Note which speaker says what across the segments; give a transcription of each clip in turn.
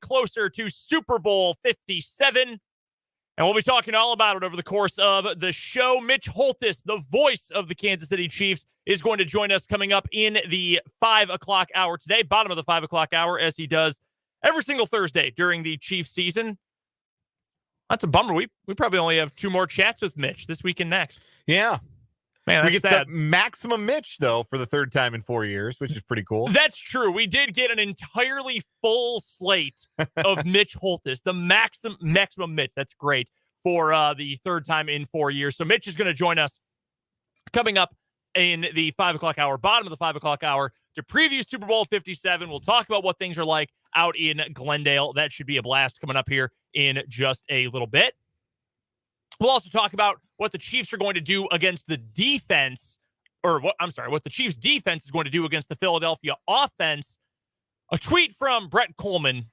Speaker 1: closer to Super Bowl 57. And we'll be talking all about it over the course of the show. Mitch Holthus, the voice of the Kansas City Chiefs, is going to join us coming up in the 5 o'clock hour today, bottom of the 5 o'clock hour, as he does every single Thursday during the Chiefs season. That's a bummer. We probably only have 2 more chats with Mitch this week and next.
Speaker 2: Yeah.
Speaker 1: Man,
Speaker 2: we
Speaker 1: that's
Speaker 2: get
Speaker 1: sad.
Speaker 2: the maximum Mitch, though, for the 3rd time in 4 years, which is pretty cool.
Speaker 1: That's true. We did get an entirely full slate of Mitch Holthus, the maximum Mitch. That's great for the 3rd time in 4 years. So Mitch is going to join us coming up in the 5 o'clock hour, bottom of the 5 o'clock hour, to preview Super Bowl 57. We'll talk about what things are like out in Glendale. That should be a blast coming up here in just a little bit. We'll also talk about what the Chiefs are going to do against the defense, what the Chiefs defense is going to do against the Philadelphia offense. A tweet from Brett Coleman,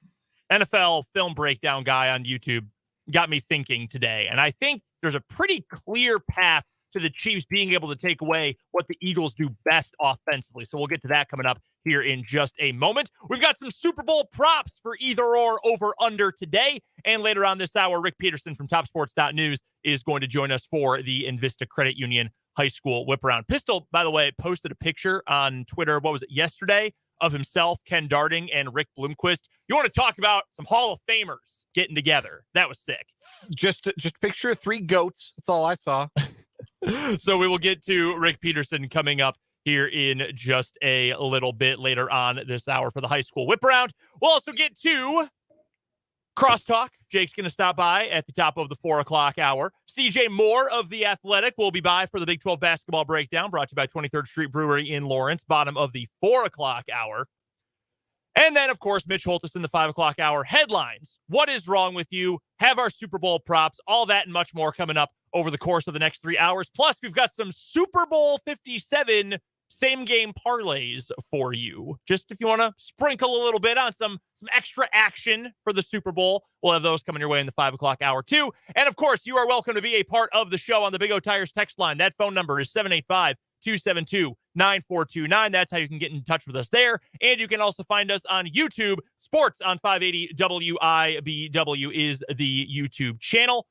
Speaker 1: NFL film breakdown guy on YouTube, got me thinking today. And I think there's a pretty clear path to the Chiefs being able to take away what the Eagles do best offensively. So we'll get to that coming up here in just a moment. We've got some Super Bowl props for either or, over under today. And later on this hour, Rick Peterson from TopSports.news is going to join us for the Invista Credit Union High School Whiparound. Pistol, by the way, posted a picture on Twitter, yesterday, of himself, Ken Darding, and Rick Bloomquist. You want to talk about some Hall of Famers getting together. That was sick.
Speaker 2: Just picture 3 goats. That's all I saw.
Speaker 1: So we will get to Rick Peterson coming up here in just a little bit later on this hour for the high school whip-around. We'll also get to Crosstalk. Jake's going to stop by at the top of the 4 o'clock hour. CJ Moore of The Athletic will be by for the Big 12 basketball breakdown, brought to you by 23rd Street Brewery in Lawrence, bottom of the 4 o'clock hour. And then, of course, Mitch Holthus in the 5 o'clock hour. Headlines. What is wrong with you? Have our Super Bowl props. All that and much more coming up over the course of the next 3 hours. Plus, we've got some Super Bowl 57 same-game parlays for you. Just if you want to sprinkle a little bit on some extra action for the Super Bowl, we'll have those coming your way in the 5 o'clock hour, too. And, of course, you are welcome to be a part of the show on the Big O Tires text line. That phone number is 785-272-9429. That's how you can get in touch with us there. And you can also find us on YouTube. Sports on 580 WIBW is the YouTube channel.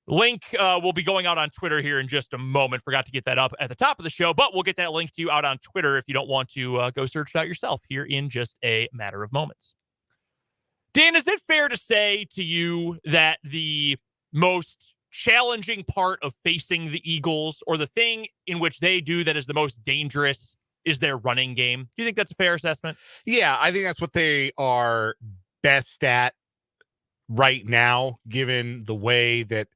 Speaker 1: Link will be going out on Twitter here in just a moment. Forgot to get that up at the top of the show, but we'll get that link to you out on Twitter if you don't want to go search it out yourself here in just a matter of moments. Dan, is it fair to say to you that the most challenging part of facing the Eagles, or the thing in which they do that is the most dangerous, is their running game? Do you think that's a fair assessment?
Speaker 2: Yeah, I think that's what they are best at right now, given the way that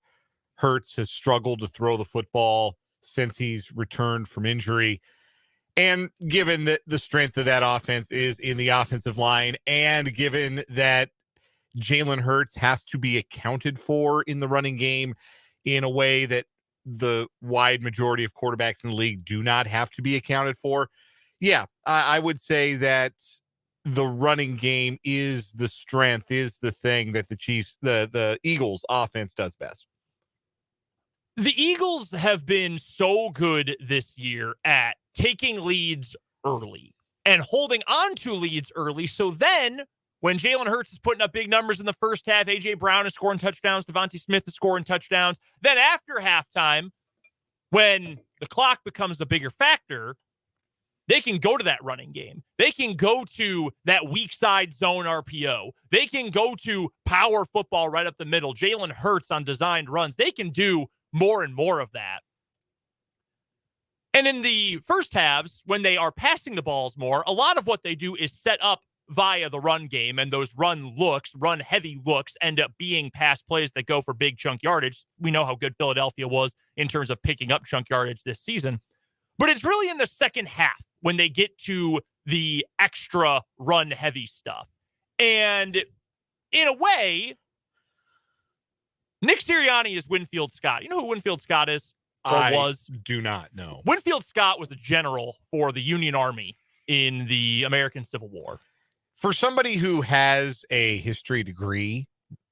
Speaker 2: Hurts has struggled to throw the football since he's returned from injury. And given that the strength of that offense is in the offensive line, and given that Jalen Hurts has to be accounted for in the running game in a way that the wide majority of quarterbacks in the league do not have to be accounted for. Yeah, I would say that the running game is the strength, is the thing that the Eagles offense does best.
Speaker 1: The Eagles have been so good this year at taking leads early and holding on to leads early. So then when Jalen Hurts is putting up big numbers in the first half, A.J. Brown is scoring touchdowns, Devontae Smith is scoring touchdowns. Then after halftime, when the clock becomes the bigger factor, they can go to that running game. They can go to that weak side zone RPO. They can go to power football right up the middle. Jalen Hurts on designed runs. They can do more and more of that. And in the first halves, when they are passing the balls more, a lot of what they do is set up via the run game, and those run heavy looks end up being pass plays that go for big chunk yardage. We know how good Philadelphia was in terms of picking up chunk yardage this season. But it's really in the second half when they get to the extra run heavy stuff. And in a way, Nick Sirianni is Winfield Scott. You know who Winfield Scott is?
Speaker 2: I do not know.
Speaker 1: Winfield Scott was a general for the Union Army in the American Civil War.
Speaker 2: For somebody who has a history degree,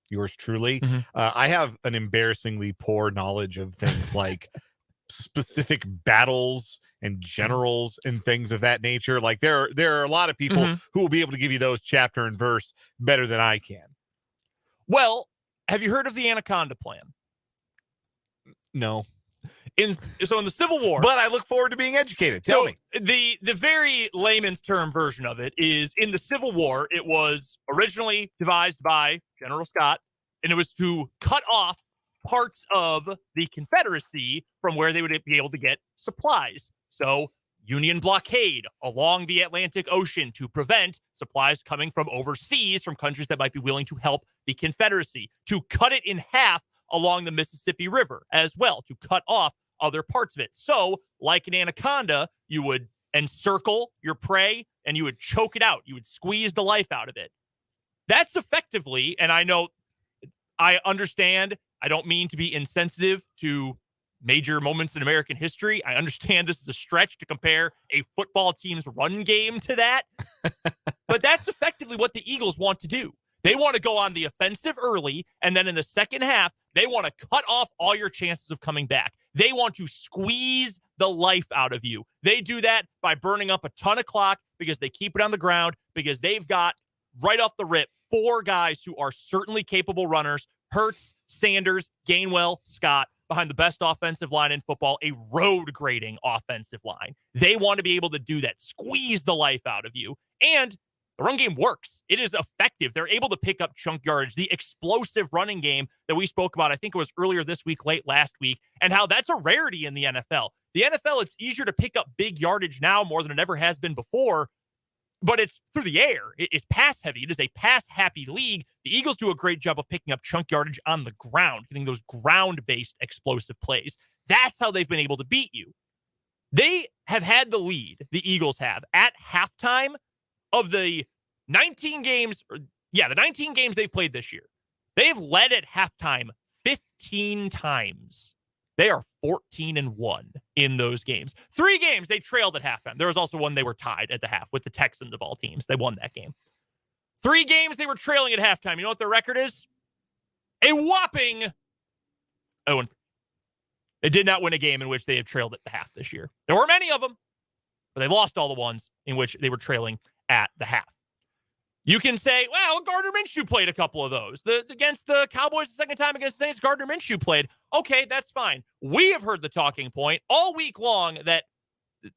Speaker 2: yours truly, I have an embarrassingly poor knowledge of things like specific battles and generals and things of that nature. Like there are a lot of people who will be able to give you those chapter and verse better than I can.
Speaker 1: Well, have you heard of the Anaconda Plan?
Speaker 2: No.
Speaker 1: In the Civil War.
Speaker 2: But I look forward to being educated. Tell me.
Speaker 1: The very layman's term version of it is in the Civil War, it was originally devised by General Scott, and it was to cut off parts of the Confederacy from where they would be able to get supplies. So Union blockade along the Atlantic Ocean to prevent supplies coming from overseas from countries that might be willing to help the Confederacy, to cut it in half along the Mississippi River as well, to cut off other parts of it. So, like an anaconda, you would encircle your prey and you would choke it out. You would squeeze the life out of it. That's effectively, and I understand, I don't mean to be insensitive to major moments in American history. I understand this is a stretch to compare a football team's run game to that. But that's effectively what the Eagles want to do. They want to go on the offensive early, and then in the second half, they want to cut off all your chances of coming back. They want to squeeze the life out of you. They do that by burning up a ton of clock because they keep it on the ground, because they've got, right off the rip, 4 guys who are certainly capable runners: Hurts, Sanders, Gainwell, Scott, behind the best offensive line in football, a road-grading offensive line. They want to be able to do that, squeeze the life out of you. And the run game works. It is effective. They're able to pick up chunk yardage. The explosive running game that we spoke about, I think it was earlier this week, late last week, and how that's a rarity in the NFL. The NFL, it's easier to pick up big yardage now more than it ever has been before, but it's through the air. It's pass heavy. It is a pass-happy league. The Eagles do a great job of picking up chunk yardage on the ground, getting those ground-based explosive plays. That's how they've been able to beat you. They have had the lead, the Eagles have, at halftime of the 19 games, the 19 games they've played this year. They've led at halftime 15 times. They are 14-1 in those games. 3 games they trailed at halftime. There was also one they were tied at the half with the Texans of all teams. They won that game. 3 games they were trailing at halftime. You know what their record is? A whopping 0-3. They did not win a game in which they have trailed at the half this year. There were many of them, but they lost all the ones in which they were trailing at the half. You can say, well, Gardner Minshew played a couple of those. Against the Cowboys the second time against the Saints, Gardner Minshew played. Okay, that's fine. We have heard the talking point all week long that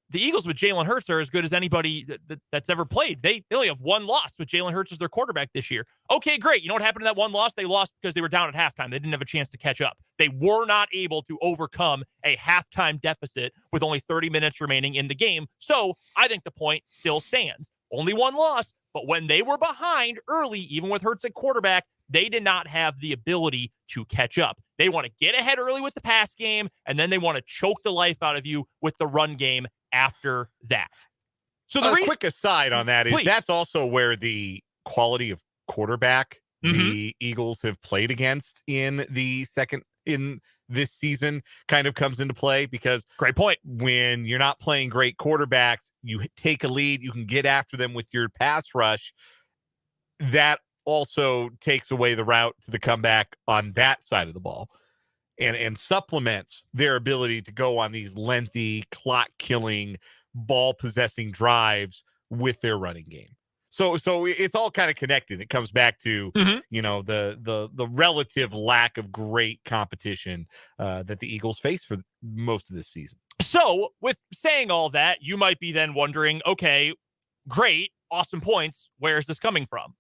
Speaker 1: the Eagles with Jalen Hurts are as good as anybody that's ever played. They only have 1 loss with Jalen Hurts as their quarterback this year. Okay, great. You know what happened in that 1 loss? They lost because they were down at halftime. They didn't have a chance to catch up. They were not able to overcome a halftime deficit with only 30 minutes remaining in the game. So I think the point still stands. Only 1 loss, but when they were behind early, even with Hurts at quarterback, they did not have the ability to catch up. They want to get ahead early with the pass game, and then they want to choke the life out of you with the run game after that. So the
Speaker 2: quick aside on that is that's also where the quality of quarterback the Eagles have played against in this season kind of comes into play, because
Speaker 1: great point.
Speaker 2: When you're not playing great quarterbacks, you take a lead, you can get after them with your pass rush. That also takes away the route to the comeback on that side of the ball, and supplements their ability to go on these lengthy, clock-killing, ball-possessing drives with their running game. So it's all kind of connected. It comes back to the relative lack of great competition that the Eagles face for most of this season.
Speaker 1: So with saying all that, you might be then wondering, okay, great, awesome points. Where is this coming from?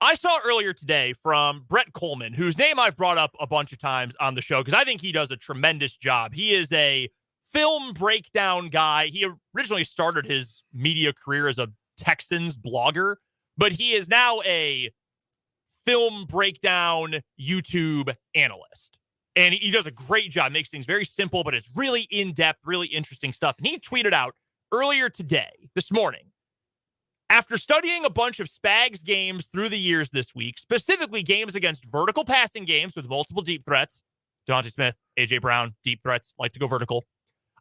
Speaker 1: I saw earlier today from Brett Coleman, whose name I've brought up a bunch of times on the show because I think he does a tremendous job. He is a film breakdown guy. He originally started his media career as a Texans blogger, but he is now a film breakdown YouTube analyst. And he does a great job, makes things very simple, but it's really in-depth, really interesting stuff. And he tweeted out earlier today, this morning, after studying a bunch of Spags games through the years this week, specifically games against vertical passing games with multiple deep threats, Devontae Smith, A.J. Brown, deep threats, like to go vertical,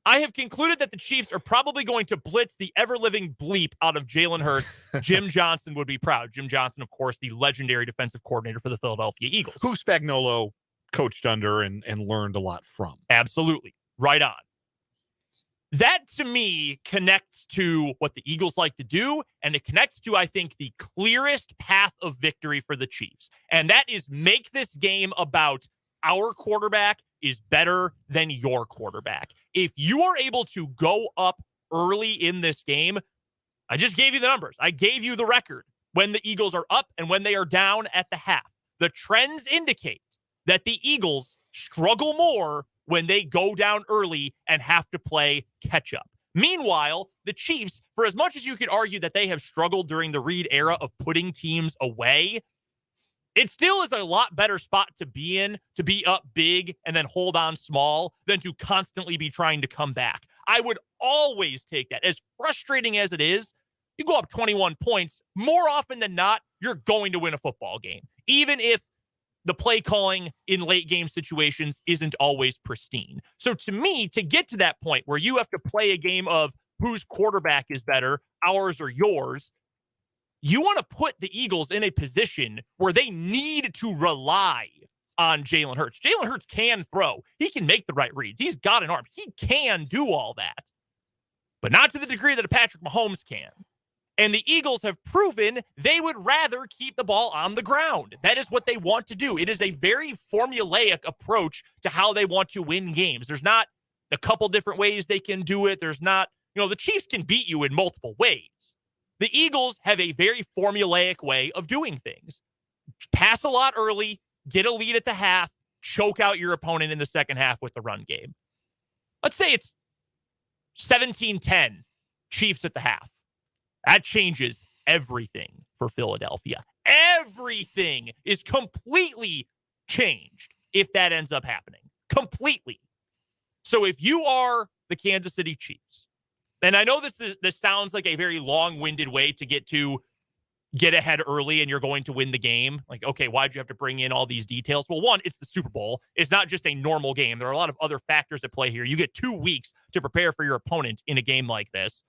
Speaker 1: I have concluded that the Chiefs are probably going to blitz the ever-living bleep out of Jalen Hurts. Jim Johnson would be proud. Jim Johnson, of course, the legendary defensive coordinator for the Philadelphia Eagles.
Speaker 2: Who Spagnuolo coached under and learned a lot from.
Speaker 1: Absolutely. Right on. That, to me, connects to what the Eagles like to do, and it connects to, I think, the clearest path of victory for the Chiefs. And that is make this game about our quarterback is better than your quarterback. If you are able to go up early in this game, I just gave you the numbers. I gave you the record when the Eagles are up and when they are down at the half. The trends indicate that the Eagles struggle more when they go down early and have to play catch up. Meanwhile, the Chiefs, for as much as you could argue that they have struggled during the Reid era of putting teams away, it still is a lot better spot to be in, to be up big and then hold on small than to constantly be trying to come back. I would always take that. As frustrating as it is, you go up 21 points, more often than not, you're going to win a football game, even if the play calling in late game situations isn't always pristine. So to me, to get to that point where you have to play a game of whose quarterback is better, ours or yours, you want to put the Eagles in a position where they need to rely on Jalen Hurts. Jalen Hurts can throw. He can make the right reads. He's got an arm. He can do all that, but not to the degree that a Patrick Mahomes can. And the Eagles have proven they would rather keep the ball on the ground. That is what they want to do. It is a very formulaic approach to how they want to win games. There's not a couple different ways they can do it. There's not, the Chiefs can beat you in multiple ways. The Eagles have a very formulaic way of doing things. Pass a lot early, get a lead at the half, choke out your opponent in the second half with the run game. Let's say it's 17-10 Chiefs at the half. That changes everything for Philadelphia. Everything is completely changed if that ends up happening. Completely. So if you are the Kansas City Chiefs, and I know this sounds like a very long-winded way to get ahead early and you're going to win the game. Like, okay, why'd you have to bring in all these details? Well, one, it's the Super Bowl. It's not just a normal game. There are a lot of other factors at play here. You get 2 weeks to prepare for your opponent in a game like this.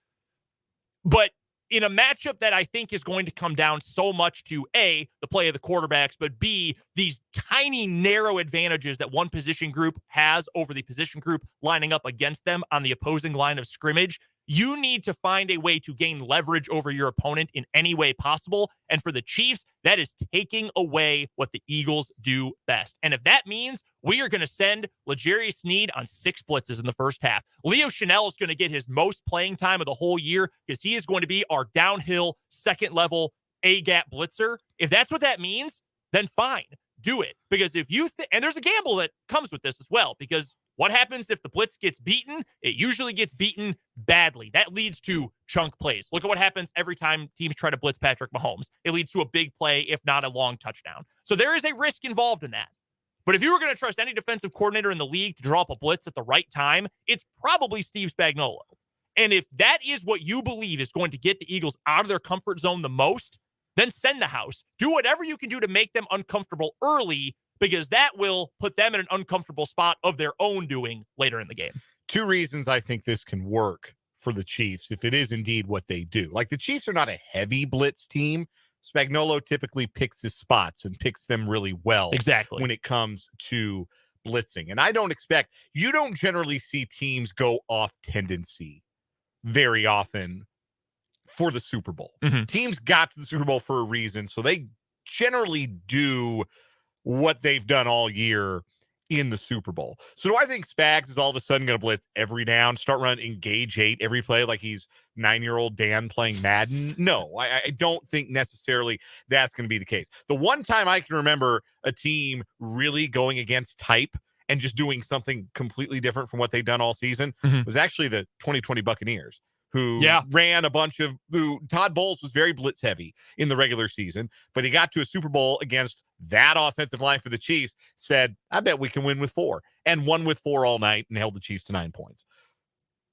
Speaker 1: But in a matchup that I think is going to come down so much to A, the play of the quarterbacks, but B, these tiny narrow advantages that one position group has over the position group lining up against them on the opposing line of scrimmage, you need to find a way to gain leverage over your opponent in any way possible. And for the Chiefs, that is taking away what the Eagles do best. And if that means we are going to send L'Jarius Sneed on 6 blitzes in the first half, Leo Chanel is going to get his most playing time of the whole year because he is going to be our downhill, second-level A-gap blitzer. If that's what that means, then fine, do it. Because if you and there's a gamble that comes with this as well, because what happens if the blitz gets beaten? It usually gets beaten badly. That leads to chunk plays. Look at what happens every time teams try to blitz Patrick Mahomes. It leads to a big play, if not a long touchdown. So there is a risk involved in that. But if you were going to trust any defensive coordinator in the league to draw up a blitz at the right time, it's probably Steve Spagnuolo. And if that is what you believe is going to get the Eagles out of their comfort zone the most, then send the house. Do whatever you can do to make them uncomfortable early, because that will put them in an uncomfortable spot of their own doing later in the game.
Speaker 2: 2 reasons I think this can work for the Chiefs if it is indeed what they do. Like, the Chiefs are not a heavy blitz team. Spagnuolo typically picks his spots and picks them really well.
Speaker 1: Exactly.
Speaker 2: When it comes to blitzing. And you don't generally see teams go off tendency very often for the Super Bowl.
Speaker 1: Mm-hmm.
Speaker 2: Teams got to the Super Bowl for a reason, so they generally do what they've done all year in the Super Bowl. So do I think Spags is all of a sudden going to blitz every down, start running engage 8 every play like he's 9-year-old Dan playing Madden? No, I don't think necessarily that's going to be the case. The one time I can remember a team really going against type and just doing something completely different from what they've done all season was actually the 2020 Buccaneers, who ran a bunch of Todd Bowles was very blitz heavy in the regular season, but he got to a Super Bowl against that offensive line for the Chiefs, said, I bet we can win with 4, and won with 4 all night and held the Chiefs to 9 points.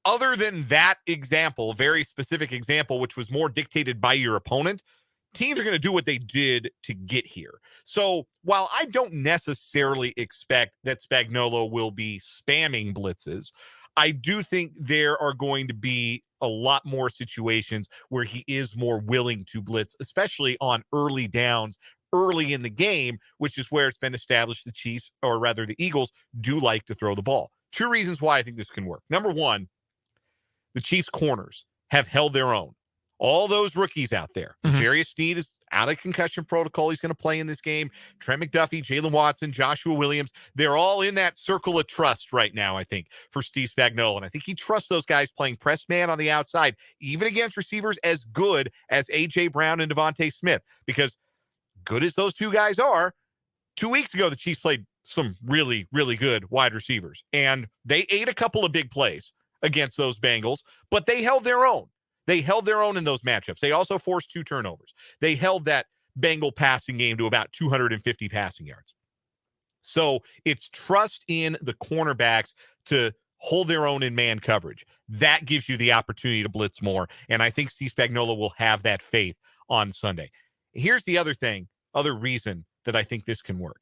Speaker 2: Other than that example, very specific example, which was more dictated by your opponent, teams are going to do what they did to get here. So while I don't necessarily expect that Spagnuolo will be spamming blitzes, I do think there are going to be a lot more situations where he is more willing to blitz, especially on early downs, early in the game, which is where it's been established the Chiefs, or rather the Eagles, do like to throw the ball. 2 reasons why I think this can work. Number one, the Chiefs corners have held their own. All those rookies out there. Jarius Sneed is out of concussion protocol. He's going to play in this game. Trent McDuffie, Jalen Watson, Joshua Williams. They're all in that circle of trust right now, I think, for Steve Spagnuolo. And I think he trusts those guys playing press man on the outside, even against receivers as good as A.J. Brown and Devontae Smith. Because good as those two guys are, 2 weeks ago, the Chiefs played some really, really good wide receivers. And they ate a couple of big plays against those Bengals, but they held their own. They held their own in those matchups. They also forced 2 turnovers. They held that Bengal passing game to about 250 passing yards. So it's trust in the cornerbacks to hold their own in man coverage. That gives you the opportunity to blitz more. And I think Steve Spagnuolo will have that faith on Sunday. Here's the other reason that I think this can work.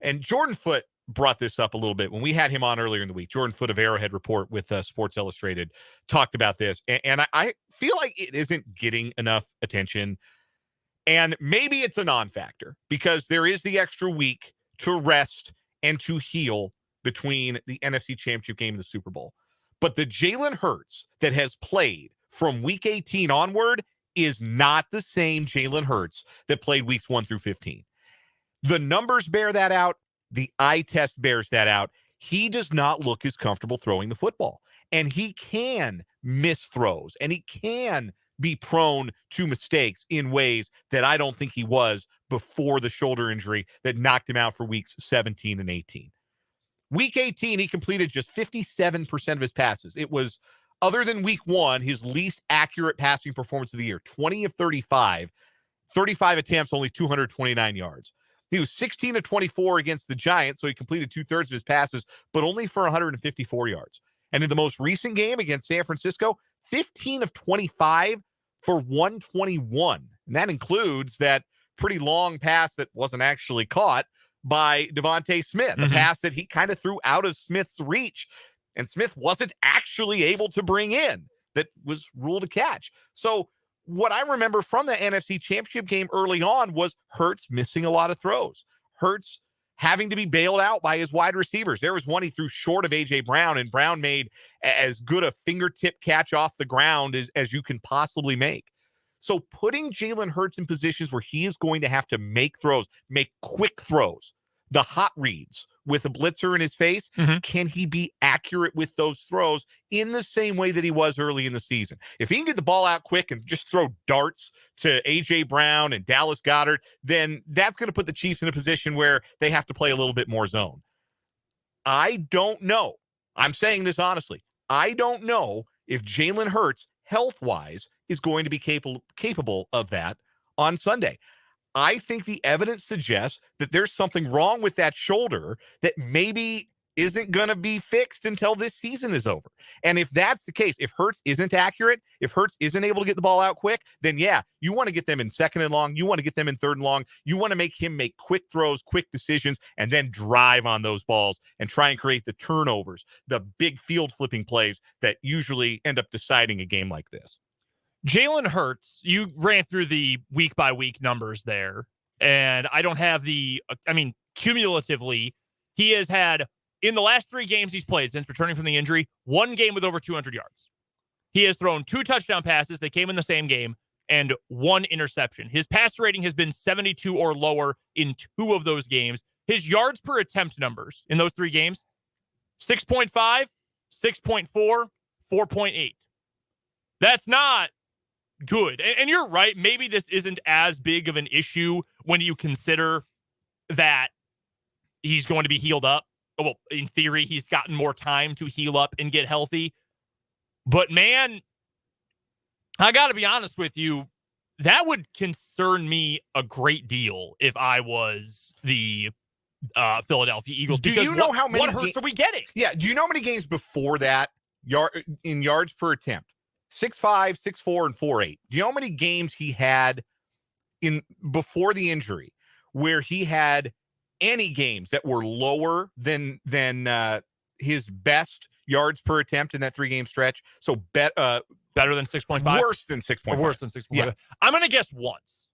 Speaker 2: And Jordan Foote brought this up a little bit when we had him on earlier in the week. Jordan Foote of Arrowhead Report with Sports Illustrated talked about this. And I feel like it isn't getting enough attention. And maybe it's a non-factor because there is the extra week to rest and to heal between the NFC Championship game and the Super Bowl. But the Jalen Hurts that has played from week 18 onward is not the same Jalen Hurts that played weeks 1 through 15. The numbers bear that out. The eye test bears that out. He does not look as comfortable throwing the football. And he can miss throws. And he can be prone to mistakes in ways that I don't think he was before the shoulder injury that knocked him out for weeks 17 and 18. Week 18, he completed just 57% of his passes. It was, other than week 1, his least accurate passing performance of the year. 20 of 35 attempts, only 229 yards. He was 16 of 24 against the Giants, so he completed 2/3 of his passes, but only for 154 yards. And in the most recent game against San Francisco, 15 of 25 for 121. And that includes that pretty long pass that wasn't actually caught by Devontae Smith, a pass that he kind of threw out of Smith's reach, and Smith wasn't actually able to bring in, that was ruled a catch. So what I remember from the NFC Championship game early on was Hurts missing a lot of throws. Hurts having to be bailed out by his wide receivers. There was one he threw short of A.J. Brown, and Brown made as good a fingertip catch off the ground as you can possibly make. So putting Jalen Hurts in positions where he is going to have to make throws, make quick throws, the hot reads with a blitzer in his face, can he be accurate with those throws in the same way that he was early in the season? If he can get the ball out quick and just throw darts to A.J. Brown and Dallas Goedert, then that's going to put the Chiefs in a position where they have to play a little bit more zone. I don't know. I'm saying this honestly. I don't know if Jalen Hurts, health-wise, is going to be capable of that on Sunday. I think the evidence suggests that there's something wrong with that shoulder that maybe isn't going to be fixed until this season is over. And if that's the case, if Hurts isn't accurate, if Hurts isn't able to get the ball out quick, then yeah, you want to get them in 2nd and long. You want to get them in 3rd and long. You want to make him make quick throws, quick decisions, and then drive on those balls and try and create the turnovers, the big field flipping plays that usually end up deciding a game like this.
Speaker 1: Jalen Hurts, you ran through the week-by-week numbers there, and I don't have cumulatively, he has had, in the last 3 games he's played since returning from the injury, 1 game with over 200 yards. He has thrown 2 touchdown passes. They came in the same game, and 1 interception. His pass rating has been 72 or lower in 2 of those games. His yards per attempt numbers in those 3 games, 6.5, 6.4, 4.8. That's not good. And you're right. Maybe this isn't as big of an issue when you consider that he's going to be healed up. Well, in theory, he's gotten more time to heal up and get healthy. But man, I got to be honest with you, that would concern me a great deal if I was the Philadelphia Eagles.
Speaker 2: Do you know how many
Speaker 1: what hurts are we getting?
Speaker 2: Yeah. Do you know how many games before that in yards per attempt? 6.5, 6.4, and 4.8. Do you know how many games he had in before the injury where he had any games that were lower than his best yards per attempt in that 3-game stretch? So better
Speaker 1: than 6.5?
Speaker 2: Worse than 6.5.
Speaker 1: Worse than 6.5.
Speaker 2: Yeah.
Speaker 1: I'm going to guess once.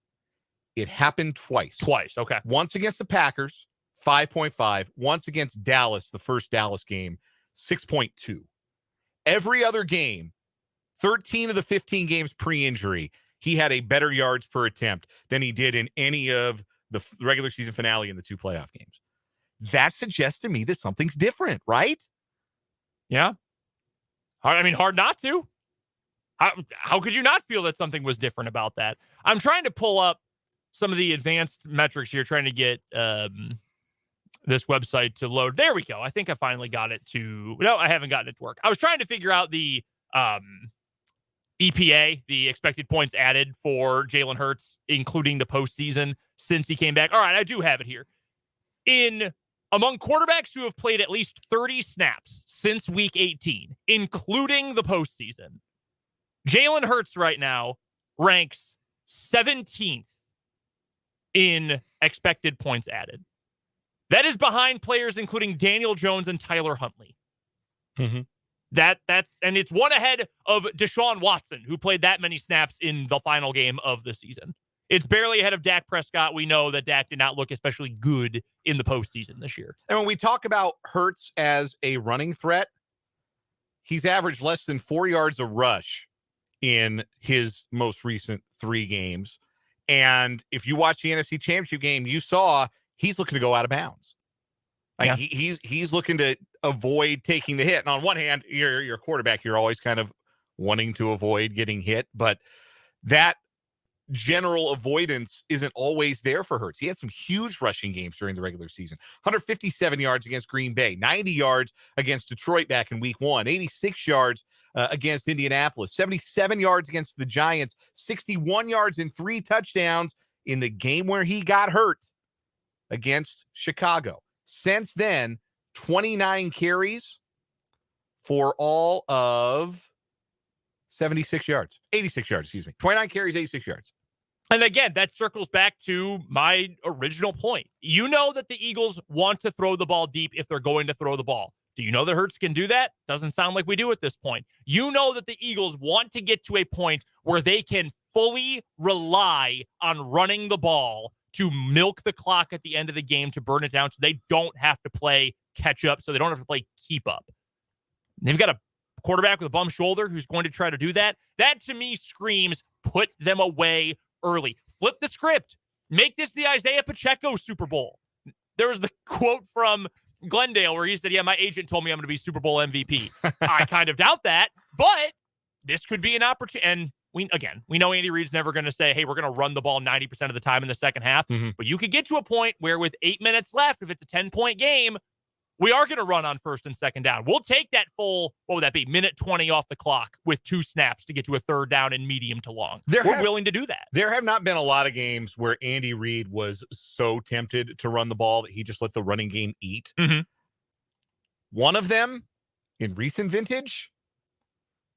Speaker 2: It happened twice.
Speaker 1: Okay.
Speaker 2: Once against the Packers, 5.5. Once against Dallas, the first Dallas game, 6.2. Every other game, 13 of the 15 games pre-injury, he had a better yards per attempt than he did in any of the regular season finale in the 2 playoff games. That suggests to me that something's different, right?
Speaker 1: Yeah. Hard not to. How could you not feel that something was different about that? I'm trying to pull up some of the advanced metrics here, trying to get this website to load. There we go. I think I finally got it to... No, I haven't gotten it to work. I was trying to figure out the EPA, the expected points added for Jalen Hurts, including the postseason since he came back. All right, I do have it here. Among quarterbacks who have played at least 30 snaps since week 18, including the postseason, Jalen Hurts right now ranks 17th in expected points added. That is behind players including Daniel Jones and Tyler Huntley.
Speaker 2: Mm-hmm.
Speaker 1: And it's one ahead of Deshaun Watson, who played that many snaps in the final game of the season. It's barely ahead of Dak Prescott. We know that Dak did not look especially good in the postseason this year.
Speaker 2: And when we talk about Hurts as a running threat, he's averaged less than 4 yards a rush in his most recent 3 games. And if you watch the NFC Championship game, you saw he's looking to go out of bounds. Like he's looking to avoid taking the hit. And on one hand, you're a quarterback, you're always kind of wanting to avoid getting hit, but that general avoidance isn't always there for Hurts. He had some huge rushing games during the regular season. 157 yards against Green Bay, 90 yards against Detroit back in week 1, 86 yards against Indianapolis, 77 yards against the Giants, 61 yards and 3 touchdowns in the game where he got hurt against Chicago. Since then, 29 carries for all of 86 yards, 29 carries, 86 yards.
Speaker 1: And again, that circles back to my original point. You know that the Eagles want to throw the ball deep if they're going to throw the ball. Do you know that Hurts can do that? Doesn't sound like we do at this point. You know that the Eagles want to get to a point where they can fully rely on running the ball to milk the clock at the end of the game, to burn it down, so they don't have to play catch up, so they don't have to play keep up. They've got a quarterback with a bum shoulder who's going to try to do that. That to me screams put them away early. Flip the script. Make this the Isaiah Pacheco Super Bowl. There was the quote from Glendale where he said, yeah, my agent told me I'm going to be Super Bowl MVP. I kind of doubt that, but this could be an opportunity. And we know Andy Reid's never going to say, hey, we're going to run the ball 90% of the time in the second half. Mm-hmm. But you could get to a point where with 8 minutes left, if it's a 10-point game, we are going to run on first and second down. We'll take that full, what would that be, minute 20 off the clock with 2 snaps to get to a third down in medium to long. We're willing to do that.
Speaker 2: There have not been a lot of games where Andy Reid was so tempted to run the ball that he just let the running game eat.
Speaker 1: Mm-hmm.
Speaker 2: One of them in recent vintage,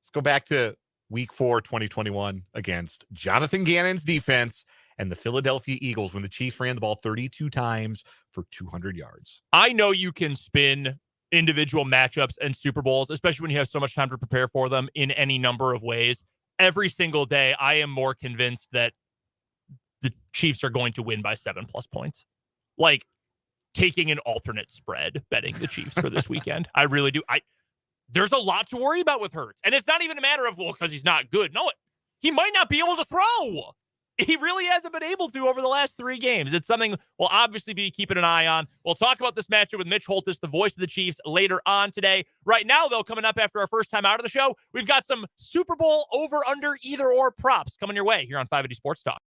Speaker 2: let's go back to Week 4, 2021 against Jonathan Gannon's defense and the Philadelphia Eagles when the Chiefs ran the ball 32 times for 200 yards.
Speaker 1: I know you can spin individual matchups and Super Bowls, especially when you have so much time to prepare for them, in any number of ways. Every single day, I am more convinced that the Chiefs are going to win by 7+ points. Like taking an alternate spread, betting the Chiefs for this weekend. I really do. There's a lot to worry about with Hurts. And it's not even a matter of, well, because he's not good. No, he might not be able to throw. He really hasn't been able to over the last 3 games. It's something we'll obviously be keeping an eye on. We'll talk about this matchup with Mitch Holthus, the voice of the Chiefs, later on today. Right now, though, coming up after our first time out of the show, we've got some Super Bowl over, under, either, or props coming your way here on 580 Sports Talk.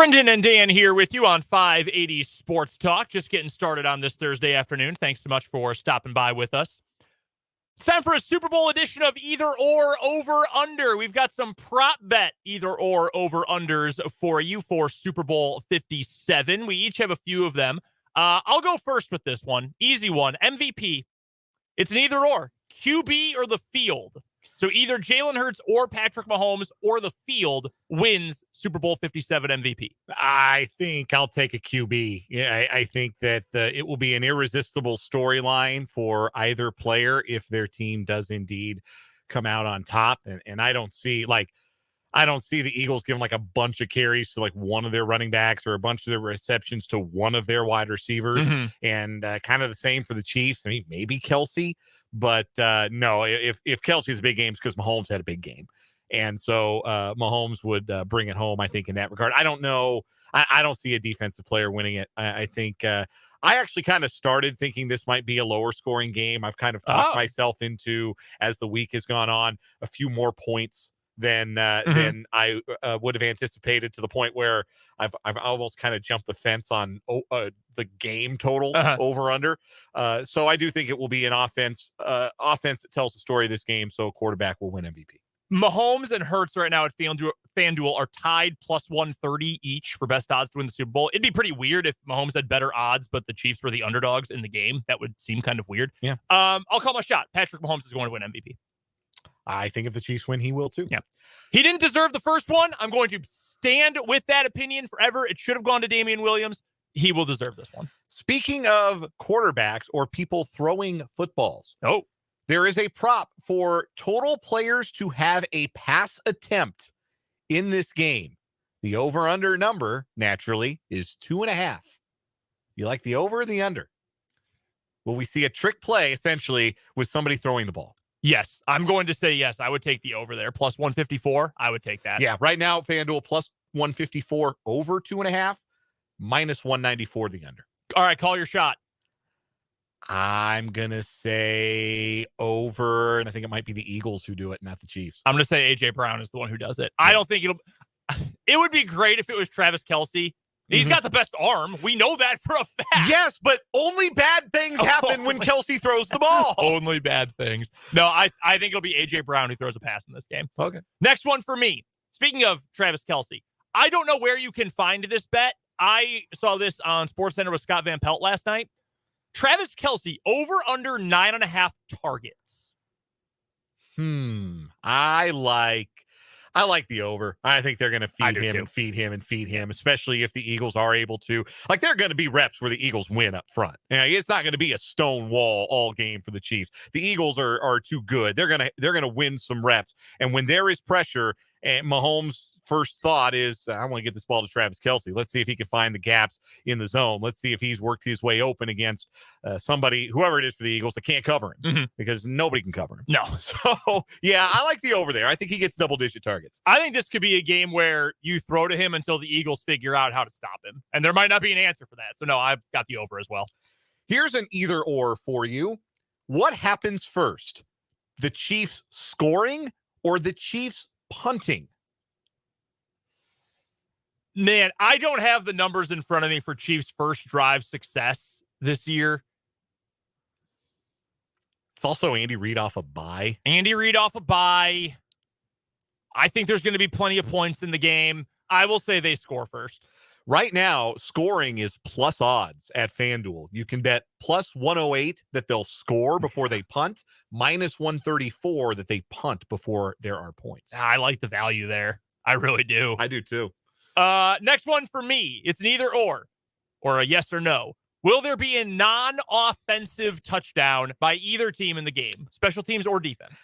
Speaker 1: Brendan and Dan here with you on 580 Sports Talk. Just getting started on this Thursday afternoon. Thanks so much for stopping by with us. It's time for a Super Bowl edition of Either Or Over Under. We've got some prop bet Either Or Over Unders for you for Super Bowl 57. We each have a few of them. I'll go first with this one. Easy one. MVP. It's an either or. QB or the field. So either Jalen Hurts or Patrick Mahomes or the field wins Super Bowl 57 MVP.
Speaker 2: I think I'll take a QB. Yeah, I think that it will be an irresistible storyline for either player if their team does indeed come out on top. And I don't see the Eagles giving like a bunch of carries to like one of their running backs or a bunch of their receptions to one of their wide receivers.
Speaker 1: Mm-hmm.
Speaker 2: And kind of the same for the Chiefs. I mean, maybe Kelsey. But no, if Kelsey's a big game, it's because Mahomes had a big game. And so Mahomes would bring it home, I think, in that regard. I don't know. I don't see a defensive player winning it. I think I actually kind of started thinking this might be a lower scoring game. I've kind of talked myself into, as the week has gone on, a few more points than I would have anticipated, to the point where I've almost kind of jumped the fence on the game total over under. So I do think it will be an offense that tells the story of this game. So a quarterback will win MVP.
Speaker 1: Mahomes and Hurts right now at FanDuel are tied plus 130 each for best odds to win the Super Bowl. It'd be pretty weird if Mahomes had better odds, but the Chiefs were the underdogs in the game. That would seem kind of weird.
Speaker 2: Yeah.
Speaker 1: I'll call my shot. Patrick Mahomes is going to win MVP.
Speaker 2: I think if the Chiefs win, he will too.
Speaker 1: Yeah. He didn't deserve the first one. I'm going to stand with that opinion forever. It should have gone to Damian Williams. He will deserve this one.
Speaker 2: Speaking of quarterbacks or people throwing footballs. There is a prop for total players to have a pass attempt in this game. The over-under number, naturally, is 2.5. You like the over or the under? Will we see a trick play, essentially, with somebody throwing the ball?
Speaker 1: Yes, I'm going to say yes. I would take the over there. Plus 154, I would take that.
Speaker 2: Yeah, right now, FanDuel plus 154 over 2.5, minus 194 the under.
Speaker 1: All right, call your shot.
Speaker 2: I'm going to say over, and I think it might be the Eagles who do it, not the Chiefs.
Speaker 1: I'm going to say A.J. Brown is the one who does it. I don't think it would be great if it was Travis Kelce. He's got the best arm. We know that for a fact.
Speaker 2: Yes, but only bad things happen when Kelce throws the ball.
Speaker 1: Only bad things. No, I think it'll be A.J. Brown who throws a pass in this game.
Speaker 2: Okay.
Speaker 1: Next one for me. Speaking of Travis Kelce, I don't know where you can find this bet. I saw this on SportsCenter with Scott Van Pelt last night. Travis Kelce, over under 9.5 targets.
Speaker 2: I like the over. I think they're going to feed him
Speaker 1: too.
Speaker 2: and feed him and feed him, especially if the Eagles are able to. Like, there are going to be reps where the Eagles win up front. It's not going to be a stone wall all game for the Chiefs. The Eagles are too good. They're going to win some reps. And when there is pressure, and Mahomes' first thought is, I want to get this ball to Travis Kelce. Let's see if he can find the gaps in the zone. Let's see if he's worked his way open against somebody, whoever it is for the Eagles, that can't cover him, because nobody can cover him.
Speaker 1: No.
Speaker 2: So, yeah, I like the over there. I think he gets double-digit targets.
Speaker 1: I think this could be a game where you throw to him until the Eagles figure out how to stop him. And there might not be an answer for that. So, no, I've got the over as well.
Speaker 2: Here's an either-or for you. What happens first? The Chiefs scoring or the Chiefs punting?
Speaker 1: Man, I don't have the numbers in front of me for Chiefs' first drive success this year.
Speaker 2: It's also Andy Reid off a bye.
Speaker 1: I think there's going to be plenty of points in the game. I will say they score first.
Speaker 2: Right now, scoring is plus odds at FanDuel. You can bet plus 108 that they'll score before they punt, minus 134 that they punt before there are points.
Speaker 1: I like the value there. I really do.
Speaker 2: I do too.
Speaker 1: Next one for me. It's an either or a yes or no. Will there be a non-offensive touchdown by either team in the game, special teams or defense?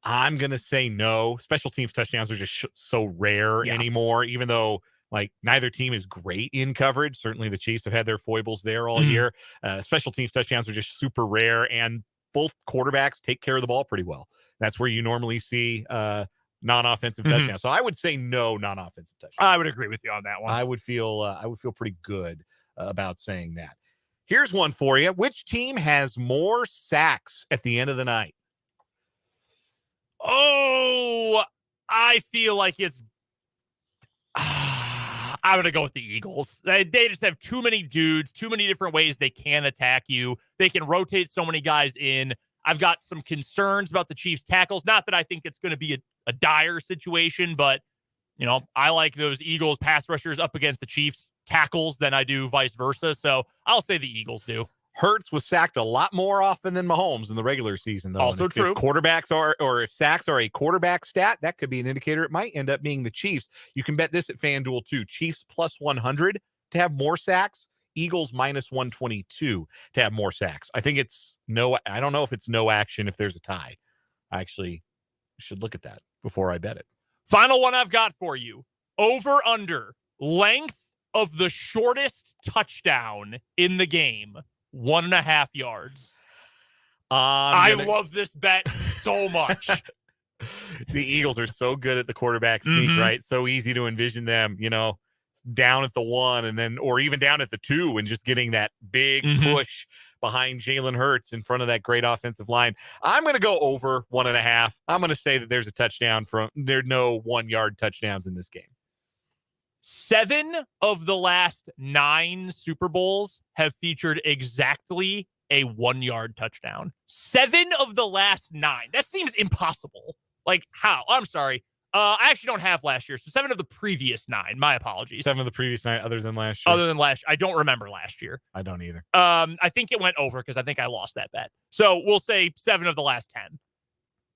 Speaker 2: I'm going to say no. Special teams touchdowns are just so rare anymore, even though neither team is great in coverage. Certainly the Chiefs have had their foibles there all year. Special teams touchdowns are just super rare, and both quarterbacks take care of the ball pretty well. That's where you normally see non-offensive touchdowns. So I would say no non-offensive touchdown.
Speaker 1: I would agree with you on that one.
Speaker 2: I would feel pretty good about saying that. Here's one for you. Which team has more sacks at the end of the night?
Speaker 1: Oh, I feel like it's I'm going to go with the Eagles. They just have too many dudes, too many different ways they can attack you. They can rotate so many guys in. I've got some concerns about the Chiefs' tackles. Not that I think it's going to be a dire situation, but, I like those Eagles pass rushers up against the Chiefs tackles than I do vice versa. So I'll say the Eagles do.
Speaker 2: Hurts was sacked a lot more often than Mahomes in the regular season, though.
Speaker 1: Also true.
Speaker 2: If quarterbacks are, or if sacks are a quarterback stat, that could be an indicator. It might end up being the Chiefs. You can bet this at FanDuel too. Chiefs plus 100 to have more sacks. Eagles minus 122 to have more sacks. I think I don't know if it's no action if there's a tie. I actually should look at that before I bet it.
Speaker 1: Final one I've got for you. Over under length of the shortest touchdown in the game. 1.5 yards. I love this bet so much.
Speaker 2: The Eagles are so good at the quarterback sneak, right? So easy to envision them, down at the 1 and then, or even down at the 2 and just getting that big push behind Jalen Hurts in front of that great offensive line. I'm going to go over 1.5. I'm going to say that there's a touchdown there are no 1-yard touchdowns in this game.
Speaker 1: 7 of the last 9 Super Bowls have featured exactly a 1-yard touchdown. 7 of the last 9. That seems impossible. Like, how? I'm sorry. I actually don't have last year. So 7 of the previous 9. My apologies.
Speaker 2: 7 of the previous 9 other than last year.
Speaker 1: Other than last year. I don't remember last year.
Speaker 2: I don't either.
Speaker 1: I think it went over because I think I lost that bet. So we'll say 7 of the last 10.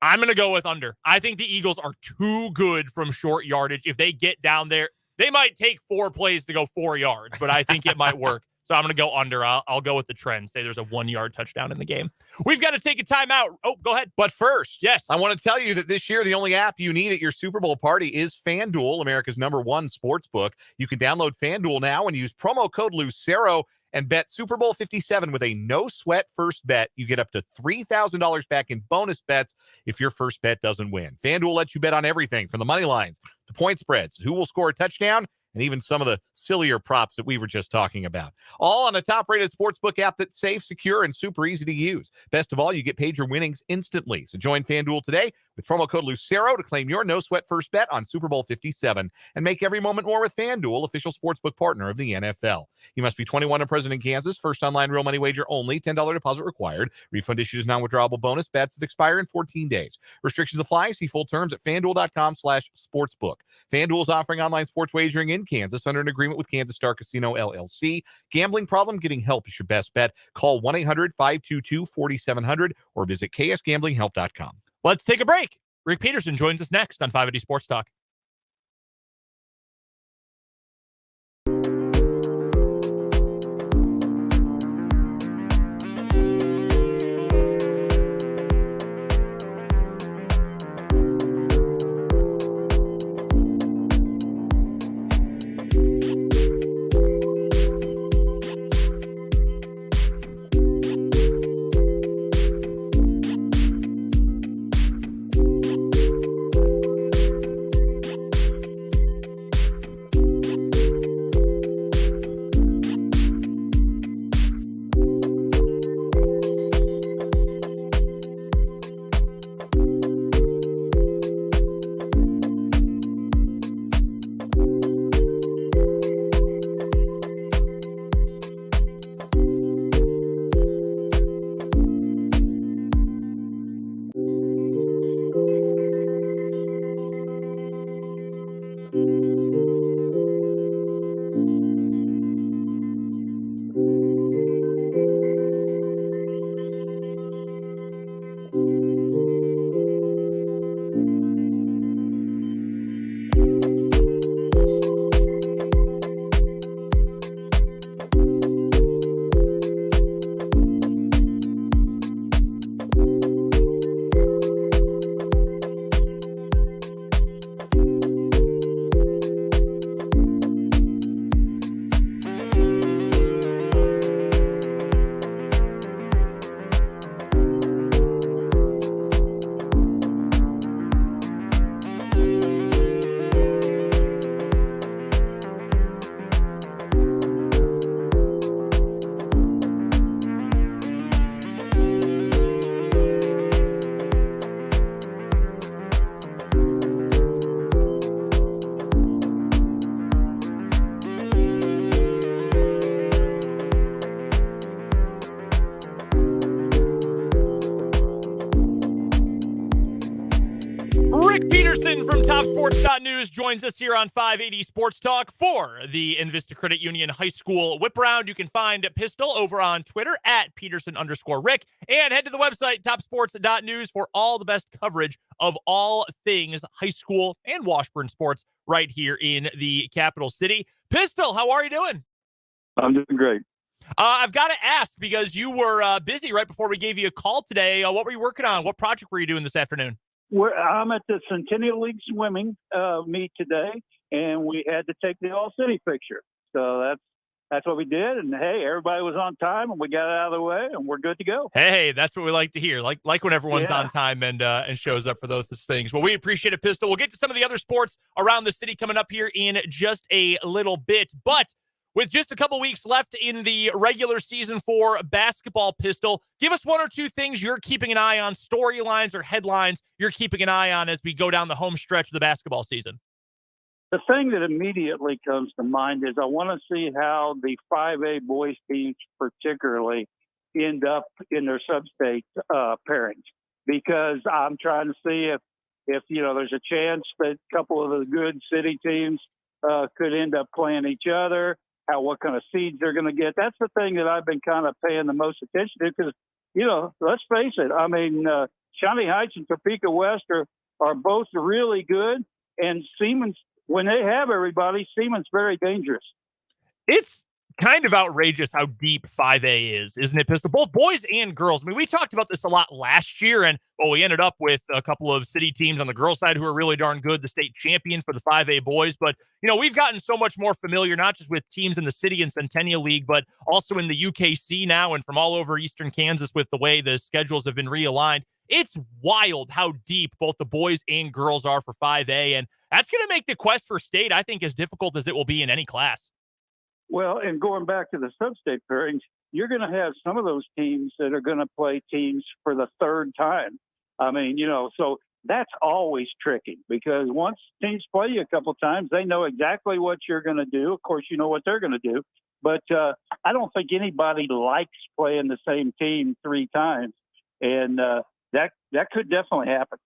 Speaker 1: I'm going to go with under. I think the Eagles are too good from short yardage. If they get down there, they might take 4 plays to go 4 yards, but I think it might work. So I'm going to go under. I'll go with the trend. Say there's a 1-yard touchdown in the game. We've got to take a timeout. Oh, go ahead.
Speaker 2: But first,
Speaker 1: yes,
Speaker 2: I want to tell you that this year, the only app you need at your Super Bowl party is FanDuel, America's #1 sports book. You can download FanDuel now and use promo code Lucero and bet Super Bowl 57 with a no-sweat first bet. You get up to $3,000 back in bonus bets if your first bet doesn't win. FanDuel lets you bet on everything from the money lines to point spreads, who will score a touchdown, and even some of the sillier props that we were just talking about. All on a top-rated sportsbook app that's safe, secure, and super easy to use. Best of all, you get paid your winnings instantly. So join FanDuel today with promo code Lucero to claim your no-sweat first bet on Super Bowl 57 and make every moment more with FanDuel, official sportsbook partner of the NFL. You must be 21 and present in Kansas. First online real money wager only. $10 deposit required. Refund issued as non-withdrawable bonus bets that expire in 14 days. Restrictions apply. See full terms at FanDuel.com/sportsbook. FanDuel is offering online sports wagering in Kansas under an agreement with Kansas Star Casino, LLC. Gambling problem? Getting help is your best bet. Call 1-800-522-4700 or visit ksgamblinghelp.com.
Speaker 1: Let's take a break. Rick Peterson joins us next on 580 Sports Talk. Rick Peterson from TopSports.news joins us here on 580 Sports Talk for the Invista Credit Union High School Whiparound. You can find Pistol over on Twitter at Peterson_Rick, and head to the website TopSports.news for all the best coverage of all things high school and Washburn sports right here in the capital city. Pistol, how are you doing?
Speaker 3: I'm doing great.
Speaker 1: I've got to ask, because you were busy right before we gave you a call today. What were you working on? What project were you doing this afternoon?
Speaker 3: I'm at the Centennial League swimming meet today, and we had to take the All-City picture. So that's what we did. And, hey, everybody was on time, and we got it out of the way, and we're good to go.
Speaker 1: Hey, that's what we like to hear. Like when everyone's on time and shows up for those things. Well, we appreciate it, Pistol. We'll get to some of the other sports around the city coming up here in just a little bit. But with just a couple weeks left in the regular season for basketball, Pistol, give us one or two things you're keeping an eye on, storylines or headlines you're keeping an eye on as we go down the home stretch of the basketball season.
Speaker 3: The thing that immediately comes to mind is I want to see how the 5A boys teams particularly end up in their sub-state pairings, because I'm trying to see if there's a chance that a couple of the good city teams could end up playing each other. What kind of seeds they're going to get. That's the thing that I've been kind of paying the most attention to, because, let's face it. I mean, Shawnee Heights and Topeka West are both really good, and Siemens, when they have everybody, Siemens very dangerous.
Speaker 1: It's kind of outrageous how deep 5A is, isn't it, Pistol? Both boys and girls. I mean, we talked about this a lot last year, and we ended up with a couple of city teams on the girls' side who are really darn good, the state champion for the 5A boys. But, we've gotten so much more familiar, not just with teams in the city and Centennial League, but also in the UKC now and from all over eastern Kansas with the way the schedules have been realigned. It's wild how deep both the boys and girls are for 5A, and that's going to make the quest for state, I think, as difficult as it will be in any class.
Speaker 3: Well, and going back to the sub-state pairings, you're going to have some of those teams that are going to play teams for the third time. I mean, so that's always tricky, because once teams play you a couple times, they know exactly what you're going to do. Of course, you know what they're going to do. But I don't think anybody likes playing the same team three times. And that could definitely happen.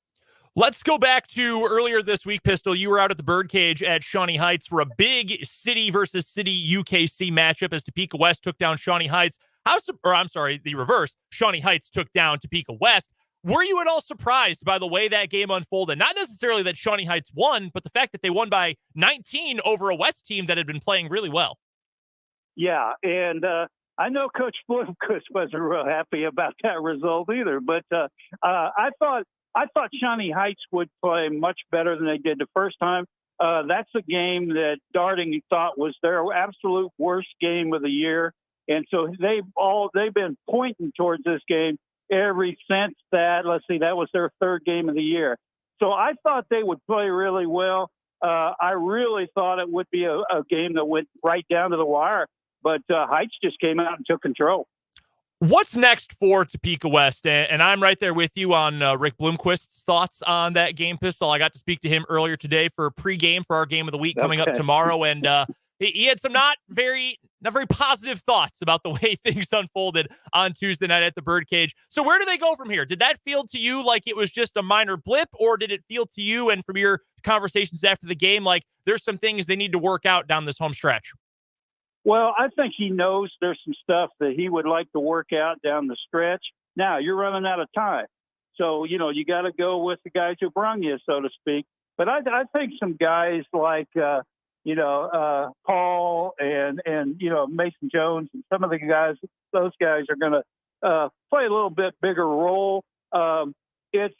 Speaker 1: Let's go back to earlier this week, Pistol. You were out at the Birdcage at Shawnee Heights for a big city versus city UKC matchup as Topeka West took down Shawnee Heights. The reverse. Shawnee Heights took down Topeka West. Were you at all surprised by the way that game unfolded? Not necessarily that Shawnee Heights won, but the fact that they won by 19 over a West team that had been playing really well.
Speaker 3: Yeah, and I know Coach Bloomquist wasn't real happy about that result either, but I thought Shawnee Heights would play much better than they did the first time. That's a game that Darting thought was their absolute worst game of the year. And so they've been pointing towards this game every since that. That was their third game of the year. So I thought they would play really well. I really thought it would be a game that went right down to the wire, but Heights just came out and took control.
Speaker 1: What's next for Topeka West? And I'm right there with you on Rick Bloomquist's thoughts on that game, Pistol. I got to speak to him earlier today for a pregame for our game of the week coming up tomorrow. And he had some not very positive thoughts about the way things unfolded on Tuesday night at the Birdcage. So where do they go from here? Did that feel to you like it was just a minor blip, or did it feel to you, and from your conversations after the game, like there's some things they need to work out down this home stretch?
Speaker 3: Well, I think he knows there's some stuff that he would like to work out down the stretch. Now, you're running out of time. So, you got to go with the guys who brung you, so to speak. But I think some guys like, Paul and Mason Jones and some of the guys, those guys are going to play a little bit bigger role. Rick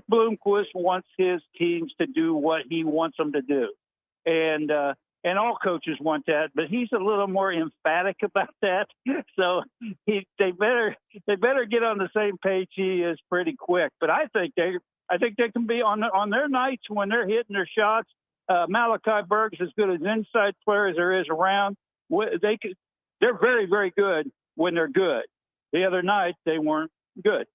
Speaker 3: Bloomquist wants his teams to do what he wants them to do. And all coaches want that, but he's a little more emphatic about that. So they better get on the same page he is pretty quick. But I think they can be on their nights when they're hitting their shots. Malachi Berg's as good as inside player as there is around. They're very, very good when they're good. The other night they weren't good.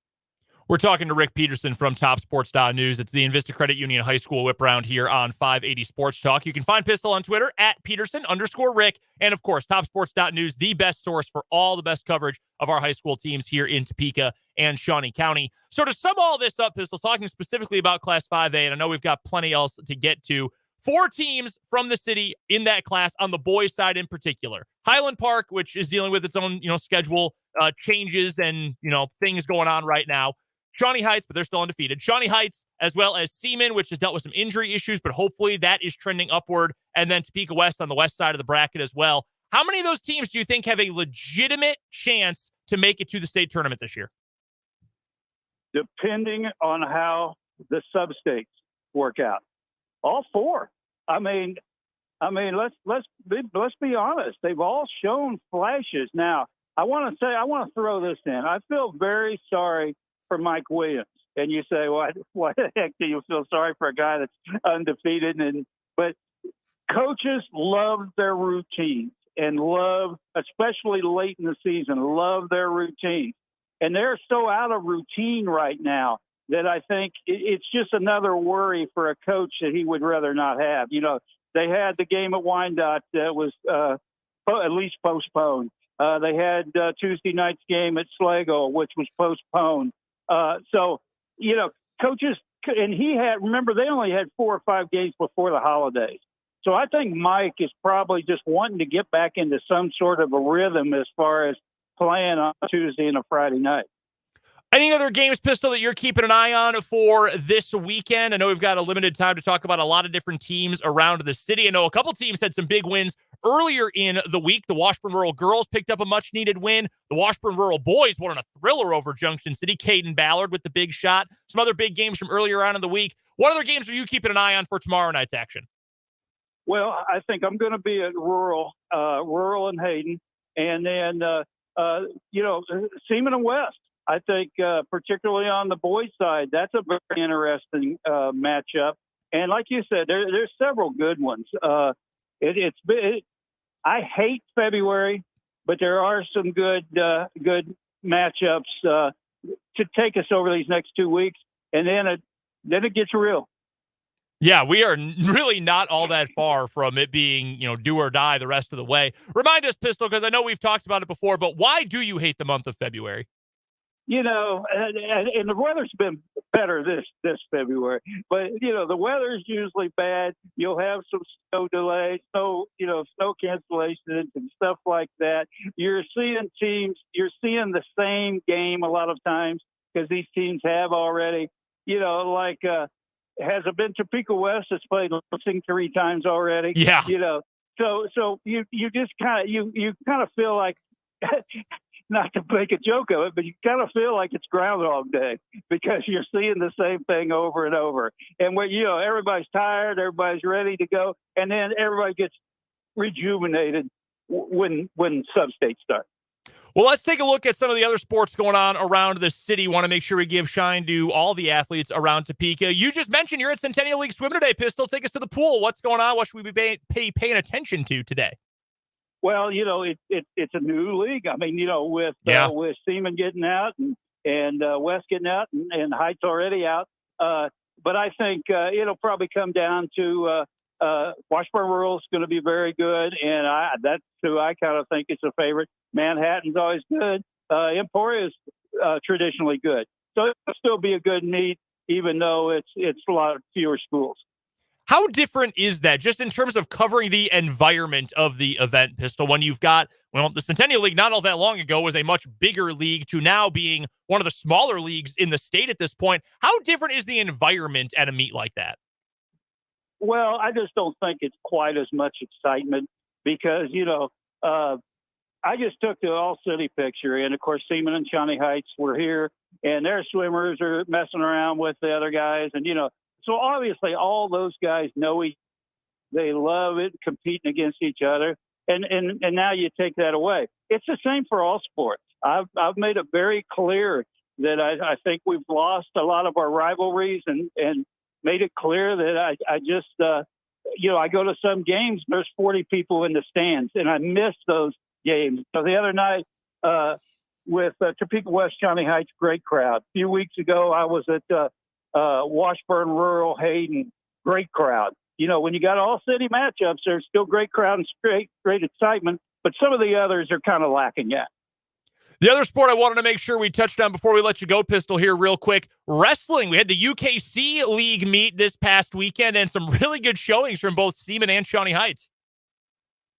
Speaker 1: We're talking to Rick Peterson from TopSports.news. It's the Invista Credit Union High School Whiparound here on 580 Sports Talk. You can find Pistol on Twitter at Peterson_Rick. And, of course, TopSports.news, the best source for all the best coverage of our high school teams here in Topeka and Shawnee County. So to sum all this up, Pistol, talking specifically about Class 5A, and I know we've got plenty else to get to, 4 teams from the city in that class on the boys' side in particular. Highland Park, which is dealing with its own, schedule changes and, things going on right now. Shawnee Heights, but they're still undefeated. Shawnee Heights, as well as Seaman, which has dealt with some injury issues, but hopefully that is trending upward. And then Topeka West on the west side of the bracket as well. How many of those teams do you think have a legitimate chance to make it to the state tournament this year?
Speaker 3: Depending on how the sub-states work out. All 4. I mean, let's be honest. They've all shown flashes. Now, I want to throw this in. I feel very sorry for Mike Williams. And you say, well, why the heck do you feel sorry for a guy that's undefeated? But coaches love their routines and love, especially late in the season, love their routines. And they're so out of routine right now that I think it's just another worry for a coach that he would rather not have. They had the game at Wyandotte that was at least postponed. They had Tuesday night's game at Sligo, which was postponed. Coaches, and remember, they only had 4 or 5 games before the holidays. So I think Mike is probably just wanting to get back into some sort of a rhythm as far as playing on Tuesday and a Friday night.
Speaker 1: Any other games, Pistol, that you're keeping an eye on for this weekend? I know we've got a limited time to talk about a lot of different teams around the city. I know a couple teams had some big wins earlier in the week. The Washburn Rural girls picked up a much-needed win. The Washburn Rural boys won a thriller over Junction City. Caden Ballard with the big shot. Some other big games from earlier on in the week. What other games are you keeping an eye on for tomorrow night's action?
Speaker 3: Well, I think I'm going to be at Rural and Hayden, and then Seaman and West. I think particularly on the boys' side, that's a very interesting matchup. And like you said, there's several good ones. I hate February, but there are some good matchups to take us over these next 2 weeks, and then it gets real.
Speaker 1: Yeah, we are really not all that far from it being, do or die the rest of the way. Remind us, Pistol, because I know we've talked about it before, but why do you hate the month of February?
Speaker 3: And the weather's been better this February, but the weather's usually bad. You'll have some snow delays, snow cancellations and stuff like that. You're seeing the same game a lot of times because these teams have already, has it been Topeka West that's played Lansing 3 times already?
Speaker 1: Yeah.
Speaker 3: So you just kind of feel like, not to make a joke of it, but you kind of feel like it's Groundhog Day because you're seeing the same thing over and over. And when everybody's tired, everybody's ready to go, and then everybody gets rejuvenated when sub-states start.
Speaker 1: Well, let's take a look at some of the other sports going on around the city. Want to make sure we give shine to all the athletes around Topeka. You just mentioned you're at Centennial League Swim today, Pistol. Take us to the pool. What's going on? What should we be paying attention to today?
Speaker 3: Well, it's a new league. I mean, with Seaman getting out and West getting out and Heights already out. But I think it'll probably come down to Washburn Rural is going to be very good, and that's who I kind of think is a favorite. Manhattan's always good. Emporia is traditionally good, so it'll still be a good meet, even though it's a lot fewer schools.
Speaker 1: How different is that just in terms of covering the environment of the event, Pistol, when you've got, the Centennial League not all that long ago was a much bigger league to now being one of the smaller leagues in the state at this point. How different is the environment at a meet like that?
Speaker 3: Well, I just don't think it's quite as much excitement because, I just took the all-city picture, and, of course, Seaman and Shawnee Heights were here, and their swimmers are messing around with the other guys, and, so obviously all those guys know they love it, competing against each other, and now you take that away. It's the same for all sports. I've made it very clear that I think we've lost a lot of our rivalries and made it clear that I just I go to some games, there's 40 people in the stands, and I miss those games. So the other night, Topeka West County Heights, great crowd. A few weeks ago, I was at Washburn Rural Hayden, great crowd. You know, when you got all city matchups, there's still great crowd and great excitement, but some of the others are kind of lacking yet.
Speaker 1: The other sport I wanted to make sure we touched on before we let you go, Pistol, here real quick, wrestling. We had the UKC League meet this past weekend and some really good showings from both Seaman and Shawnee Heights.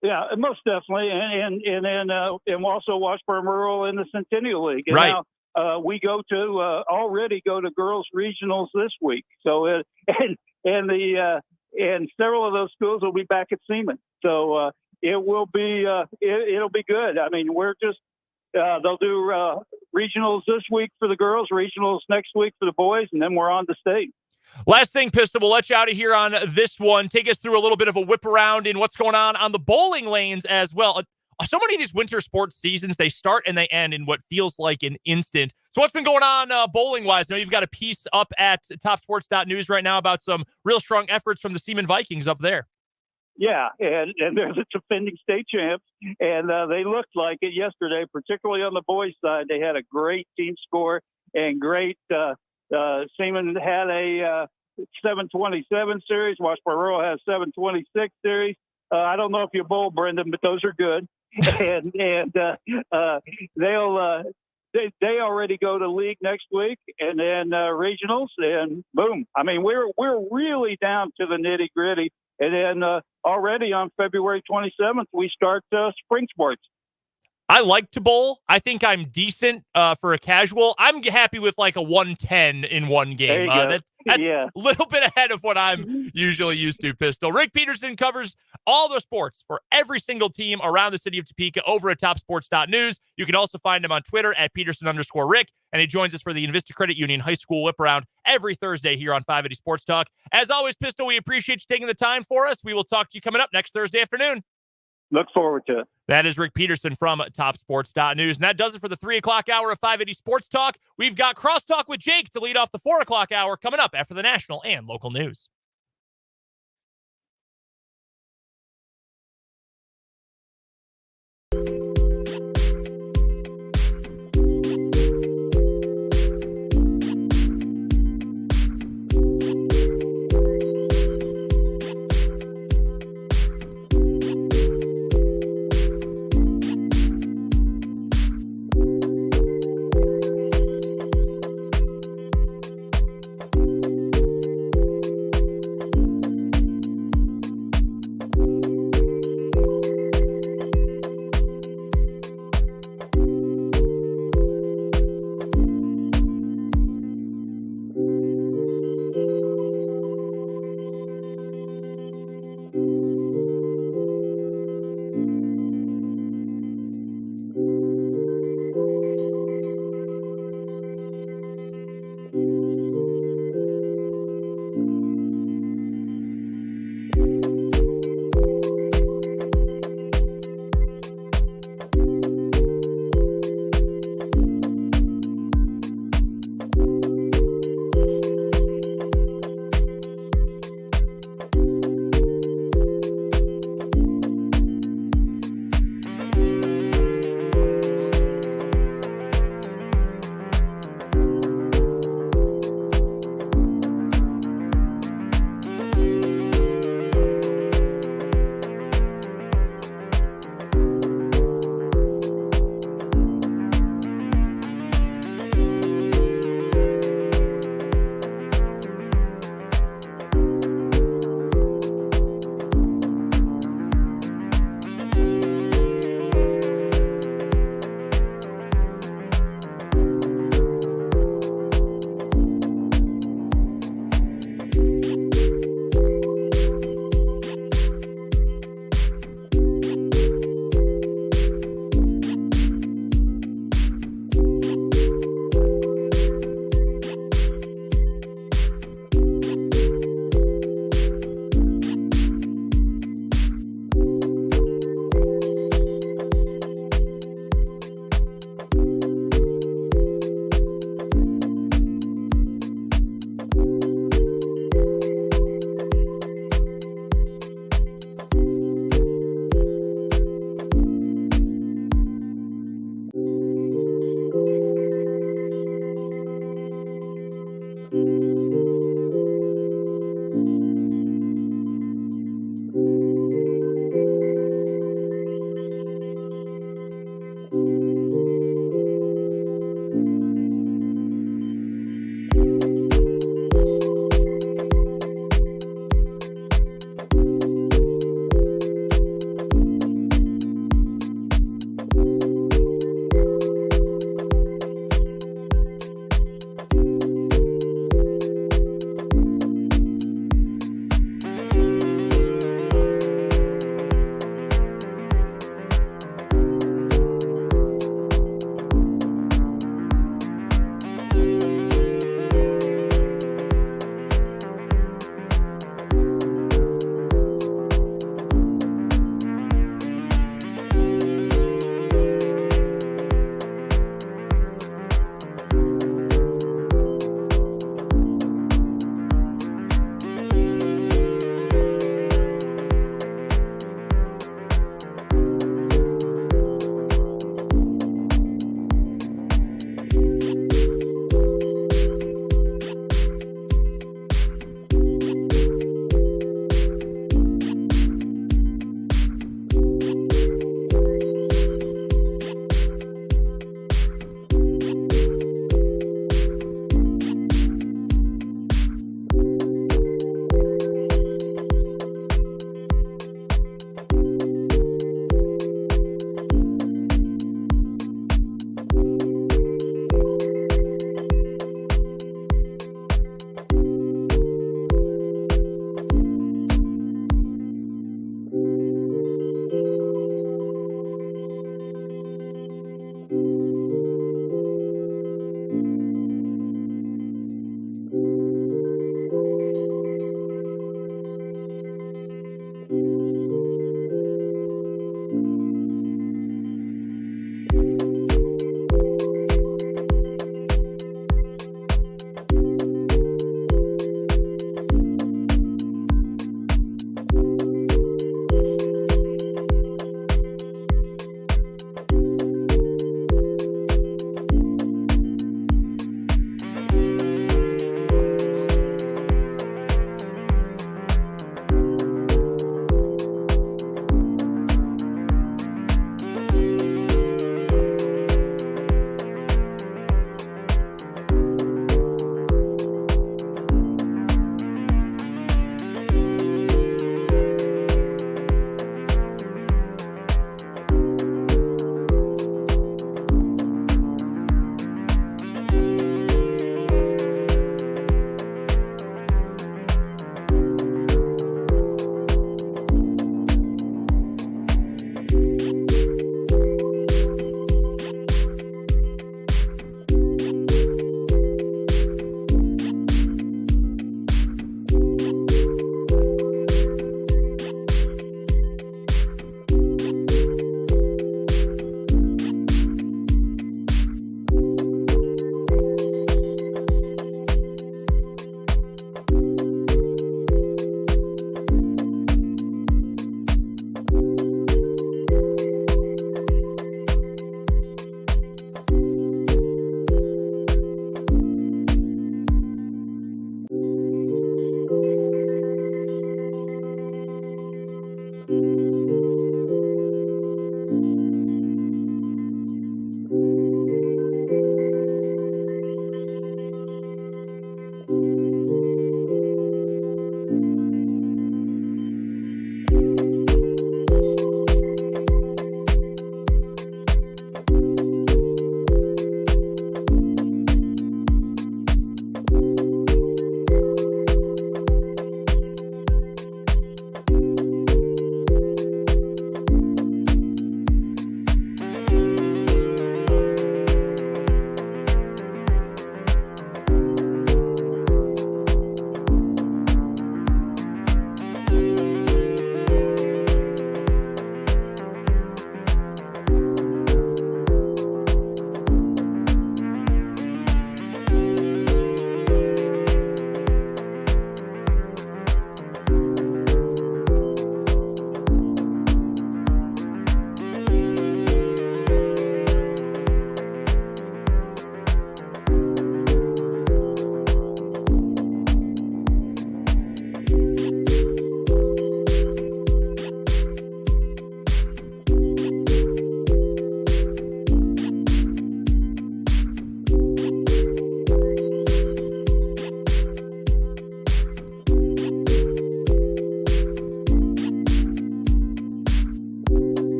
Speaker 3: Yeah, most definitely, and also Washburn Rural in the Centennial League. And
Speaker 1: right.
Speaker 3: Now we already go to girls regionals this week. So and several of those schools will be back at Seaman. So it'll be good. I mean, we're just they'll do regionals this week for the girls, regionals next week for the boys, and then we're on to state.
Speaker 1: Last thing, Pistol, we'll let you out of here on this one. Take us through a little bit of a whip around in what's going on the bowling lanes as well. So many of these winter sports seasons, they start and they end in what feels like an instant. So what's been going on bowling-wise? I know you've got a piece up at TopSports.news right now about some real strong efforts from the Seaman Vikings up there.
Speaker 3: Yeah, and they're the defending state champs, and they looked like it yesterday, particularly on the boys' side. They had a great team score and great Seaman had a 727 series. Washburn Rural has 726 series. I don't know if you bowl, Brendan, but those are good. and they already go to league next week, and then regionals, and boom. I mean, we're really down to the nitty gritty. And then already on February 27th, we start spring sports.
Speaker 1: I like to bowl. I think I'm decent for a casual. I'm happy with like a 110 in one game. That's a little bit ahead of what I'm usually used to, Pistol. Rick Peterson covers all the sports for every single team around the city of Topeka over at TopSports.news. You can also find him on Twitter at Peterson_Rick, and he joins us for the Invista Credit Union High School Whiparound every Thursday here on 580 Sports Talk. As always, Pistol, we appreciate you taking the time for us. We will talk to you coming up next Thursday afternoon.
Speaker 3: Look forward to it.
Speaker 1: That is Rick Peterson from TopSports.news. And that does it for the 3 o'clock hour of 580 Sports Talk. We've got Crosstalk with Jake to lead off the 4 o'clock hour coming up after the national and local news.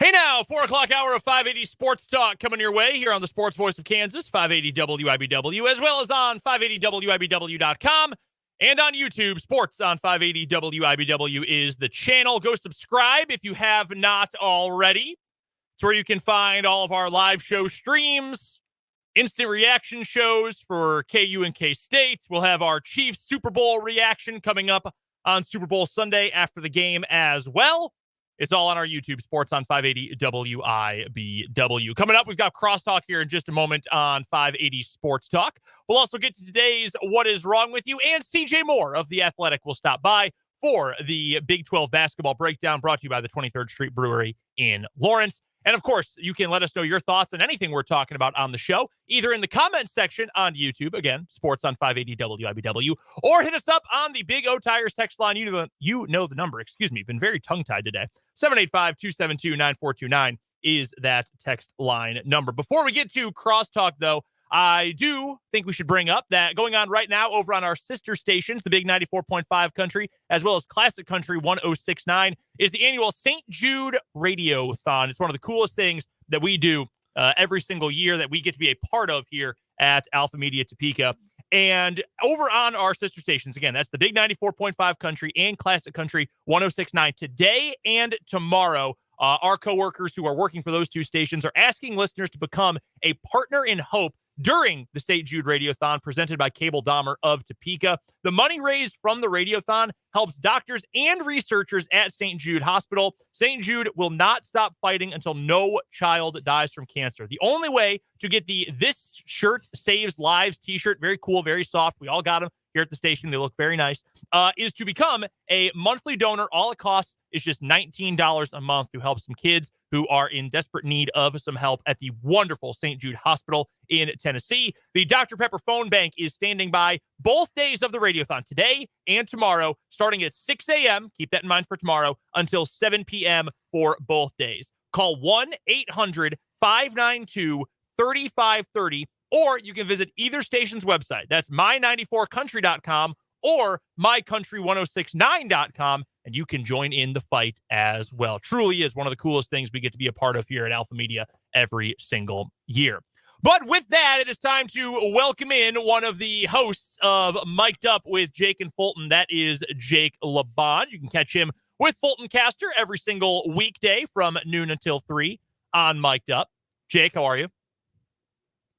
Speaker 1: Hey now, 4 o'clock hour of 580 Sports Talk coming your way here on the Sports Voice of Kansas, 580 WIBW, as well as on 580WIBW.com and on YouTube. Sports on 580 WIBW is the channel. Go subscribe if you have not already. It's where you can find all of our live show streams, instant reaction shows for KU and K-State. We'll have our Chiefs Super Bowl reaction coming up on Super Bowl Sunday after the game as well. It's all on our YouTube, Sports on 580 WIBW. Coming up, we've got Crosstalk here in just a moment on 580 Sports Talk. We'll also get to today's What Is Wrong With You, and CJ Moore of The Athletic will stop by for the Big 12 basketball breakdown brought to you by the 23rd Street Brewery in Lawrence. And, of course, you can let us know your thoughts on anything we're talking about on the show, either in the comments section on YouTube, again, Sports on 580 WIBW, or hit us up on the Big O Tires text line. You know the number. Excuse me. Been very tongue-tied today. 785-272-9429 is that text line number. Before we get to Crosstalk, though, I do think we should bring up that going on right now over on our sister stations, the Big 94.5 Country, as well as Classic Country 106.9, is the annual St. Jude Radiothon. It's one of the coolest things that we do every single year that we get to be a part of here at Alpha Media Topeka. And over on our sister stations, again, that's the Big 94.5 Country and Classic Country 106.9, today and tomorrow. Our coworkers who are working for those two stations are asking listeners to become a partner in hope during the St. Jude Radiothon presented by Cable Dahmer of Topeka. The money raised from the Radiothon helps doctors and researchers at St. Jude Hospital. St. Jude will not stop fighting until no child dies from cancer. The only way to get the This Shirt Saves Lives t-shirt, very cool, very soft, we all got them here at the station, they look very nice, is to become a monthly donor. All it costs is just $19 a month to help some kids who are in desperate need of some help at the wonderful St. Jude Hospital in Tennessee. The Dr. Pepper phone bank is standing by both days of the Radiothon, today and tomorrow, starting at 6 a.m., keep that in mind for tomorrow, until 7 p.m. for both days. Call 1-800-592-3530, or you can visit either station's website. That's my94country.com or mycountry1069.com, and you can join in the fight as well. Truly is one of the coolest things we get to be a part of here at Alpha Media every single year. But with that, it is time to welcome in one of the hosts of Mic'd Up with Jake and Fulton. That is Jake LeBon. You can catch him with Fulton Caster every single weekday from noon until 3 on Mic'd Up. Jake, how are you?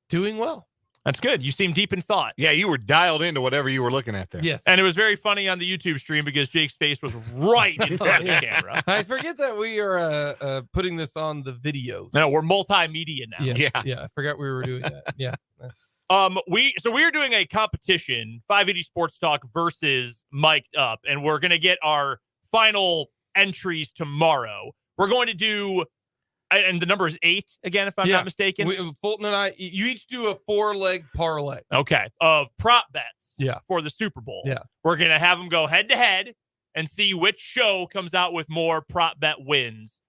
Speaker 4: Doing well.
Speaker 1: That's good. You seem deep in thought.
Speaker 2: Yeah, you were dialed into whatever you were looking at there.
Speaker 4: Yes.
Speaker 1: And it was very funny on the YouTube stream because Jake's face was right in front of the camera.
Speaker 4: I forget that we are putting this on the video.
Speaker 1: No, we're multimedia now.
Speaker 4: Yeah.
Speaker 2: Yeah.
Speaker 4: Yeah. I forgot we were doing that. Yeah.
Speaker 1: We are doing a competition, 580 Sports Talk versus Mic'd Up, and we're gonna get our final entries tomorrow. We're going to do, and the number is 8 again, if I'm not mistaken.
Speaker 4: Fulton and I, you each do a 4-leg parlay.
Speaker 1: Okay, of prop bets.
Speaker 4: Yeah.
Speaker 1: For the Super Bowl.
Speaker 4: Yeah.
Speaker 1: We're gonna have them go head to head and see which show comes out with more prop bet wins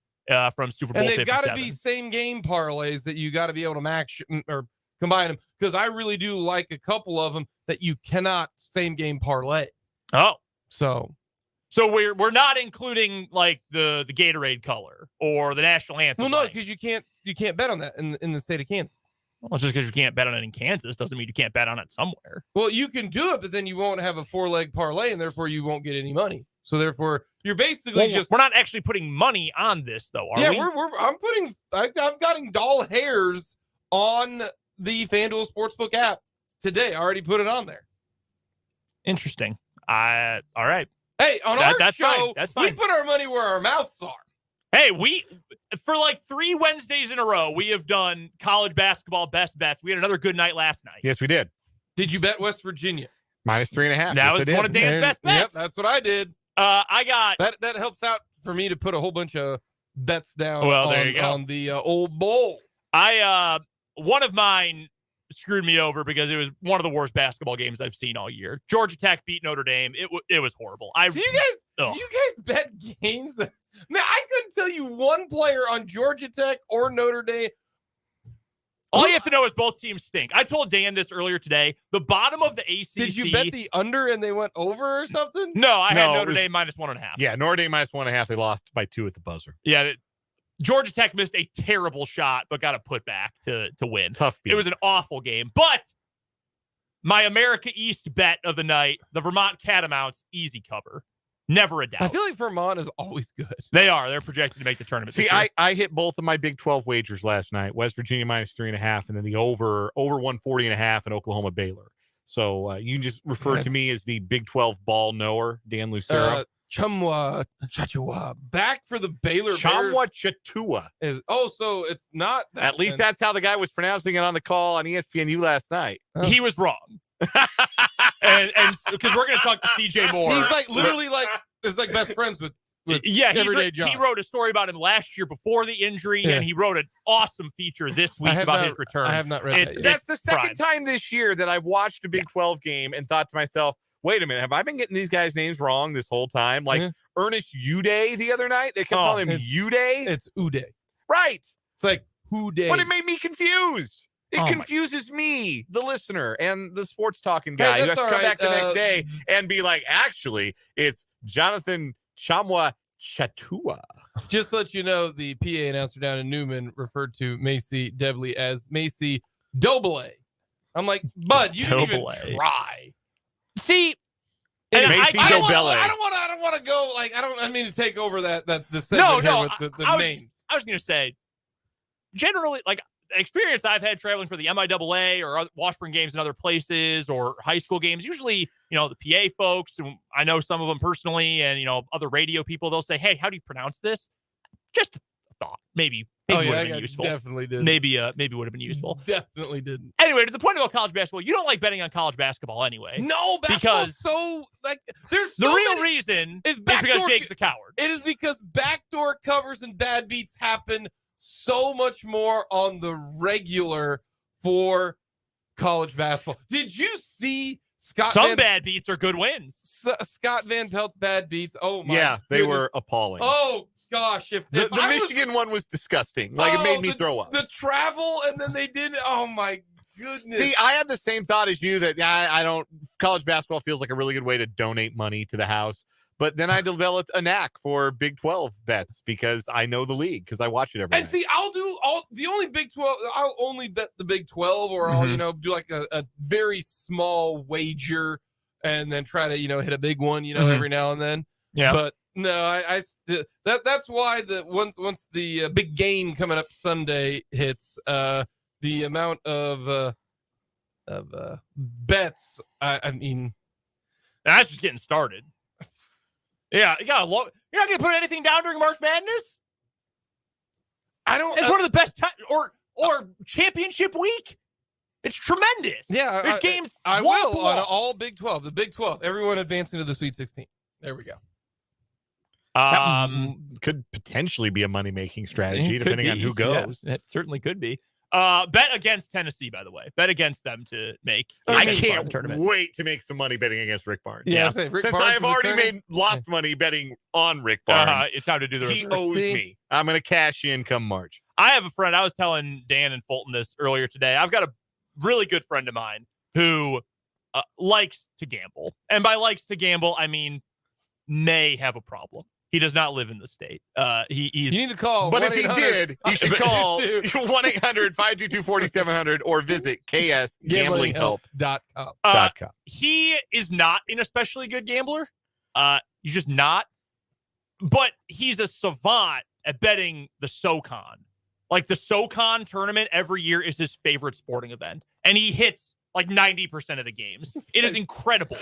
Speaker 1: from Super Bowl.
Speaker 4: And they've got to
Speaker 1: 57.
Speaker 4: be same game parlays that you got to be able to match or combine them, because I really do like a couple of them that you cannot same game parlay.
Speaker 1: Oh,
Speaker 4: So
Speaker 1: we're not including like the Gatorade color or the national anthem.
Speaker 4: well, no,
Speaker 1: line.
Speaker 4: because you can't bet on that in the state of Kansas.
Speaker 1: Well, just because you can't bet on it in Kansas doesn't mean you can't bet on it somewhere.
Speaker 4: Well, you can do it, but then you won't have a 4-leg parlay, and therefore you won't get any money. So therefore, you're basically
Speaker 1: We're not actually putting money on this, though, are we?
Speaker 4: I've gotten doll hairs on the FanDuel Sportsbook app today. I already put it on there.
Speaker 1: Interesting. All right.
Speaker 4: Hey, on
Speaker 1: That's
Speaker 4: our
Speaker 1: fine.
Speaker 4: show,
Speaker 1: That's fine.
Speaker 4: we put our money where our mouths are.
Speaker 1: Hey, for like 3 Wednesdays in a row, we have done college basketball best bets. We had another good night last night.
Speaker 2: Yes, we did.
Speaker 4: Did you bet West Virginia?
Speaker 2: -3.5.
Speaker 1: That was one of Dan's best bets.
Speaker 4: Yep, that's what I did.
Speaker 1: I got
Speaker 4: That helps out for me to put a whole bunch of bets down
Speaker 1: there you go.
Speaker 4: on the old bowl.
Speaker 1: one of mine screwed me over because it was one of the worst basketball games I've seen all year. Georgia Tech beat Notre Dame. It was horrible.
Speaker 4: So you guys bet games that, man, I couldn't tell you one player on Georgia Tech or Notre Dame.
Speaker 1: All you have to know is both teams stink. I told Dan this earlier today. The bottom of the ACC.
Speaker 4: Did you bet the under and they went over or something?
Speaker 1: No, I had
Speaker 2: No,
Speaker 1: Notre
Speaker 2: it was-
Speaker 1: Dame -1.5.
Speaker 2: Yeah, Notre Dame -1.5. They lost by 2 at the buzzer.
Speaker 1: Yeah. Georgia Tech missed a terrible shot, but got a putback to win.
Speaker 2: Tough beat.
Speaker 1: It was an awful game. But my America East bet of the night, the Vermont Catamounts, easy cover. Never a doubt.
Speaker 4: I feel like Vermont is always good.
Speaker 1: They are. They're projected to make the tournament.
Speaker 2: See, I hit both of my Big 12 wagers last night. West Virginia -3.5, and then the over 140.5 in Oklahoma Baylor. So you can just refer to me as the Big 12 ball knower, Dan Lucero.
Speaker 4: Chumwa Chachua back for the Baylor
Speaker 2: Chamwa Chatua.
Speaker 4: So it's not that.
Speaker 2: At least that's how the guy was pronouncing it on the call on ESPNU last night.
Speaker 1: He was wrong. and because we're going to talk to CJ Moore.
Speaker 4: He's like literally is like best friends with Everyday John.
Speaker 1: He wrote a story about him last year before the injury, and he wrote an awesome feature this week about his return.
Speaker 4: I have not read that yet.
Speaker 2: That's the second time this year that I've watched a Big 12 game and thought to myself, wait a minute, have I been getting these guys' names wrong this whole time? Like Ernest Uday the other night, they kept calling him Uday.
Speaker 4: It's Uday.
Speaker 2: Right.
Speaker 4: It's like Uday.
Speaker 2: But it made me confused. It confuses me, the listener, and the sports talking guy who has to come back the next day and be like, actually, it's Jonathan Chamwa Chatua.
Speaker 4: Just to let you know, the PA announcer down in Newman referred to Macy Debley as Macy Doble. I'm like, Bud, you didn't even try.
Speaker 1: See,
Speaker 2: and I
Speaker 4: don't want to go like I mean to take over the segment with the names.
Speaker 1: I was going to say, generally, like experience I've had traveling for the MIAA or Washburn games in other places or high school games. Usually, the PA folks, and I know some of them personally, and other radio people. They'll say, "Hey, how do you pronounce this?" Just a thought, maybe would have been useful.
Speaker 4: Definitely did.
Speaker 1: Maybe would have been useful.
Speaker 4: Definitely didn't.
Speaker 1: Anyway, to the point about college basketball, you don't like betting on college basketball anyway.
Speaker 4: No,
Speaker 1: because
Speaker 4: there's
Speaker 1: the real reason is because Jake's a coward.
Speaker 4: It is because backdoor covers and bad beats happen so much more on the regular for college basketball. Did you see
Speaker 1: Some bad beats are good wins.
Speaker 4: Scott Van Pelt's bad beats? Oh my!
Speaker 2: Yeah, they were appalling.
Speaker 4: Oh gosh, if
Speaker 2: the Michigan one was disgusting. Like it made me throw up.
Speaker 4: The travel and then they did. Oh my goodness!
Speaker 2: See, I had the same thought as you that I don't. College basketball feels like a really good way to donate money to the house. But then I developed a knack for Big 12 bets because I know the league because I watch it every night.
Speaker 4: See, I'll do the only Big 12. I'll only bet the Big 12, or I'll do like a very small wager and then try to hit a big one every now and then.
Speaker 1: Yeah.
Speaker 4: But no, that's why once the big game coming up Sunday hits, the amount of bets. I mean,
Speaker 1: that's just getting started. Yeah, you're not gonna put anything down during March Madness. It's one of the best times, or championship week. It's tremendous.
Speaker 4: Yeah,
Speaker 1: there's games.
Speaker 4: I will on all Big 12. The Big 12. Everyone advancing to the Sweet 16. There we go.
Speaker 2: Could potentially be a money-making strategy depending on who goes.
Speaker 1: Yeah, it certainly could be. Bet against Tennessee, by the way. Bet against them to make.
Speaker 2: I can't wait to make some money betting against Rick Barnes.
Speaker 4: Yeah,
Speaker 2: since I've already lost money betting on Rick Barnes.
Speaker 1: It's time to do the reverse.
Speaker 2: He owes me. I'm going to cash in come March.
Speaker 1: I have a friend. I was telling Dan and Fulton this earlier today. I've got a really good friend of mine who likes to gamble, and by likes to gamble, I mean may have a problem. He does not live in the state. You
Speaker 4: need to call.
Speaker 2: But if he did, you should call 1-800-522-4700 or visit ksgamblinghelp.com.
Speaker 1: He is not an especially good gambler. He's just not. But he's a savant at betting the SoCon. Like the SoCon tournament every year is his favorite sporting event. And he hits like 90% of the games. It is incredible.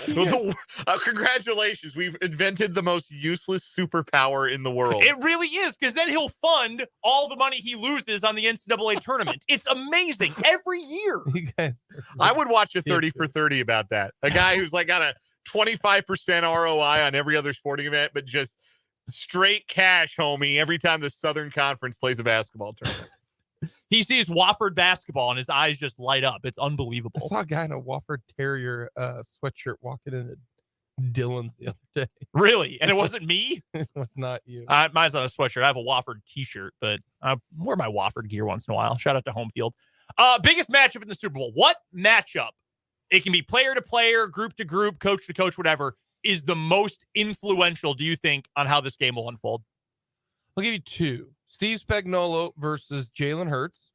Speaker 2: Congratulations. We've invented the most useless superpower in the world.
Speaker 1: It really is, because then he'll fund all the money he loses on the NCAA tournament. It's amazing every year.
Speaker 2: I would watch a 30 for 30 about that. A guy who's like got a 25% ROI on every other sporting event, but just straight cash, homie, every time the Southern Conference plays a basketball tournament.
Speaker 1: He sees Wofford basketball and his eyes just light up. It's unbelievable.
Speaker 4: I saw a guy in a Wofford Terrier sweatshirt walking into Dylan's the other day.
Speaker 1: Really? And it wasn't me?
Speaker 4: It was not you.
Speaker 1: Mine's not a sweatshirt. I have a Wofford t-shirt, but I wear my Wofford gear once in a while. Shout out to Home Field. Biggest matchup in the Super Bowl. What matchup? It can be player to player, group to group, coach to coach, whatever, is the most influential, do you think, on how this game will unfold?
Speaker 4: I'll give you two. Steve Spagnuolo versus Jalen Hurts,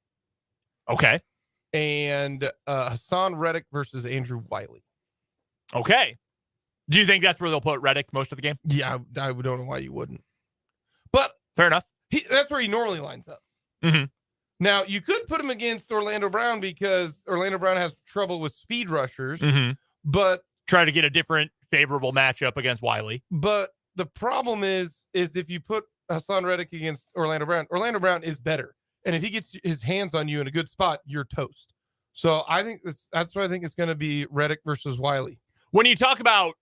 Speaker 1: Okay.
Speaker 4: and Hassan Reddick versus Andrew Wiley.
Speaker 1: Okay. Do you think that's where they'll put Reddick most of the game?
Speaker 4: Yeah, I don't know why you wouldn't. But
Speaker 1: Fair enough.
Speaker 4: that's where he normally lines up.
Speaker 1: Mm-hmm.
Speaker 4: Now, you could put him against Orlando Brown because Orlando Brown has trouble with speed rushers,
Speaker 1: Mm-hmm.
Speaker 4: but
Speaker 1: Try to get a different favorable matchup against Wiley.
Speaker 4: But the problem is if you put Hassan Reddick against Orlando Brown is better. And if he gets his hands on you in a good spot, you're toast. So I think that's why I think it's going to be Reddick versus Wiley.
Speaker 1: When you talk about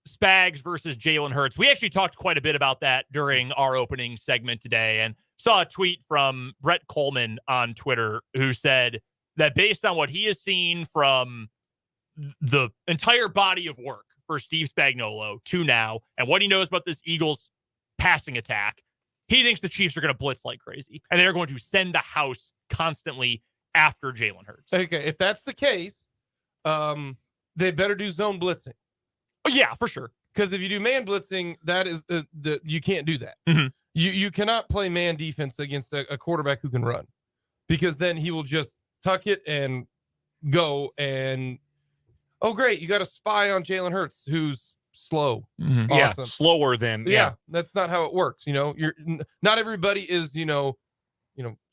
Speaker 1: Spags versus Jalen Hurts, we actually talked quite a bit about that during our opening segment today, and saw a tweet from Brett Coleman on Twitter who said that based on what he has seen from the entire body of work for Steve Spagnuolo to now, and what he knows about this Eagles passing attack, he thinks the Chiefs are going to blitz like crazy, and they're going to send the house constantly after Jalen Hurts.
Speaker 4: Okay, if that's the case, they better do zone blitzing.
Speaker 1: Oh, yeah, for sure.
Speaker 4: Because if you do man blitzing, that is you can't do that.
Speaker 1: Mhm.
Speaker 4: You cannot play man defense against a quarterback who can run, because then he will just tuck it and go and, oh great, you got a spy on Jalen Hurts who's slow.
Speaker 1: Mm-hmm.
Speaker 2: Yeah,
Speaker 4: Awesome.
Speaker 2: slower than
Speaker 4: Yeah, that's not how it works. You're not everybody is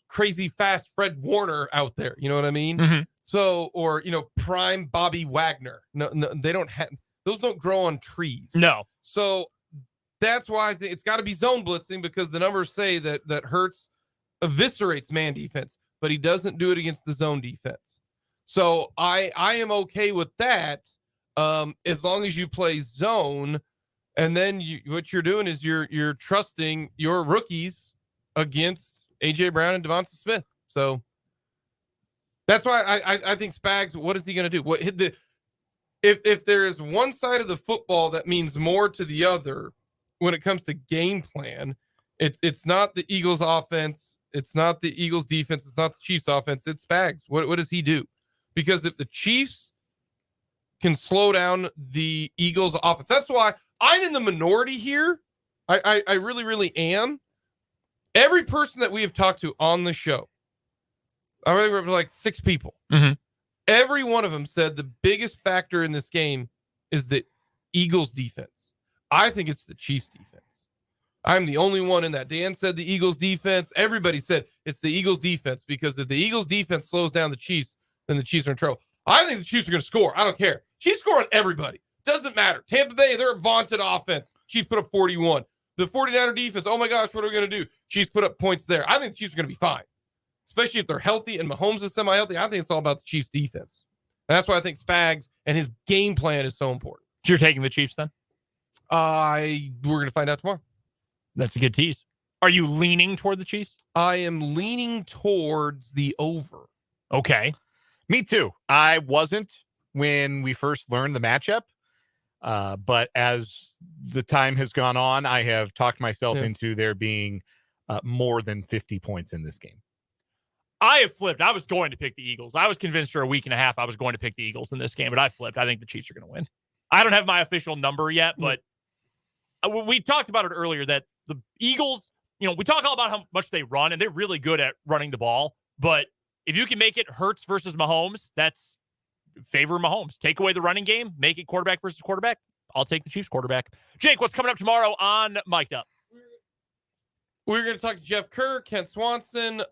Speaker 4: crazy fast Fred Warner out there. You know what I mean?
Speaker 1: Mm-hmm.
Speaker 4: So, or prime Bobby Wagner. No, they don't have those. Don't grow on trees.
Speaker 1: No.
Speaker 4: So that's why I think it's got to be zone blitzing, because the numbers say that Hurts eviscerates man defense, but he doesn't do it against the zone defense. So I am okay with that, as long as you play zone, and then what you're doing is you're trusting your rookies against AJ Brown and Devonta Smith. So that's why I think Spags. What is he going to do? If there is one side of the football that means more to the other when it comes to game plan, it's not the Eagles offense, it's not the Eagles defense, it's not the Chiefs offense, it's Spags. What does he do? Because if the Chiefs can slow down the Eagles offense, that's why I'm in the minority here. I really, really am. Every person that we have talked to on the show, I remember like 6 people.
Speaker 1: Mm-hmm.
Speaker 4: Every one of them said the biggest factor in this game is the Eagles defense. I think it's the Chiefs defense. I'm the only one in that. Dan said the Eagles defense. Everybody said it's the Eagles defense, because if the Eagles defense slows down the Chiefs, then the Chiefs are in trouble. I think the Chiefs are going to score. I don't care. Chiefs score on everybody. Doesn't matter. Tampa Bay, they're a vaunted offense. Chiefs put up 41. The 49er defense, oh my gosh, what are we going to do? Chiefs put up points there. I think the Chiefs are going to be fine, especially if they're healthy and Mahomes is semi-healthy. I think it's all about the Chiefs defense. And that's why I think Spags and his game plan is so important.
Speaker 1: You're taking the Chiefs then?
Speaker 4: We're going to find out tomorrow.
Speaker 1: That's a good tease. Are you leaning toward the Chiefs?
Speaker 4: I am leaning towards the over.
Speaker 1: Okay.
Speaker 2: Me too. I wasn't when we first learned the matchup, but as the time has gone on, I have talked myself into there being more than 50 points in this game.
Speaker 1: I have flipped. I was going to pick the Eagles. I was convinced for a week and a half I was going to pick the Eagles in this game, but I flipped. I think the Chiefs are going to win. I don't have my official number yet, but we talked about it earlier that the Eagles, we talk all about how much they run, and they're really good at running the ball. But if you can make it Hurts versus Mahomes, that's favor Mahomes. Take away the running game, make it quarterback versus quarterback. I'll take the Chiefs quarterback. Jake, what's coming up tomorrow on Mic'd Up?
Speaker 4: We're going to talk to Jeff Kerr, Kent Swanson,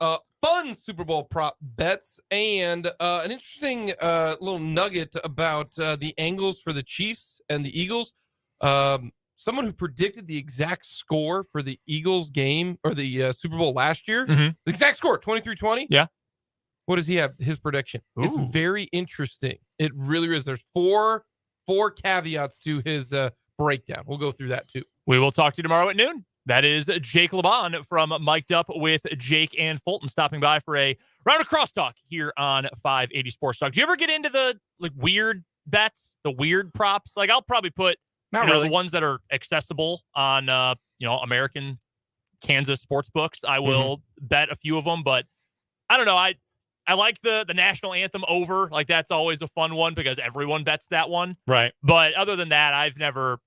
Speaker 4: fun Super Bowl prop bets, and an interesting little nugget about the angles for the Chiefs and the Eagles. Someone who predicted the exact score for the Eagles game or the Super Bowl last year.
Speaker 1: Mm-hmm.
Speaker 4: The exact score, 23-20.
Speaker 1: Yeah.
Speaker 4: What does he have? His prediction.
Speaker 1: Ooh.
Speaker 4: It's very interesting. It really is. There's four caveats to his breakdown. We'll go through that too.
Speaker 1: We will talk to you tomorrow at noon. That is Jake LeBon from Mic'd Up with Jake and Fulton stopping by for a round of crosstalk here on 580 Sports Talk. Do you ever get into the weird bets, the weird props? Like I'll probably put the ones that are accessible on American Kansas sports books. I will bet a few of them, but I don't know. I like the national anthem over. Like that's always a fun one because everyone bets that one.
Speaker 2: Right.
Speaker 1: But other than that, I've never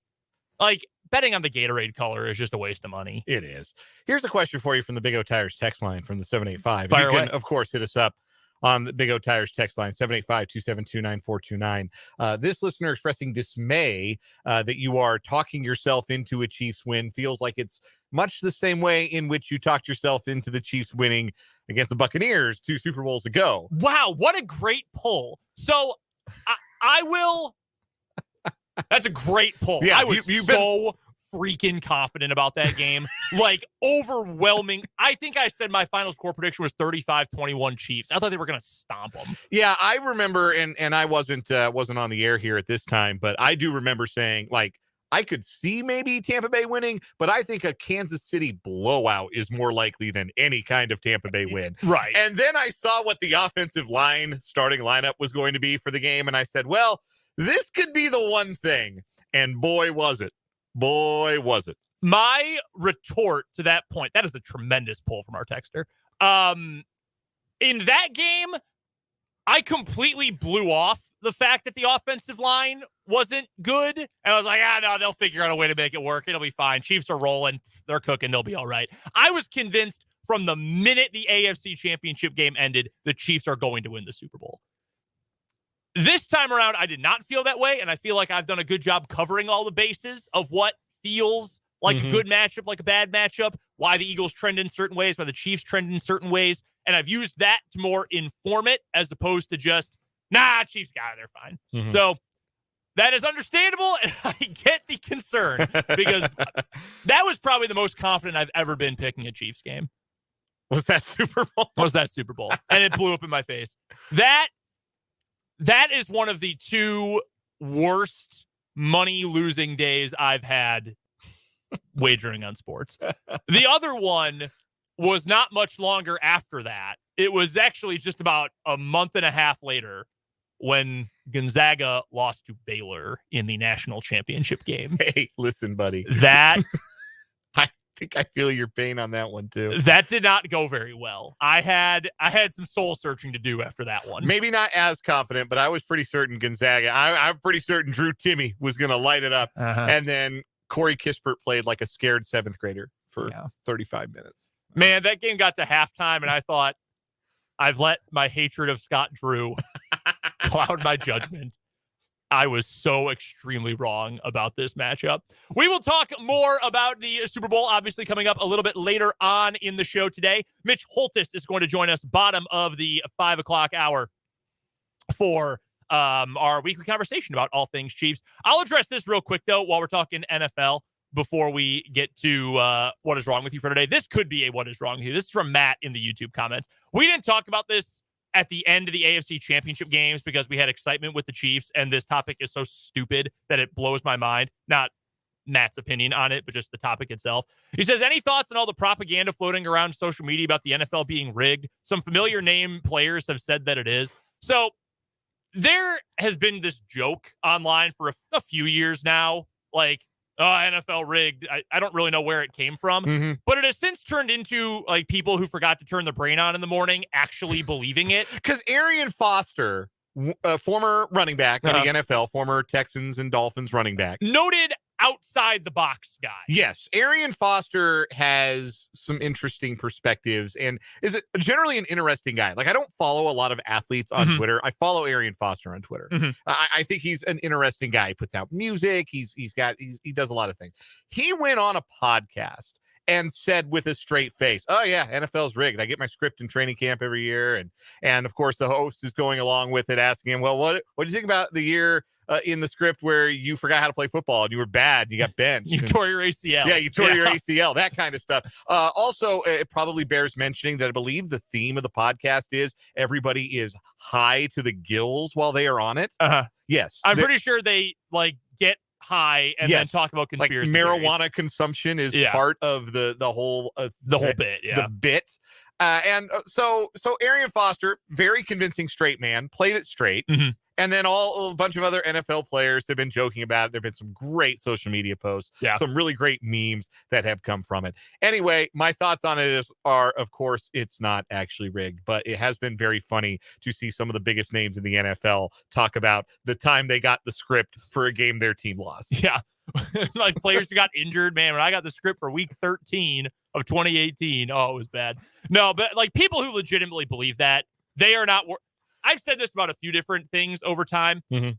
Speaker 1: betting on the Gatorade color is just a waste of money.
Speaker 2: It is. Here's a question for you from the Big O Tires text line from the 785.
Speaker 1: Fire
Speaker 2: You can,
Speaker 1: away.
Speaker 2: of course, hit us up on the Big O Tires text line, 785-272-9429. This listener expressing dismay that you are talking yourself into a Chiefs win, feels like it's much the same way in which you talked yourself into the Chiefs winning against the Buccaneers 2 Super Bowls ago.
Speaker 1: Wow, what a great pull. So I will. That's a great pull.
Speaker 2: Yeah,
Speaker 1: I was freaking confident about that game. Like, overwhelming. I think I said my final score prediction was 35-21 Chiefs. I thought they were going to stomp them.
Speaker 2: Yeah, I remember, and I wasn't on the air here at this time, but I do remember saying, like, I could see maybe Tampa Bay winning, but I think a Kansas City blowout is more likely than any kind of Tampa Bay win.
Speaker 1: Right.
Speaker 2: And then I saw what the offensive line starting lineup was going to be for the game, and I said, well, this could be the one thing. And boy, was it. Boy, was it.
Speaker 1: My retort to that point, that is a tremendous pull from our texter. In that game, I completely blew off the fact that the offensive line wasn't good. And I was like, no, they'll figure out a way to make it work. It'll be fine. Chiefs are rolling. They're cooking. They'll be all right. I was convinced from the minute the AFC Championship game ended, the Chiefs are going to win the Super Bowl. This time around, I did not feel that way, and I feel like I've done a good job covering all the bases of what feels like a good matchup, like a bad matchup, why the Eagles trend in certain ways, why the Chiefs trend in certain ways, and I've used that to more inform it as opposed to just, Chiefs got it, they're fine. So that is understandable, and I get the concern because that was probably the most confident I've ever been picking a Chiefs game.
Speaker 2: Was that Super Bowl?
Speaker 1: And it blew up in my face. That is one of the 2 worst money-losing days I've had wagering on sports. The other one was not much longer after that. It was actually just about a month and a half later when Gonzaga lost to Baylor in the national championship game.
Speaker 2: Hey, listen, buddy.
Speaker 1: That...
Speaker 2: I think I feel your pain on that one too.
Speaker 1: That did not go very well. I had some soul searching to do after that one.
Speaker 2: Maybe not as confident, but I was pretty certain Gonzaga. I'm pretty certain Drew Timme was going to light it up. And then Corey Kispert played like a scared 7th grader for 35 minutes.
Speaker 1: Man, that game got to halftime, and I thought, I've let my hatred of Scott Drew cloud my judgment. I was so extremely wrong about this matchup. We will talk more about the Super Bowl, obviously coming up a little bit later on in the show today. Mitch Holthus is going to join us bottom of the 5 o'clock hour for our weekly conversation about all things Chiefs. I'll address this real quick, though, while we're talking NFL before we get to what is wrong with you for today. This could be a what is wrong with you. This is from Matt in the YouTube comments. We didn't talk about this at the end of the AFC Championship games because we had excitement with the Chiefs, and this topic is so stupid that it blows my mind. Not Matt's opinion on it, but just the topic itself. He says, any thoughts on all the propaganda floating around social media about the NFL being rigged? Some familiar name players have said that it is. So there has been this joke online for a few years now, like, NFL rigged. I don't really know where it came from, but it has since turned into like people who forgot to turn the brain on in the morning actually believing it.
Speaker 2: Because Arian Foster, former running back in the NFL, former Texans and Dolphins running back,
Speaker 1: noted outside the box guy.
Speaker 2: Yes, Arian Foster has some interesting perspectives and is generally an interesting guy. Like, I don't follow a lot of athletes on Twitter. I follow Arian Foster on Twitter. I think he's an interesting guy. He puts out music. He does a lot of things. He went on a podcast and said with a straight face, oh yeah, NFL's rigged. I get my script in training camp every year. And of course the host is going along with it, asking him, well, what do you think about the year in the script where you forgot how to play football and you were bad, you got benched.
Speaker 1: You tore your ACL.
Speaker 2: Yeah, you tore your ACL, that kind of stuff. Also, it probably bears mentioning that I believe the theme of the podcast is everybody is high to the gills while they are on it. Yes.
Speaker 1: I'm pretty sure they like get high and then talk about conspiracy
Speaker 2: like marijuana
Speaker 1: theories.
Speaker 2: Consumption is part of the whole
Speaker 1: bit.
Speaker 2: The bit. So Arian Foster, very convincing straight man, played it straight. And then a bunch of other NFL players have been joking about it. There have been some great social media posts, some really great memes that have come from it. Anyway, my thoughts on it are, of course, it's not actually rigged, but it has been very funny to see some of the biggest names in the NFL talk about the time they got the script for a game their team lost.
Speaker 1: Yeah. like players who got injured. Man, when I got the script for week 13 of 2018, oh, it was bad. No, but like people who legitimately believe that, they are not. I've said this about a few different things over time.
Speaker 2: Mm-hmm.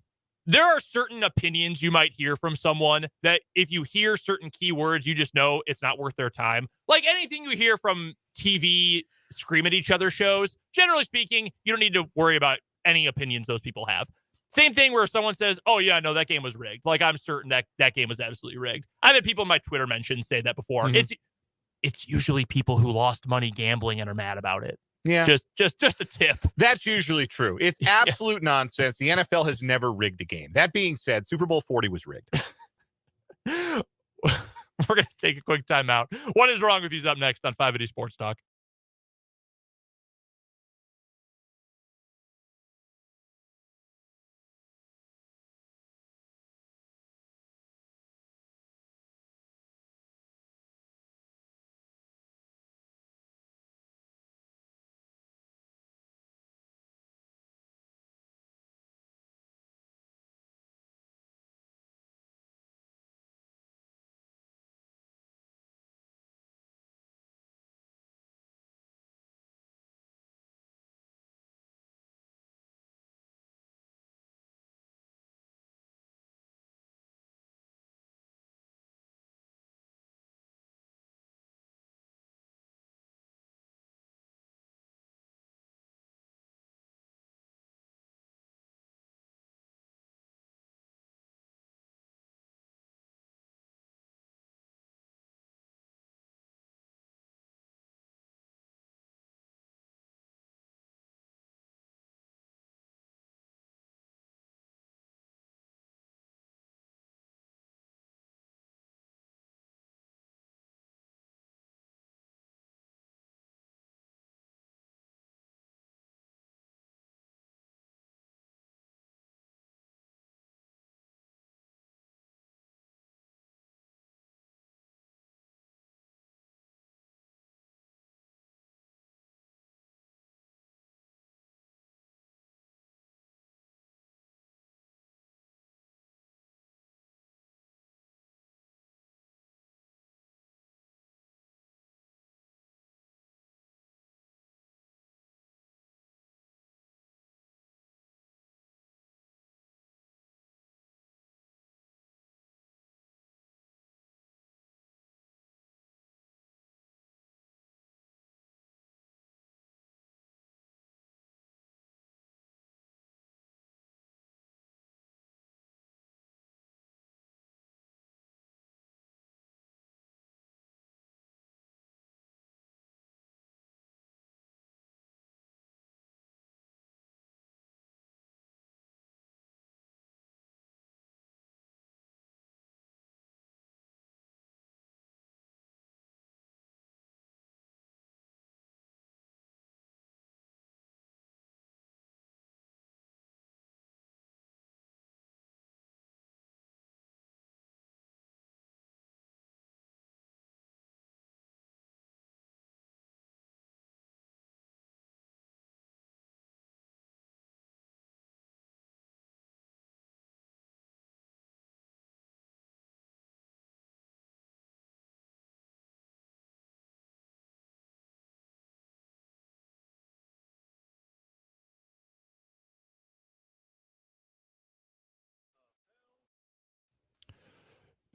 Speaker 1: There are certain opinions you might hear from someone that if you hear certain keywords, you just know it's not worth their time. Like anything you hear from TV scream at each other shows, generally speaking, you don't need to worry about any opinions those people have. Same thing where someone says, oh, yeah, no, that game was rigged. Like, I'm certain that game was absolutely rigged. I've had people in my Twitter mentions say that before.
Speaker 2: Mm-hmm.
Speaker 1: It's usually people who lost money gambling and are mad about it.
Speaker 2: Yeah.
Speaker 1: Just a tip.
Speaker 2: That's usually true. It's absolute nonsense. The NFL has never rigged a game. That being said, Super Bowl 40 was rigged.
Speaker 1: We're going to take a quick timeout. What is wrong with you's up next on 580 Sports Talk.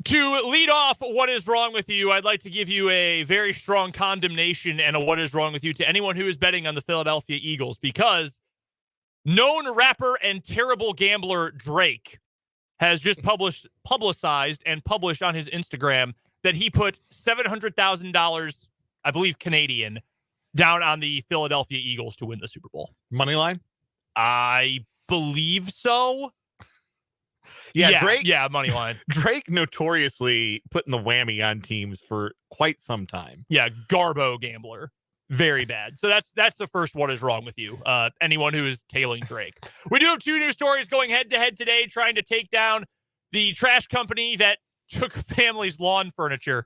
Speaker 1: To lead off what is wrong with you, I'd like to give you a very strong condemnation and a what is wrong with you to anyone who is betting on the Philadelphia Eagles, because known rapper and terrible gambler Drake has just publicized and published on his Instagram that he put $700,000, I believe Canadian, down on the Philadelphia Eagles to win the Super Bowl.
Speaker 2: Money line?
Speaker 1: I believe so.
Speaker 2: Yeah, Drake.
Speaker 1: Yeah, money line.
Speaker 2: Drake notoriously putting the whammy on teams for quite some time.
Speaker 1: Yeah, Garbo gambler. Very bad. So that's the first what is wrong with you. Anyone who is tailing Drake. We do have two new stories going head to head today, trying to take down the trash company that took family's lawn furniture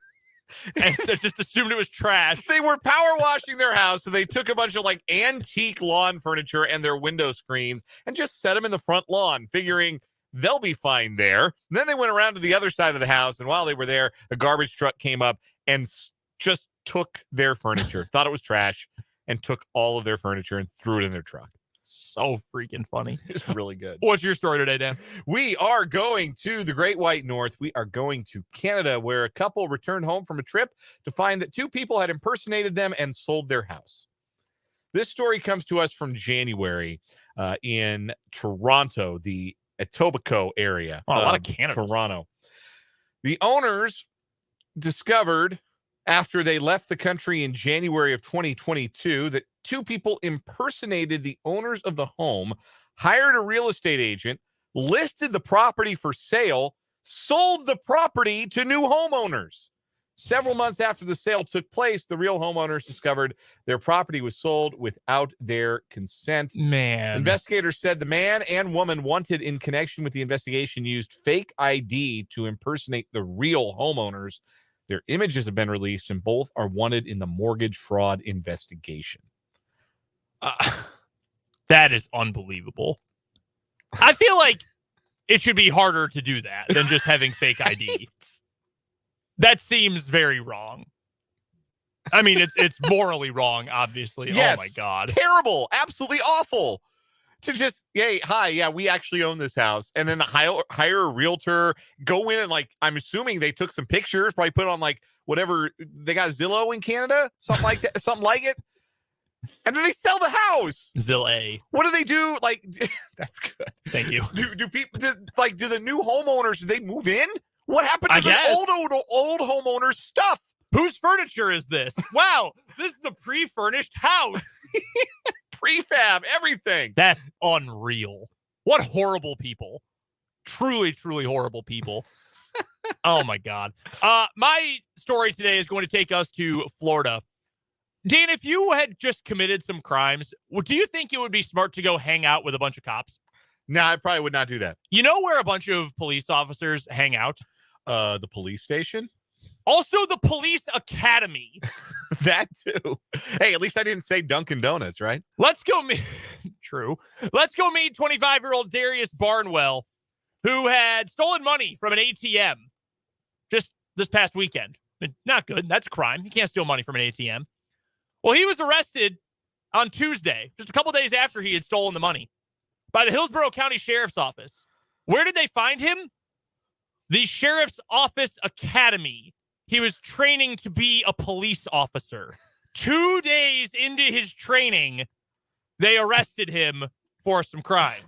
Speaker 1: and just assumed it was trash.
Speaker 2: They were power washing their house, so they took a bunch of like antique lawn furniture and their window screens and just set them in the front lawn, figuring They'll be fine there. Then they went around to the other side of the house, and while they were there, a garbage truck came up and just took their furniture, thought it was trash, and took all of their furniture and threw it in their truck.
Speaker 1: So freaking funny.
Speaker 2: It's really good.
Speaker 1: What's your story today, Dan?
Speaker 2: We are going to the Great White North. We are going to Canada, where a couple returned home from a trip to find that two people had impersonated them and sold their house. This story comes to us from January in Toronto, the Etobicoke area.
Speaker 1: Oh, a lot of Canada.
Speaker 2: Toronto. The owners discovered after they left the country in January of 2022 that two people impersonated the owners of the home, hired a real estate agent, listed the property for sale, sold the property to new homeowners. Several months after the sale took place, the real homeowners discovered their property was sold without their consent.
Speaker 1: Man.
Speaker 2: Investigators said the man and woman wanted in connection with the investigation used fake ID to impersonate the real homeowners. Their images have been released, and both are wanted in the mortgage fraud investigation.
Speaker 1: That is unbelievable. I feel like it should be harder to do that than just having fake ID. That seems very wrong. I mean, it's morally wrong, obviously.
Speaker 2: Yes,
Speaker 1: oh, my God.
Speaker 2: Terrible. Absolutely awful. To just, hey, hi, yeah, we actually own this house. And then hire a realtor, go in and, like, I'm assuming they took some pictures, probably put on, like, whatever. They got Zillow in Canada, something like that, something like it. And then they sell the house.
Speaker 1: Zillow.
Speaker 2: What do they do? Like, that's good.
Speaker 1: Thank you.
Speaker 2: Do people, do the new homeowners, do they move in? What happened to the old homeowners' stuff?
Speaker 1: Whose furniture is this? Wow, this is a pre-furnished house.
Speaker 2: Prefab, everything.
Speaker 1: That's unreal. What horrible people. Truly, truly horrible people. Oh, my God. My story today is going to take us to Florida. Dan, if you had just committed some crimes, do you think it would be smart to go hang out with a bunch of cops?
Speaker 2: No, I probably would not do that.
Speaker 1: You know where a bunch of police officers hang out?
Speaker 2: The police station?
Speaker 1: Also, the police academy.
Speaker 2: That too. Hey, at least I didn't say Dunkin' Donuts, right?
Speaker 1: Let's go meet. True. Let's go meet 25-year-old Darius Barnwell, who had stolen money from an ATM just this past weekend. Not good. That's a crime. You can't steal money from an ATM. Well, he was arrested on Tuesday, just a couple days after he had stolen the money, by the Hillsborough County Sheriff's Office. Where did they find him? The Sheriff's Office Academy. He was training to be a police officer. 2 days into his training, they arrested him for some crime.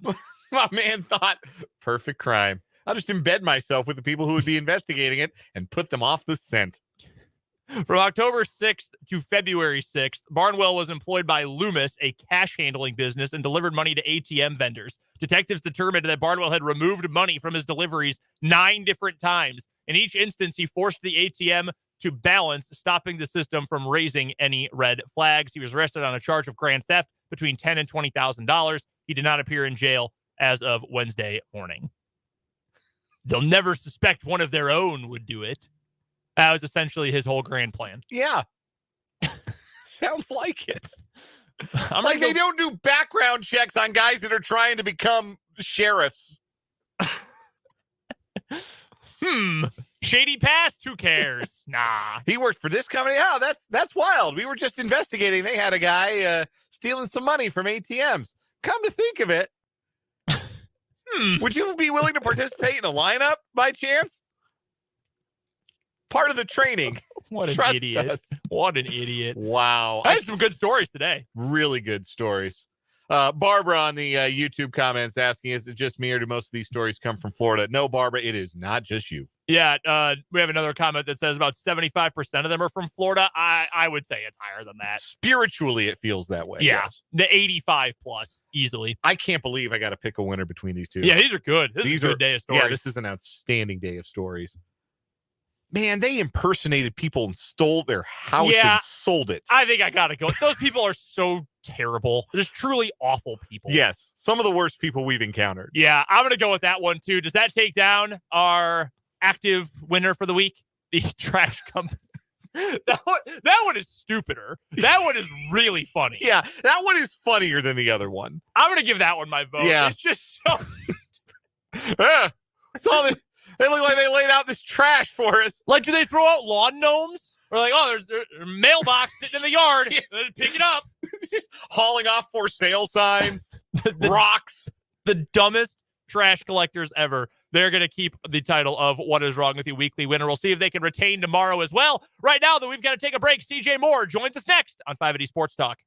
Speaker 2: My man thought, perfect crime. I'll just embed myself with the people who would be investigating it and put them off the scent.
Speaker 1: From October 6th to February 6th, Barnwell was employed by Loomis, a cash handling business, and delivered money to ATM vendors. Detectives determined that Barnwell had removed money from his deliveries 9 different times. In each instance, he forced the ATM to balance, stopping the system from raising any red flags. He was arrested on a charge of grand theft between $10,000 and $20,000. He did not appear in jail as of Wednesday morning. They'll never suspect one of their own would do it. That was essentially his whole grand plan.
Speaker 2: Yeah. Sounds like it. They don't do background checks on guys that are trying to become sheriffs.
Speaker 1: Shady past? Who cares? Nah.
Speaker 2: He worked for this company? Oh, that's wild. We were just investigating. They had a guy stealing some money from ATMs. Come to think of it, would you be willing to participate in a lineup by chance? Part of the training.
Speaker 1: What an idiot. What an idiot.
Speaker 2: Wow.
Speaker 1: I had some good stories today.
Speaker 2: Really good stories. Barbara on the YouTube comments asking, is it just me or do most of these stories come from Florida? No, Barbara, it is not just you.
Speaker 1: Yeah, we have another comment that says about 75% of them are from Florida. I would say it's higher than that.
Speaker 2: Spiritually, it feels that way.
Speaker 1: Yeah,
Speaker 2: yes.
Speaker 1: The 85 plus, easily.
Speaker 2: I can't believe I got to pick a winner between these two.
Speaker 1: Yeah, these are good. This is a good day of stories.
Speaker 2: Yeah, this is an outstanding day of stories. Man, they impersonated people and stole their house and sold it.
Speaker 1: I think I got to go. Those people are so terrible. They're just truly awful people.
Speaker 2: Yes, some of the worst people we've encountered.
Speaker 1: Yeah, I'm going to go with that one, too. Does that take down our active winner for the week? The trash company. That one is stupider. That one is really funny.
Speaker 2: Yeah, that one is funnier than the other one.
Speaker 1: I'm going to give that one my vote.
Speaker 2: Yeah.
Speaker 1: It's just so
Speaker 2: Yeah, that's all they look like they laid out this trash for us.
Speaker 1: Like, do they throw out lawn gnomes? Or like, oh, there's a mailbox sitting in the yard.
Speaker 2: Yeah.
Speaker 1: Pick it up.
Speaker 2: Just hauling off for sale signs,
Speaker 1: the
Speaker 2: rocks.
Speaker 1: The dumbest trash collectors ever. They're going to keep the title of What Is Wrong With You Weekly winner. We'll see if they can retain tomorrow as well. Right now, though, we've got to take a break. CJ Moore joins us next on 580 Sports Talk.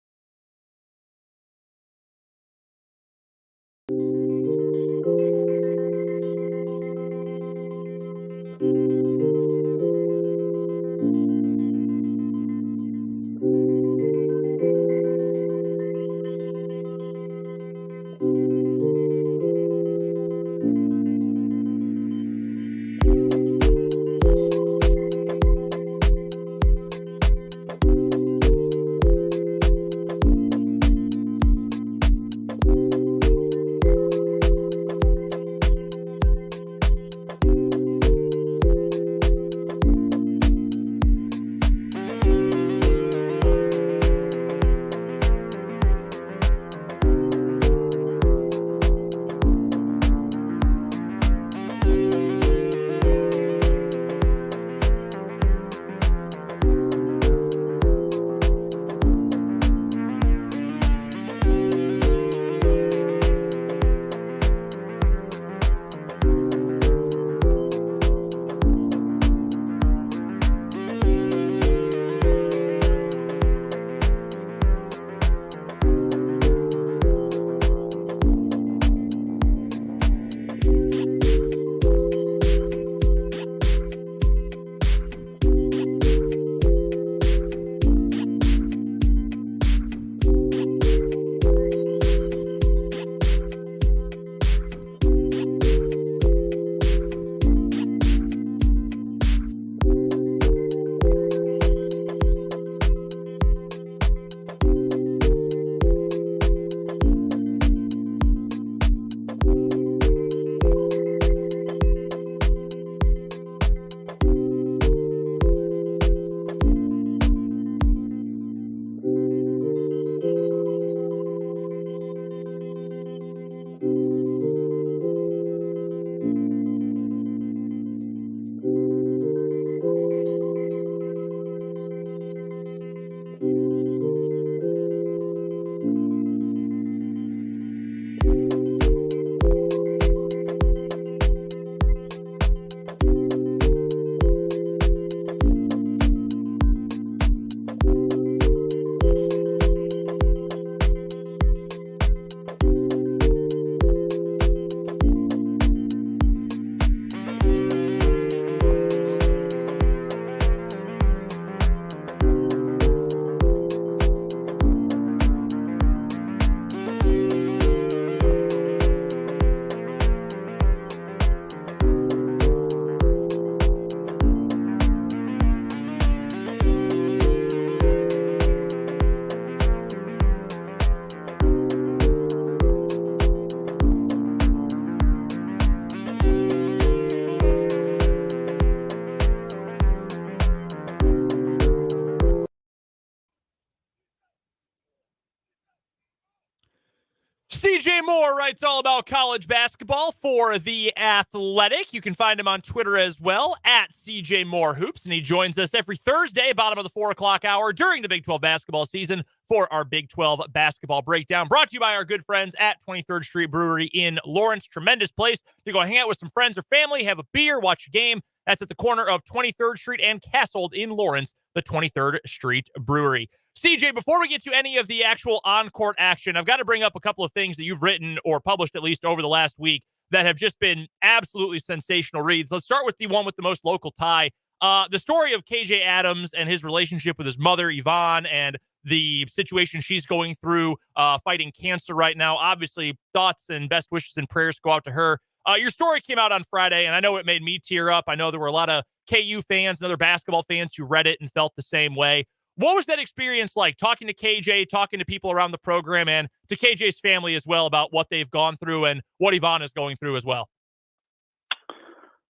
Speaker 1: CJ Moore writes all about college basketball for The Athletic. You can find him on Twitter as well, at CJ Moore Hoops, and he joins us every Thursday, bottom of the 4 o'clock hour during the Big 12 basketball season for our Big 12 basketball breakdown, brought to you by our good friends at 23rd Street Brewery in Lawrence. Tremendous place to go hang out with some friends or family, have a beer, watch a game. That's at the corner of 23rd Street and Castled in Lawrence, the 23rd Street Brewery. CJ, before we get to any of the actual on-court action, I've got to bring up a couple of things that you've written or published at least over the last week that have just been absolutely sensational reads. Let's start with the one with the most local tie. The story of KJ Adams and his relationship with his mother, Yvonne, and the situation she's going through, fighting cancer right now. Obviously, thoughts and best wishes and prayers go out to her. Your story came out on Friday, and I know it made me tear up. I know there were a lot of KU fans and other basketball fans who read it and felt the same way. What was that experience like, talking to KJ, talking to people around the program, and to KJ's family as well about what they've gone through and what Yvonne is going through as well?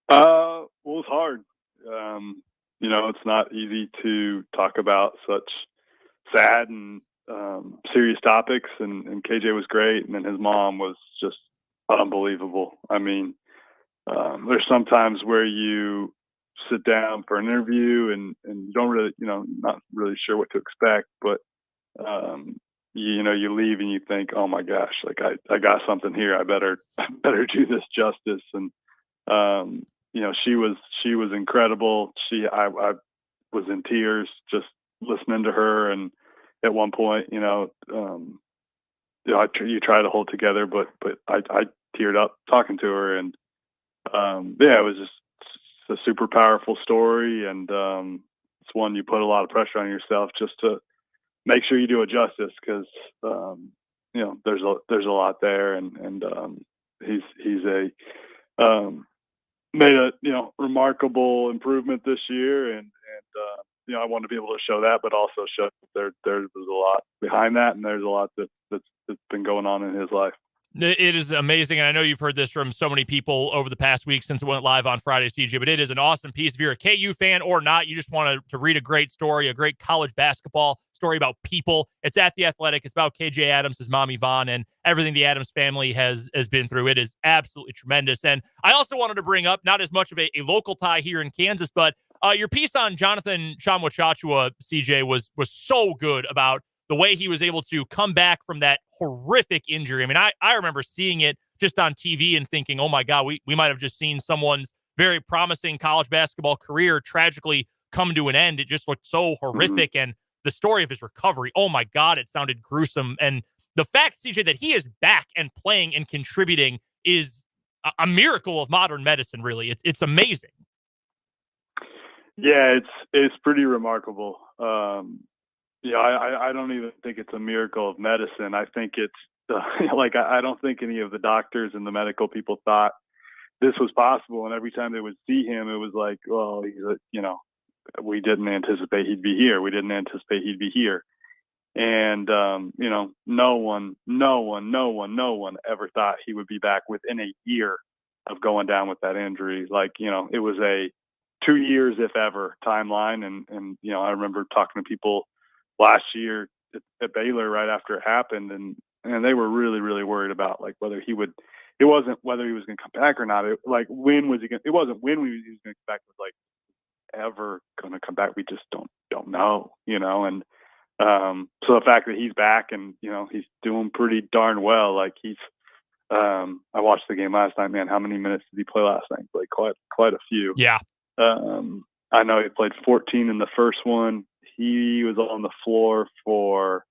Speaker 5: Well, it's hard. It's not easy to talk about such sad and serious topics, and KJ was great, and then his mom was just unbelievable. I mean, there's sometimes where you sit down for an interview and you don't really, not really sure what to expect, but you leave and you think, oh my gosh, like I got something here. I better do this justice. And she was incredible. I was in tears just listening to her. And at one point, you try to hold together, but I teared up talking to her. And it was just a super powerful story. And it's one you put a lot of pressure on yourself just to make sure you do it justice, because there's a lot there, and he's made a remarkable improvement this year, and I want to be able to show that, but also show that there's a lot behind that, and there's a lot that's been going on in his life.
Speaker 1: It is amazing, and I know you've heard this from so many people over the past week since it went live on Friday, CJ, but it is an awesome piece. If you're a KU fan or not, you just want to read a great story, a great college basketball story about people. It's at The Athletic. It's about KJ Adams, his mom, Yvonne, and everything the Adams family has been through. It is absolutely tremendous. And I also wanted to bring up, not as much of a local tie here in Kansas, but your piece on Jonathan Tchamwa-Tchatchoua, CJ, was so good about the way he was able to come back from that horrific injury. I mean, I remember seeing it just on TV and thinking, oh my God, we might have just seen someone's very promising college basketball career tragically come to an end. It just looked so horrific. And the story of his recovery, oh my God, it sounded gruesome. And the fact, CJ, that he is back and playing and contributing is a miracle of modern medicine, really. It's amazing.
Speaker 5: Yeah, it's pretty remarkable. I don't even think it's a miracle of medicine. I think it's I don't think any of the doctors and the medical people thought this was possible. And every time they would see him, it was like, well, we didn't anticipate he'd be here. We didn't anticipate he'd be here. And, no one ever thought he would be back within a year of going down with that injury. It was a 2 years, if ever, timeline. And I remember talking to people last year at Baylor right after it happened, and they were really, really worried about whether he would. It wasn't whether he was going to come back or not. When was he going? It wasn't when he was going to come back. It was ever going to come back. We just don't know, And so the fact that he's back and he's doing pretty darn well. I watched the game last night. Man, how many minutes did he play last night? He played quite a few.
Speaker 1: Yeah.
Speaker 5: I know he played 14 in the first one. He was on the floor for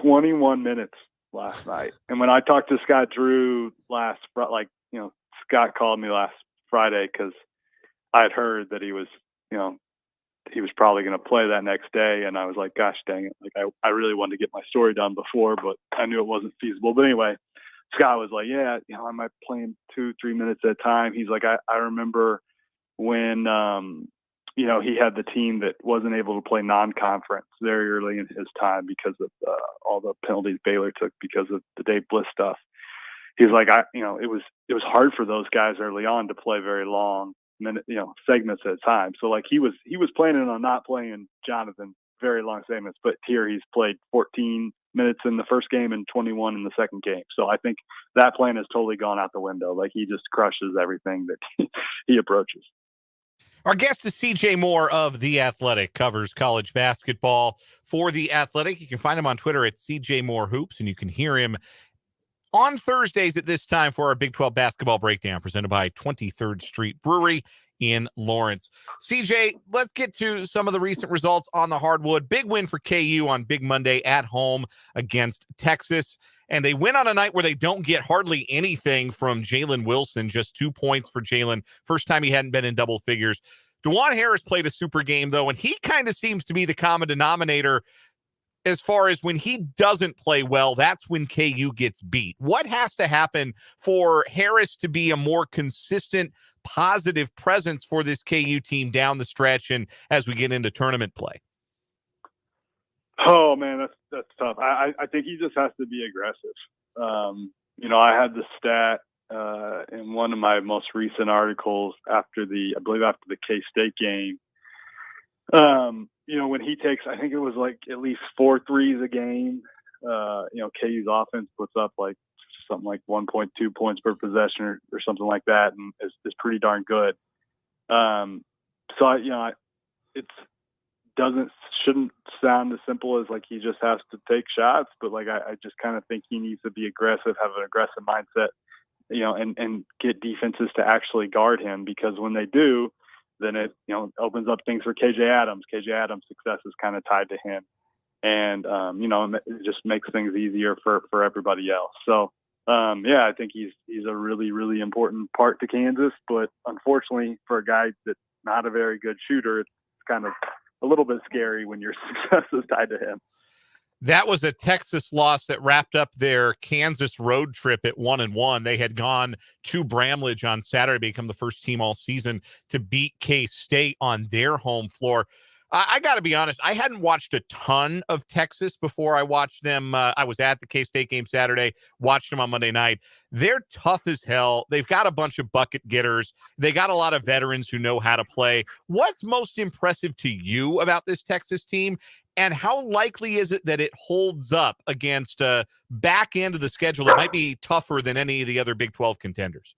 Speaker 5: 21 minutes last night. And when I talked to Scott Drew Scott called me last Friday because I had heard that he was probably going to play that next day. And I was like, gosh, dang it. I really wanted to get my story done before, but I knew it wasn't feasible. But anyway, Scott was like, yeah, I might play him 2-3 minutes at a time. He's like, I remember when, he had the team that wasn't able to play non-conference very early in his time because of all the penalties Baylor took because of the Dave Bliss stuff. He's like, it was hard for those guys early on to play very long segments at a time. So he was planning on not playing Jonathan very long segments, but here he's played 14 minutes in the first game and 21 in the second game. So I think that plan has totally gone out the window. He just crushes everything that he approaches.
Speaker 2: Our guest is CJ Moore of The Athletic, covers college basketball for The Athletic. You can find him on Twitter at CJ Moore Hoops, and you can hear him on Thursdays at this time for our Big 12 basketball breakdown presented by 23rd Street Brewery in Lawrence. CJ, let's get to some of the recent results on the hardwood. Big win for KU on Big Monday at home against Texas. And they win on a night where they don't get hardly anything from Jalen Wilson, just 2 points for Jalen. First time he hadn't been in double figures. DeJuan Harris played a super game, though, and he kind of seems to be the common denominator as far as when he doesn't play well, that's when KU gets beat. What has to happen for Harris to be a more consistent, positive presence for this KU team down the stretch and as we get into tournament play?
Speaker 5: Oh man, that's tough. I think he just has to be aggressive. I had the stat in one of my most recent articles after the K-State game. When he takes, I think it was at least 4 threes a game. KU's offense puts up something like 1.2 points per possession or something like that, and is pretty darn good. It shouldn't sound as simple as like he just has to take shots, but like I just kind of think he needs to be aggressive, have an aggressive mindset, and get defenses to actually guard him, because when they do, then it opens up things for KJ Adams. KJ Adams' success is kind of tied to him, and it just makes things easier for everybody else. So I think he's a really, really important part to Kansas, but unfortunately for a guy that's not a very good shooter, it's kind of a little bit scary when your success is tied to him.
Speaker 2: That was a Texas loss that wrapped up their Kansas road trip at 1-1. They had gone to Bramlage on Saturday, become the first team all season to beat K-State on their home floor. I got to be honest, I hadn't watched a ton of Texas before I watched them. I was at the K-State game Saturday, watched them on Monday night. They're tough as hell. They've got a bunch of bucket getters. They got a lot of veterans who know how to play. What's most impressive to you about this Texas team? And how likely is it that it holds up against a back end of the schedule that might be tougher than any of the other Big 12 contenders?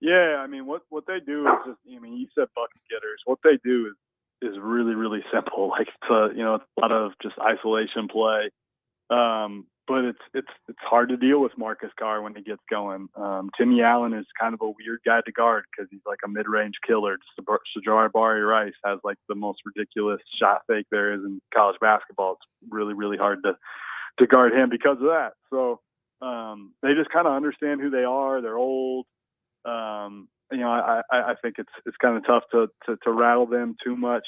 Speaker 5: Yeah, I mean, what they do is just, you said bucket getters. What they do is really, really simple. Like it's a lot of just isolation play. But it's hard to deal with Marcus Carr when he gets going. Timmy Allen is kind of a weird guy to guard because he's like a mid-range killer. Sejari Rice has like the most ridiculous shot fake there is in college basketball. It's really, really hard to guard him because of that. So they just kind of understand who they are. They're old. I think it's kind of tough to rattle them too much.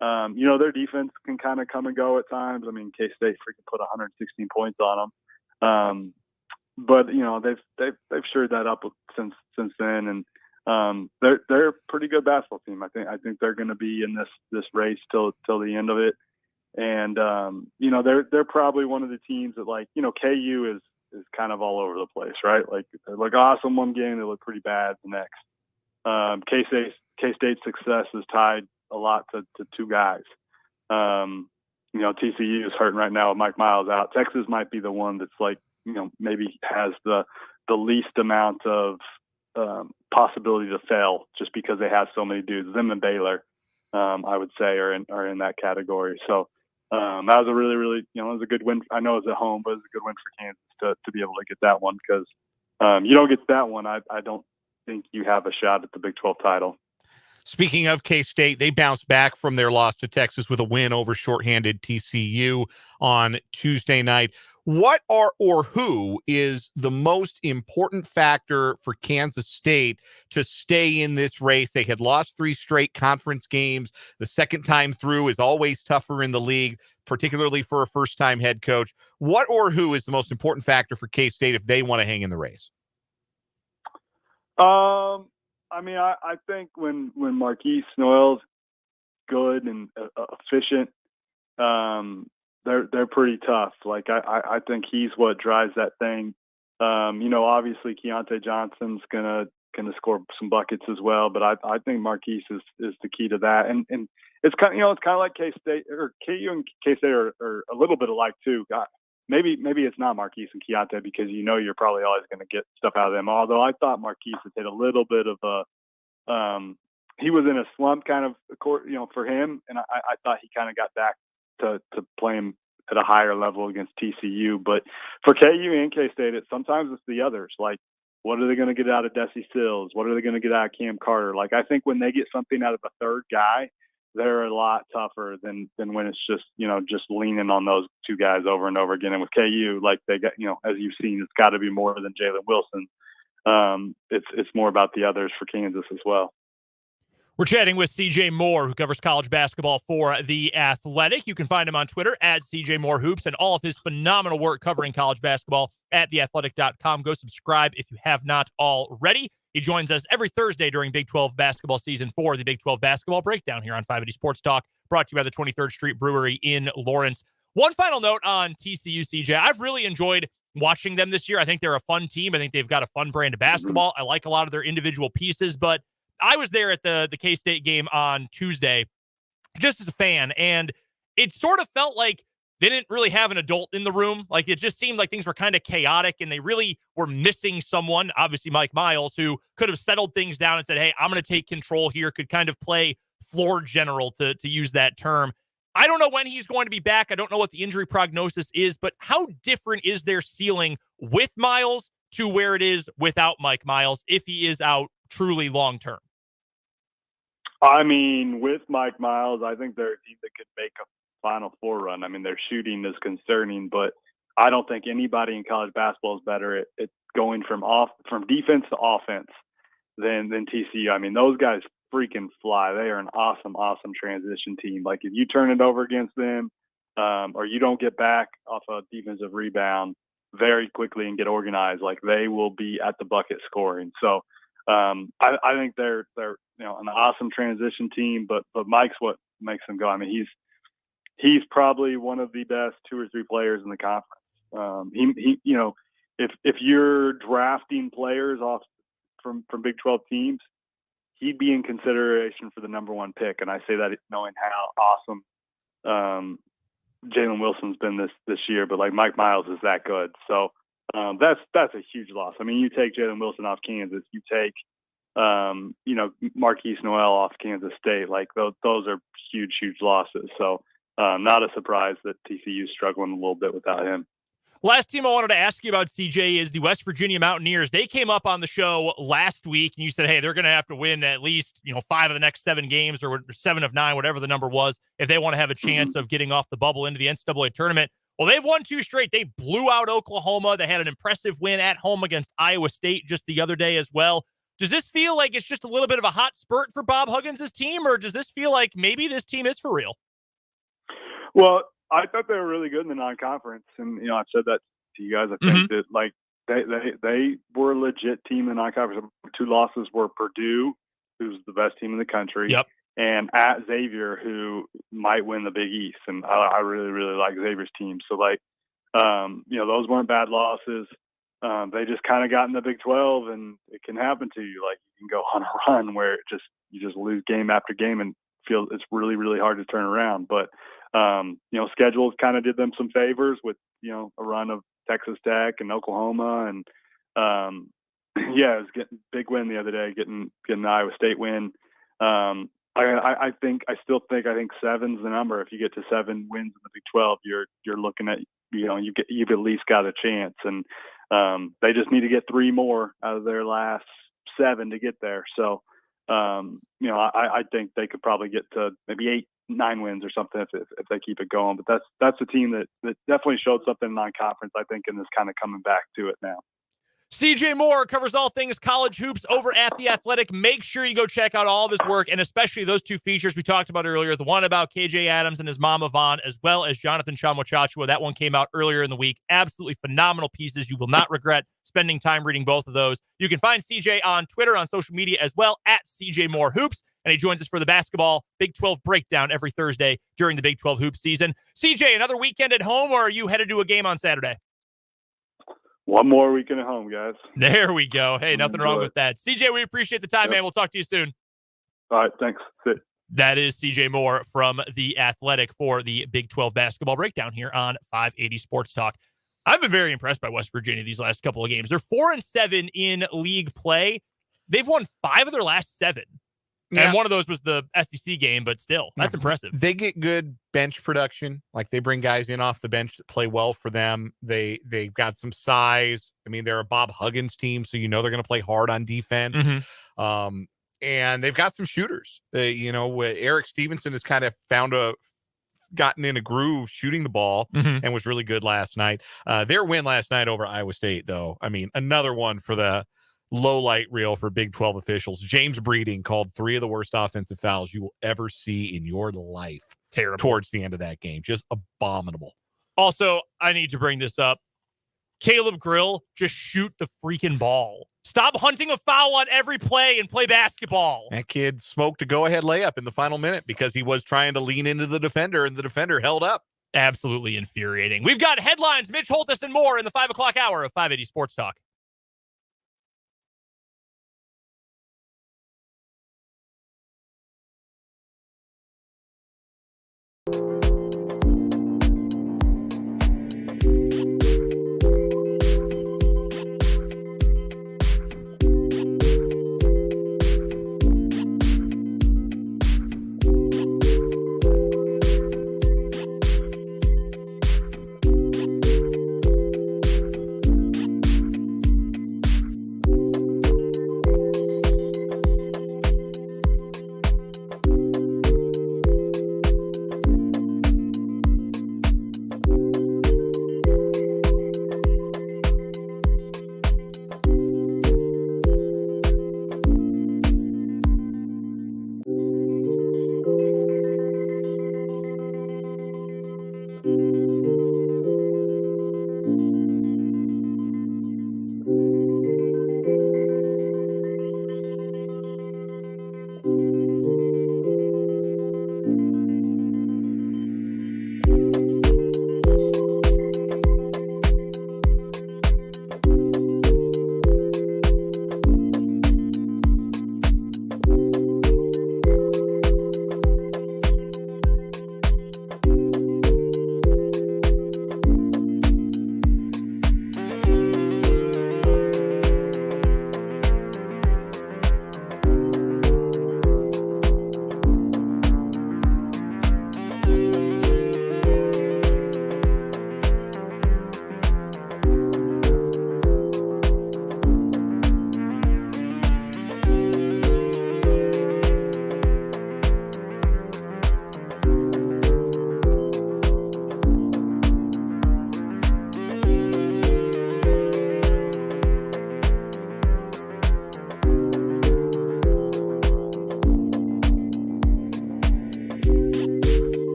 Speaker 5: Their defense can kind of come and go at times. I mean, K-State freaking put 116 points on them. But they've shored that up since then, and they're a pretty good basketball team. I think they're going to be in this race till the end of it. And they're probably one of the teams that, like, KU is kind of all over the place, right? Like they look awesome one game, they look pretty bad the next. K-State's success is tied a lot to two guys. TCU is hurting right now with Mike Miles out. Texas might be the one that's like, maybe has the least amount of possibility to fail just because they have so many dudes. Them and Baylor, I would say, are in that category. So that was a really, really, it was a good win. I know it was at home, but it was a good win for Kansas to be able to get that one, because you don't get that one, I don't think you have a shot at the Big 12 title.
Speaker 2: Speaking of K-State, they bounced back from their loss to Texas with a win over shorthanded TCU on Tuesday night. What who is the most important factor for Kansas State to stay in this race? They had lost 3 straight conference games. The second time through is always tougher in the league, particularly for a first-time head coach. What or who is the most important factor for K-State if they want to hang in the race?
Speaker 5: I think when Marquise Noel's good and efficient, they're pretty tough. Like I think he's what drives that thing. Obviously Keontae Johnson's gonna score some buckets as well, but I think Marquise is the key to that. And it's kind of like K-State, or KU and K-State are a little bit alike too. Maybe it's not Marquise and Keontae, because you're probably always going to get stuff out of them. Although I thought Marquise had hit a little bit of he was in a slump kind of, for him, and I thought he kind of got back to playing at a higher level against TCU. But for KU and K-State, sometimes it's the others. Like, what are they going to get out of Desi Sills? What are they going to get out of Cam Carter? Like, I think when they get something out of a third guy, they're a lot tougher than when it's just leaning on those two guys over and over again. And with KU, like they got, as you've seen, it's got to be more than Jalen Wilson. It's more about the others for Kansas as well.
Speaker 1: We're chatting with CJ Moore, who covers college basketball for The Athletic. You can find him on Twitter at CJ Moore Hoops, and all of his phenomenal work covering college basketball at theathletic.com. Go subscribe if you have not already. He joins us every Thursday during Big 12 basketball season for the Big 12 basketball breakdown here on 580 Sports Talk, brought to you by the 23rd Street Brewery in Lawrence. One final note on TCU, CJ. I've really enjoyed watching them this year. I think they're a fun team. I think they've got a fun brand of basketball. I like a lot of their individual pieces, but I was there at the K-State game on Tuesday just as a fan, and it sort of felt like they didn't really have an adult in the room. Like, it just seemed like things were kind of chaotic, and they really were missing someone, obviously Mike Miles, who could have settled things down and said, hey, I'm going to take control here, could kind of play floor general, to use that term. I don't know when he's going to be back. I don't know what the injury prognosis is, but how different is their ceiling with Miles to where it is without Mike Miles if he is out truly long term?
Speaker 5: I mean, with Mike Miles, I think they're a team that could make a Final Four run. I mean, their shooting is concerning, but I don't think anybody in college basketball is better at going from defense to offense than TCU. I mean, those guys freaking fly. They are an awesome transition team. Like, if you turn it over against them, or you don't get back off a defensive rebound very quickly and get organized, like, they will be at the bucket scoring. So I think they're an awesome transition team, but Mike's what makes them go. I mean, he's probably one of the best 2 or 3 players in the conference. If you're drafting players off from Big 12 teams, he'd be in consideration for the number 1 pick. And I say that knowing how awesome Jalen Wilson's been this year, but like, Mike Miles is that good. So that's a huge loss. I mean, you take Jalen Wilson off Kansas, you take Marquise Noel off Kansas State. Like, those are huge losses. So not a surprise that TCU's struggling a little bit without him.
Speaker 1: Last team I wanted to ask you about, CJ, is the West Virginia Mountaineers. They came up on the show last week, and you said, hey, they're going to have to win at least 5 of the next 7 games, or 7 of 9, whatever the number was, if they want to have a chance of getting off the bubble into the NCAA tournament. Well, they've won 2 straight. They blew out Oklahoma. They had an impressive win at home against Iowa State just the other day as well. Does this feel like it's just a little bit of a hot spurt for Bob Huggins' team, or does this feel like maybe this team is for real?
Speaker 5: Well, I thought they were really good in the non-conference, and I've said that to you guys. I think that, like, they were a legit team in the non-conference. 2 losses were Purdue, who's the best team in the country,
Speaker 1: yep,
Speaker 5: and at Xavier, who might win the Big East. And I really like Xavier's team. So, like, those weren't bad losses. They just kind of got in the Big 12, and it can happen to you. Like, you can go on a run where you just lose game after game and feel it's really hard to turn around. But schedules kind of did them some favors with a run of Texas Tech and Oklahoma, and it was getting big win the other day, getting the Iowa State win. I think 7's the number. If you get to 7 wins in the Big 12, you're looking at you've at least got a chance, and they just need to get 3 more out of their last 7 to get there. So I think they could probably get to maybe 8-9 wins or something if they keep it going. But that's a team that definitely showed something in non-conference, I think, and is kind of coming back to it now.
Speaker 1: CJ Moore covers all things college hoops over at The Athletic. Make sure you go check out all of his work, and especially those 2 features we talked about earlier, the one about KJ Adams and his mom, Yvonne, as well as Jonathan Chamochachua. That one came out earlier in the week. Absolutely phenomenal pieces. You will not regret spending time reading both of those. You can find CJ on Twitter, on social media as well, at CJ Moore Hoops, and he joins us for the basketball Big 12 breakdown every Thursday during the Big 12 hoop season. CJ, another weekend at home, or are you headed to a game on Saturday?
Speaker 5: One more weekend at home, guys.
Speaker 1: There we go. Hey, nothing wrong with that. CJ, we appreciate the time, man. We'll talk to you soon.
Speaker 5: All right, thanks. Good.
Speaker 1: That is CJ Moore from The Athletic for the Big 12 basketball breakdown here on 580 Sports Talk. I've been very impressed by West Virginia these last couple of games. They're 4-7 in league play. They've won 5 of their last 7. Yeah. And one of those was the SEC game, but still, that's impressive.
Speaker 2: They get good bench production. Like, they bring guys in off the bench that play well for them. They've got some size. I mean, they're a Bob Huggins team, so they're going to play hard on defense. And they've got some shooters. Eric Stevenson has kind of gotten in a groove shooting the ball and was really good last night. Their win last night over Iowa State, though, I mean, another one for the low light reel for Big 12 officials. James Breeding called 3 of the worst offensive fouls you will ever see in your life.
Speaker 1: Terrible.
Speaker 2: Towards the end of that game. Just abominable.
Speaker 1: Also, I need to bring this up. Caleb Grill, just shoot the freaking ball. Stop hunting a foul on every play and play basketball.
Speaker 2: That kid smoked a go-ahead layup in the final minute because he was trying to lean into the defender, and the defender held up.
Speaker 1: Absolutely infuriating. We've got headlines, Mitch Holthus, and more in the 5 o'clock hour of 580 Sports Talk.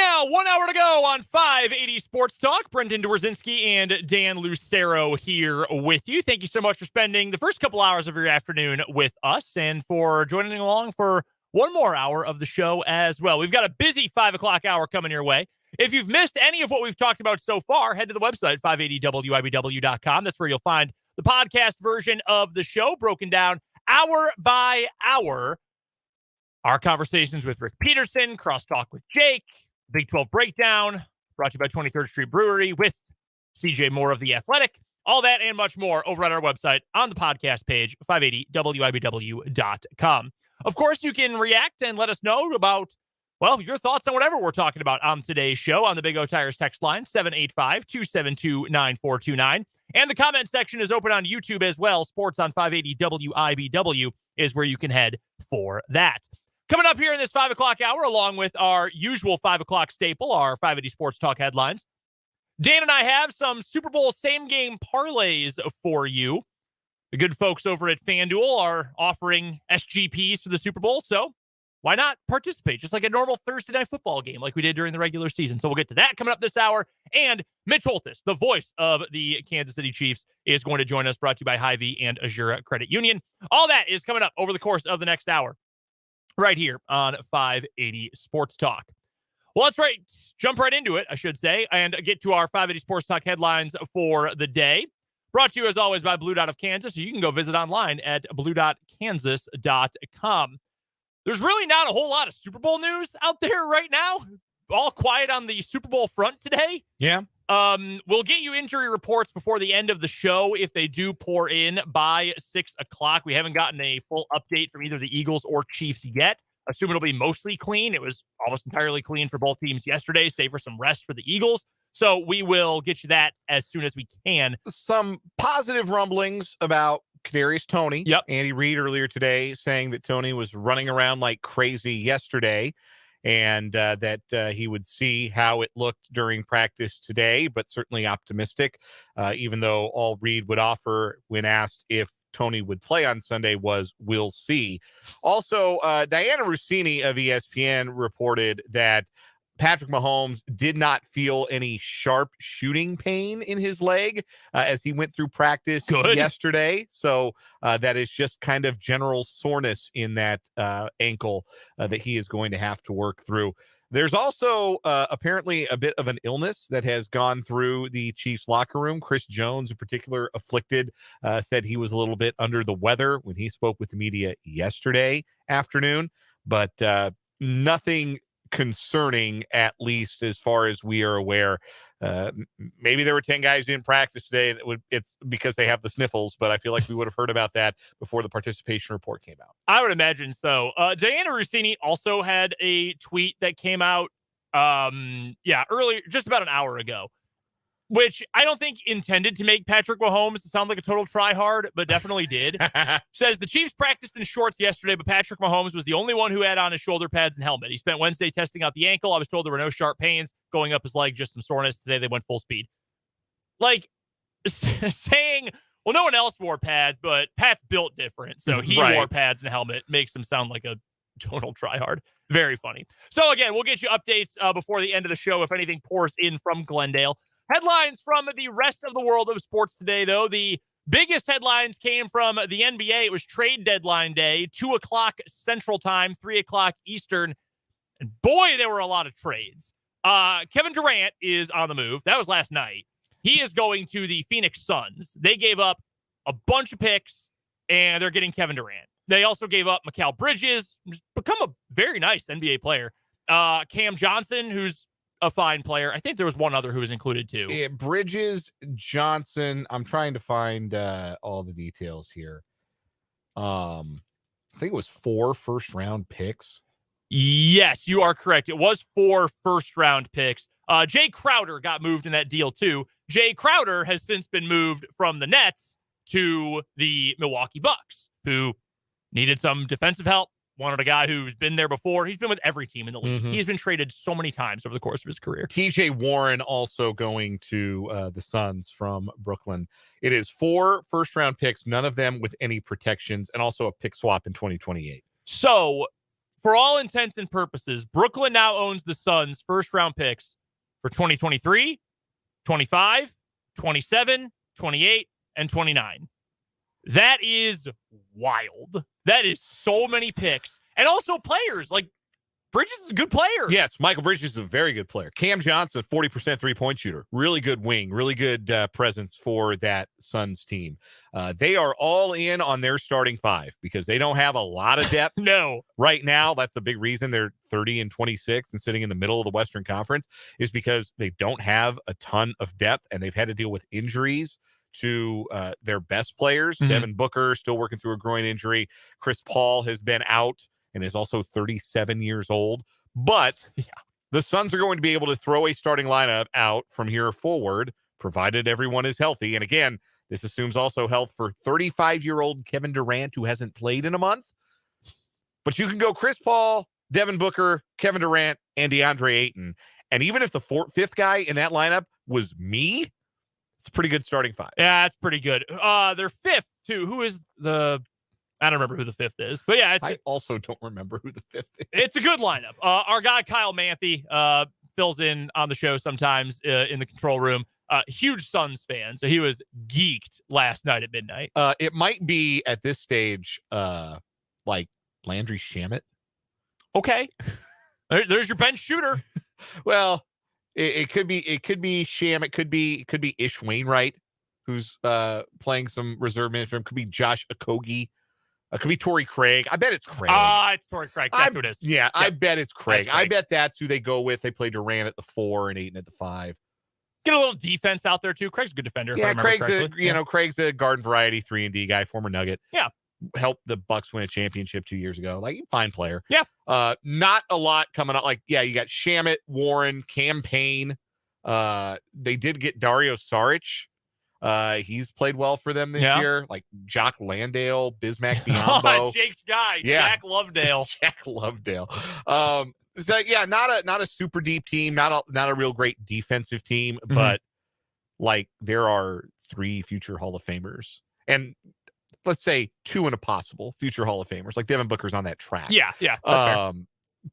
Speaker 1: now, 1 hour to go on 580 Sports Talk. Brendan Dworzinski and Dan Lucero here with you. Thank you so much for spending the first couple hours of your afternoon with us and for joining along for one more hour of the show as well. We've got a busy 5 o'clock hour coming your way. If you've missed any of what we've talked about so far, head to the website, 580wibw.com. That's where you'll find the podcast version of the show broken down hour by hour. Our conversations with Rick Peterson, Crosstalk with Jake, Big 12 Breakdown, brought to you by 23rd Street Brewery with CJ Moore of The Athletic. All that and much more over at our website on the podcast page, 580wibw.com. Of course, you can react and let us know about, well, your thoughts on whatever we're talking about on today's show on the Big O Tires text line, 785-272-9429. And the comment section is open on YouTube as well. Sports on 580 WIBW is where you can head for that. Coming up here in this 5 o'clock hour, along with our usual 5 o'clock staple, our 580 Sports Talk headlines, Dan and I have some Super Bowl same-game parlays for you. The good folks over at FanDuel are offering SGPs for the Super Bowl, so why not participate? Just like a normal Thursday night football game like we did during the regular season. So we'll get to that coming up this hour. And Mitch Holthus, the voice of the Kansas City Chiefs, is going to join us, brought to you by Hy-Vee and Azura Credit Union. All that is coming up over the course of the next hour right here on 580 Sports Talk. Well, let's jump right into it, I should say, and get to our 580 Sports Talk headlines for the day. Brought to you, as always, by Blue Dot of Kansas. You can go visit online at bluedotkansas.com. There's really not a whole lot of Super Bowl news out there right now. All quiet on the Super Bowl front today.
Speaker 2: Yeah.
Speaker 1: We'll get you injury reports before the end of the show if they do pour in by 6 o'clock. We haven't gotten a full update from either the Eagles or Chiefs yet. Assume it'll be mostly clean. It was almost entirely clean for both teams yesterday, save for some rest for the Eagles. So we will get you that as soon as we can.
Speaker 2: Some positive rumblings about Kadarius Toney.
Speaker 1: Yep.
Speaker 2: Andy Reid earlier today saying that Toney was running around like crazy yesterday and that he would see how it looked during practice today, but certainly optimistic, even though all Reid would offer when asked if Toney would play on Sunday was we'll see. Also, Diana Rossini of ESPN reported that Patrick Mahomes did not feel any sharp shooting pain in his leg as he went through practice yesterday. So that is just kind of general soreness in that ankle that he is going to have to work through. There's also apparently a bit of an illness that has gone through the Chiefs locker room. Chris Jones, in particular, afflicted, said he was a little bit under the weather when he spoke with the media yesterday afternoon, but nothing concerning, at least as far as we are aware. Maybe there were 10 guys who didn't practice today, and it's because they have the sniffles, but I feel like we would have heard about that before the participation report came out.
Speaker 1: I would imagine so. Diana Rossini also had a tweet that came out earlier, just about an hour ago, which I don't think intended to make Patrick Mahomes sound like a total tryhard, but definitely did. Says the Chiefs practiced in shorts yesterday, but Patrick Mahomes was the only one who had on his shoulder pads and helmet. He spent Wednesday testing out the ankle. I was told there were no sharp pains going up his leg, just some soreness. Today they went full speed. Like saying, well, no one else wore pads, but Pat's built different, so he wore pads and a helmet. Makes him sound like a total tryhard. Very funny. So again, we'll get you updates before the end of the show if anything pours in from Glendale. Headlines from the rest of the world of sports today, though. The biggest headlines came from the NBA. It was trade deadline day, 2 o'clock Central Time, 3 o'clock Eastern. And boy, there were a lot of trades. Kevin Durant is on the move. That was last night. He is going to the Phoenix Suns. They gave up a bunch of picks, and they're getting Kevin Durant. They also gave up Mikal Bridges, who's become a very nice NBA player. Cam Johnson, who's a fine player. I think there was one other who was included too.
Speaker 2: Bridges, Johnson. I'm trying to find all the details here. I think it was 4 first-round picks.
Speaker 1: Yes, you are correct. It was 4 first-round picks. Jay Crowder got moved in that deal too. Jay Crowder has since been moved from the Nets to the Milwaukee Bucks, who needed some defensive help. Wanted a guy who's been there before. He's been with every team in the league. He's been traded so many times over the course of his career.
Speaker 2: TJ Warren also going to the Suns from Brooklyn. It is 4 first-round picks, none of them with any protections, and also a pick swap in 2028.
Speaker 1: So for all intents and purposes, Brooklyn now owns the Suns' first-round picks for 2023, 25, 27, 28, and 29. That is wild. That is so many picks. And also players. Like, Bridges is a good player.
Speaker 2: Yes, Michael Bridges is a very good player. Cam Johnson, 40% three-point shooter. Really good wing, really good presence for that Suns team. They are all in on their starting five because they don't have a lot of depth.
Speaker 1: No.
Speaker 2: Right now, that's a big reason they're 30-26 and sitting in the middle of the Western Conference is because they don't have a ton of depth and they've had to deal with injuries to their best players.
Speaker 1: Mm-hmm.
Speaker 2: Devin Booker still working through a groin injury. Chris Paul has been out and is also 37 years old. But the Suns are going to be able to throw a starting lineup out from here forward, provided everyone is healthy. And again, this assumes also health for 35-year-old Kevin Durant, who hasn't played in a month. But you can go Chris Paul, Devin Booker, Kevin Durant, and DeAndre Ayton. And even if the fifth guy in that lineup was me, it's a pretty good starting five.
Speaker 1: Yeah, it's pretty good. Their fifth, too. Who is the... I don't remember who the fifth is. But yeah,
Speaker 2: I also don't remember who the fifth is.
Speaker 1: It's a good lineup. Our guy, Kyle Manthe, fills in on the show sometimes in the control room. Huge Suns fan, so he was geeked last night at midnight.
Speaker 2: It might be at this stage like Landry Shamet.
Speaker 1: Okay. There's your bench shooter.
Speaker 2: Well, it could be Sham. It could be Ish Wainwright, who's playing some reserve minutes for him. Could be Josh Okogie. It could be Torrey Craig. I bet it's Craig.
Speaker 1: It's Torrey Craig. That's who it is.
Speaker 2: Yeah, I bet it's Craig.
Speaker 1: Craig.
Speaker 2: I bet that's who they go with. They play Durant at the 4 and Ayton at the 5.
Speaker 1: Get a little defense out there too. Craig's a good defender.
Speaker 2: Yeah,
Speaker 1: if I remember correctly.
Speaker 2: Craig's a garden variety 3-and-D guy, former Nugget.
Speaker 1: Yeah.
Speaker 2: Helped the Bucks win a championship 2 years ago. Like, fine player.
Speaker 1: Yeah.
Speaker 2: Not a lot coming up. Like, yeah, you got Shamet, Warren, Campaign. They did get Dario Saric. He's played well for them this year. Like Jock Landale, Bismack Biyombo.
Speaker 1: Jake's guy.
Speaker 2: Yeah.
Speaker 1: Jack Lovedale.
Speaker 2: Jack Lovedale. So yeah, not a super deep team, not a real great defensive team, but like there are 3 future Hall of Famers. And let's say 2 and a possible future Hall of Famers. Like Devin Booker's on that track.
Speaker 1: Yeah. That's fair.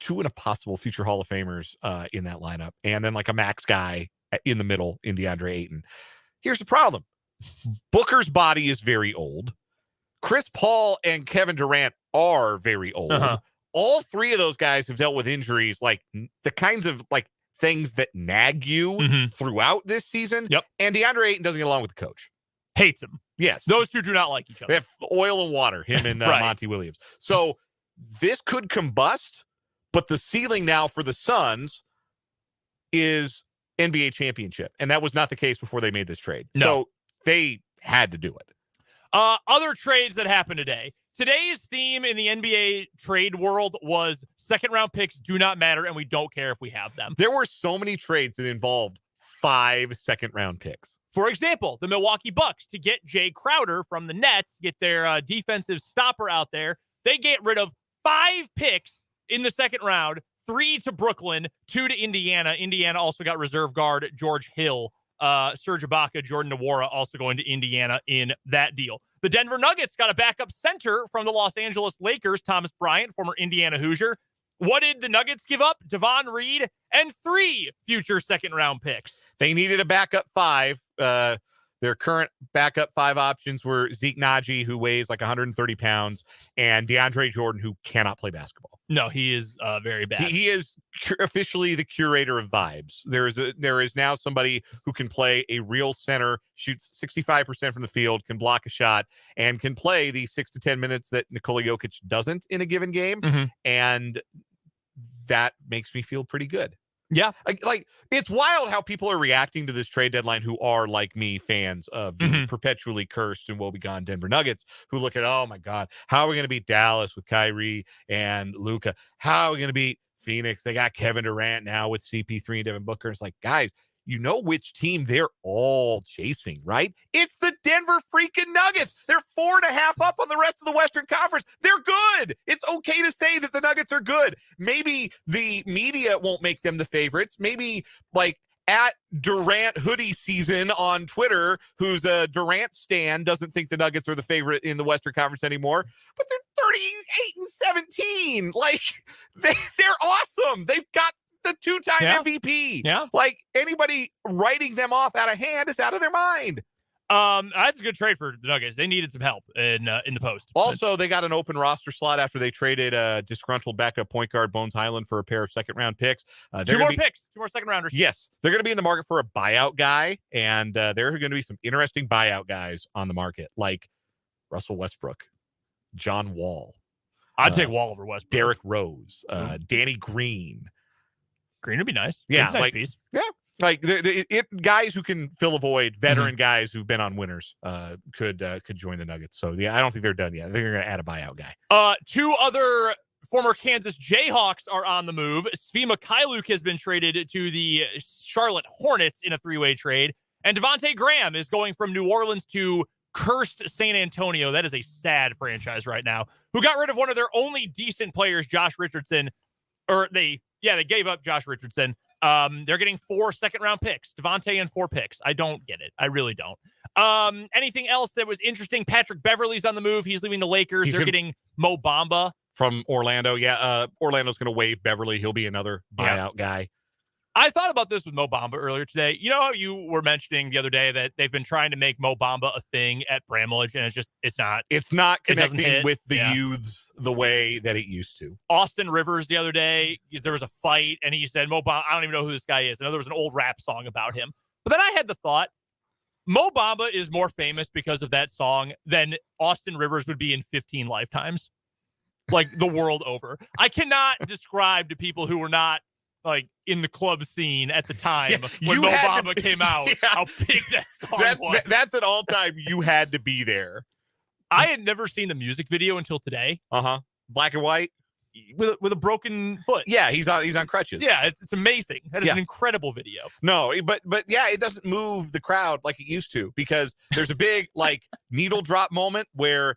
Speaker 2: 2 and a possible future Hall of Famers in that lineup. And then like a max guy in the middle in DeAndre Ayton. Here's the problem. Booker's body is very old. Chris Paul and Kevin Durant are very old. All 3 of those guys have dealt with injuries, like the kinds of like things that nag you throughout this season.
Speaker 1: Yep.
Speaker 2: And DeAndre Ayton doesn't get along with the coach.
Speaker 1: Hates him.
Speaker 2: Yes.
Speaker 1: Those 2 do not like each other.
Speaker 2: They have oil and water, him and
Speaker 1: Right.
Speaker 2: Monty Williams. So this could combust, but the ceiling now for the Suns is NBA championship. And that was not the case before they made this trade.
Speaker 1: No.
Speaker 2: So they had to do it.
Speaker 1: Other trades that happened today. Today's theme in the NBA trade world was second round picks do not matter and we don't care if we have them.
Speaker 2: There were so many trades that involved 5 second-round picks.
Speaker 1: For example, the Milwaukee Bucks to get Jay Crowder from the Nets, get their defensive stopper out there. They get rid of 5 picks in the second round, 3 to Brooklyn, 2 to Indiana. Indiana also got reserve guard George Hill, Serge Ibaka, Jordan Nwora also going to Indiana in that deal. The Denver Nuggets got a backup center from the Los Angeles Lakers, Thomas Bryant, former Indiana Hoosier. What did the Nuggets give up? Devon Reed and 3 future second-round picks.
Speaker 2: They needed a backup 5. Their current backup 5 options were Zeke Naji, who weighs like 130 pounds, and DeAndre Jordan, who cannot play basketball.
Speaker 1: No, he is very bad.
Speaker 2: He is officially the curator of vibes. There is now somebody who can play a real center, shoots 65% from the field, can block a shot, and can play the 6 to 10 minutes that Nikola Jokic doesn't in a given game. And that makes me feel pretty good.
Speaker 1: Yeah.
Speaker 2: Like it's wild how people are reacting to this trade deadline who are like me fans of the perpetually cursed and woebegone Denver Nuggets who look at, oh my God, how are we going to beat Dallas with Kyrie and Luka? How are we going to beat Phoenix? They got Kevin Durant now with CP3 and Devin Booker. It's like, guys, you know which team they're all chasing, right? It's the Denver freaking Nuggets. They're 4.5 up on the rest of the Western Conference. They're good. It's okay to say that the Nuggets are good. Maybe the media won't make them the favorites. Maybe like at Durant hoodie season on Twitter, who's a Durant stan, doesn't think the Nuggets are the favorite in the Western Conference anymore. But they're 8-17. Like they're awesome. They've got the 2-time MVP.
Speaker 1: Yeah.
Speaker 2: Like anybody writing them off out of hand is out of their mind.
Speaker 1: That's a good trade for the Nuggets. They needed some help in the post.
Speaker 2: Also, they got an open roster slot after they traded disgruntled backup point guard Bones Highland for a pair of second-round picks.
Speaker 1: Two more second-rounders.
Speaker 2: Yes, they're going to be in the market for a buyout guy, and there are going to be some interesting buyout guys on the market, like Russell Westbrook, John Wall.
Speaker 1: I'd take Wall over Westbrook.
Speaker 2: Derrick Rose, Danny Green.
Speaker 1: Green would be nice.
Speaker 2: Yeah,
Speaker 1: nice piece.
Speaker 2: Yeah. Like guys who can fill a void, veteran guys who've been on winners could join the Nuggets. So yeah, I don't think they're done yet. I think they're going to add a buyout guy.
Speaker 1: Two other former Kansas Jayhawks are on the move. Svi Mikhailuk has been traded to the Charlotte Hornets in a three-way trade, and Devontae Graham is going from New Orleans to cursed San Antonio. That is a sad franchise right now. Who got rid of one of their only decent players, Josh Richardson, or they gave up Josh Richardson. They're getting 4 second-round picks, Devontae and 4 picks. I don't get it. I really don't. Anything else that was interesting? Patrick Beverley's on the move. He's leaving the Lakers. They're getting Mo Bamba
Speaker 2: from Orlando. Yeah, Orlando's going to waive Beverley. He'll be another buyout guy.
Speaker 1: I thought about this with Mo Bamba earlier today. You know how you were mentioning the other day that they've been trying to make Mo Bamba a thing at Bramlage, and it's not
Speaker 2: connecting with the youths the way that it used to.
Speaker 1: Austin Rivers the other day, there was a fight, and he said, Mo Bamba, I don't even know who this guy is. I know there was an old rap song about him. But then I had the thought, Mo Bamba is more famous because of that song than Austin Rivers would be in 15 lifetimes. Like, the world over. I cannot describe to people who were not like in the club scene at the time when Mo Bamba came out, how big that song was.
Speaker 2: That's an all-time. You had to be there.
Speaker 1: I had never seen the music video until today.
Speaker 2: Black and white
Speaker 1: with a broken foot.
Speaker 2: Yeah, he's on crutches.
Speaker 1: Yeah, it's amazing. That is an incredible video.
Speaker 2: No, but yeah, it doesn't move the crowd like it used to because there's a big like needle drop moment where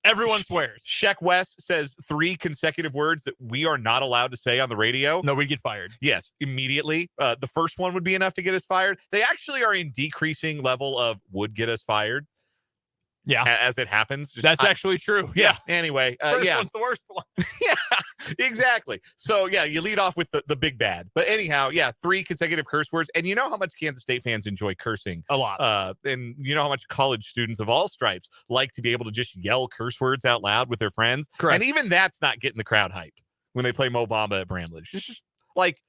Speaker 1: everyone swears.
Speaker 2: Sheck West says 3 consecutive words that we are not allowed to say on the radio.
Speaker 1: No, we get fired.
Speaker 2: Yes, immediately. The first one would be enough to get us fired. They actually are in decreasing level of would get us fired.
Speaker 1: Yeah.
Speaker 2: As it happens.
Speaker 1: That's actually true.
Speaker 2: Yeah. Anyway.
Speaker 1: First one's the worst one.
Speaker 2: Yeah, exactly. So, yeah, you lead off with the big bad. But anyhow, 3 consecutive curse words. And you know how much Kansas State fans enjoy cursing.
Speaker 1: A lot.
Speaker 2: And you know how much college students of all stripes like to be able to just yell curse words out loud with their friends.
Speaker 1: Correct.
Speaker 2: And even that's not getting the crowd hyped when they play Mo Bamba at Bramlage. It's just like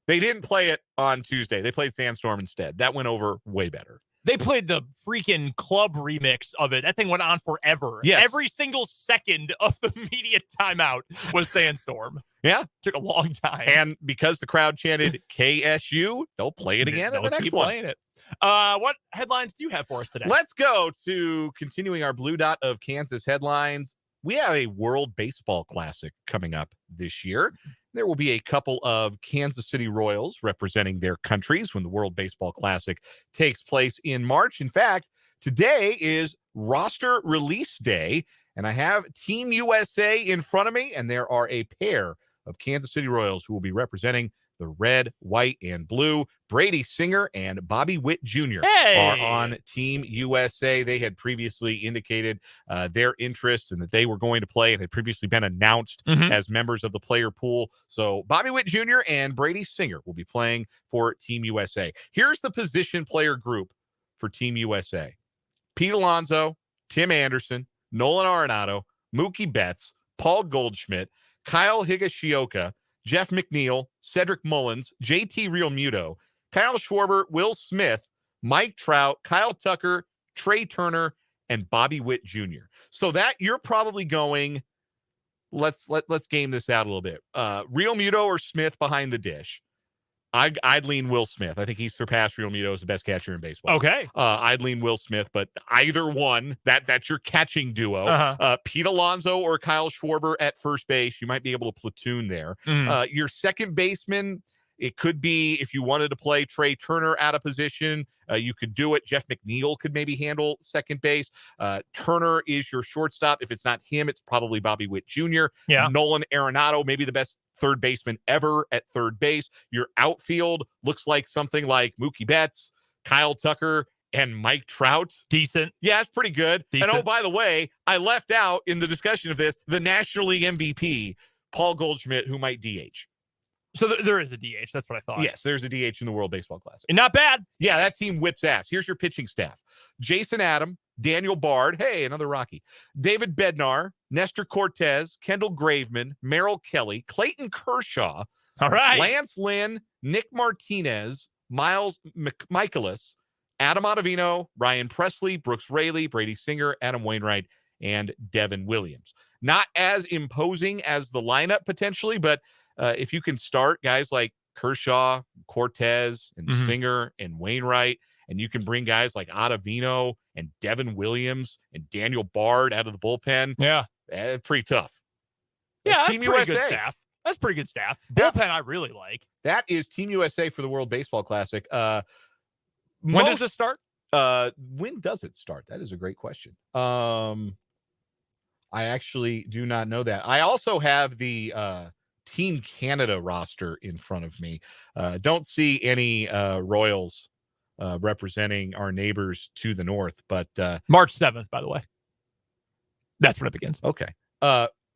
Speaker 2: they didn't play it on Tuesday. They played Sandstorm instead. That went over way better.
Speaker 1: They played the freaking club remix of it. That thing went on forever.
Speaker 2: Yes.
Speaker 1: Every single second of the media timeout was Sandstorm.
Speaker 2: Yeah.
Speaker 1: Took a long time.
Speaker 2: And because the crowd chanted KSU, they'll play it again at the next one.
Speaker 1: Playing it. What headlines do you have for us today?
Speaker 2: Let's go to continuing our blue dot of Kansas headlines. We have a World Baseball Classic coming up this year. There will be a couple of Kansas City Royals representing their countries when the World Baseball Classic takes place in March. In fact, today is roster release day, and I have Team USA in front of me, and there are a pair of Kansas City Royals who will be representing the red, white, and blue. Brady Singer and Bobby Witt Jr. are on Team USA. They had previously indicated their interest and that they were going to play and had previously been announced as members of the player pool. So Bobby Witt Jr. and Brady Singer will be playing for Team USA. Here's the position player group for Team USA. Pete Alonso, Tim Anderson, Nolan Arenado, Mookie Betts, Paul Goldschmidt, Kyle Higashioka, Jeff McNeil, Cedric Mullins, JT Realmuto, Kyle Schwarber, Will Smith, Mike Trout, Kyle Tucker, Trey Turner, and Bobby Witt Jr. So that you're probably going, let's game this out a little bit. Realmuto or Smith behind the dish. I'd lean Will Smith. I think he's surpassed Realmuto as the best catcher in baseball.
Speaker 1: Okay.
Speaker 2: I'd lean Will Smith, but either one, that's your catching duo. Pete Alonso or Kyle Schwarber at first base. You might be able to platoon there. Your second baseman, it could be if you wanted to play Trey Turner out of position, you could do it. Jeff McNeil could maybe handle second base. Turner is your shortstop. If it's not him, it's probably Bobby Witt Jr.
Speaker 1: Yeah.
Speaker 2: Nolan Arenado, maybe the best third baseman ever at third base. Your outfield looks like something like Mookie Betts, Kyle Tucker, and Mike Trout.
Speaker 1: Decent.
Speaker 2: Yeah, it's pretty good.
Speaker 1: Decent.
Speaker 2: And by the way, I left out in the discussion of this the National League MVP, Paul Goldschmidt, who might DH.
Speaker 1: So there is a DH. That's what I thought.
Speaker 2: Yes, there's a DH in the World Baseball Classic.
Speaker 1: And not bad.
Speaker 2: Yeah, that team whips ass. Here's your pitching staff. Jason Adam, Daniel Bard, hey, another Rocky, David Bednar, Nestor Cortez, Kendall Graveman, Merrill Kelly, Clayton Kershaw,
Speaker 1: All right.
Speaker 2: Lance Lynn, Nick Martinez, Miles Michaelis, Adam Ottavino, Ryan Presley, Brooks Raley, Brady Singer, Adam Wainwright, and Devin Williams. Not as imposing as the lineup potentially, but if you can start guys like Kershaw, Cortez, and Singer and Wainwright, and you can bring guys like Ottavino and Devin Williams and Daniel Bard out of the bullpen,
Speaker 1: Yeah.
Speaker 2: Pretty tough.
Speaker 1: That's
Speaker 2: Team
Speaker 1: pretty
Speaker 2: USA.
Speaker 1: good staff. That's pretty good staff. Bullpen I really like.
Speaker 2: That is Team USA for the World Baseball Classic.
Speaker 1: When does this start?
Speaker 2: When does it start? That is a great question. I actually do not know that. I also have the Team Canada roster in front of me. Don't see any Royals representing our neighbors to the north, but
Speaker 1: March 7th, by the way. That's when it begins.
Speaker 2: okay.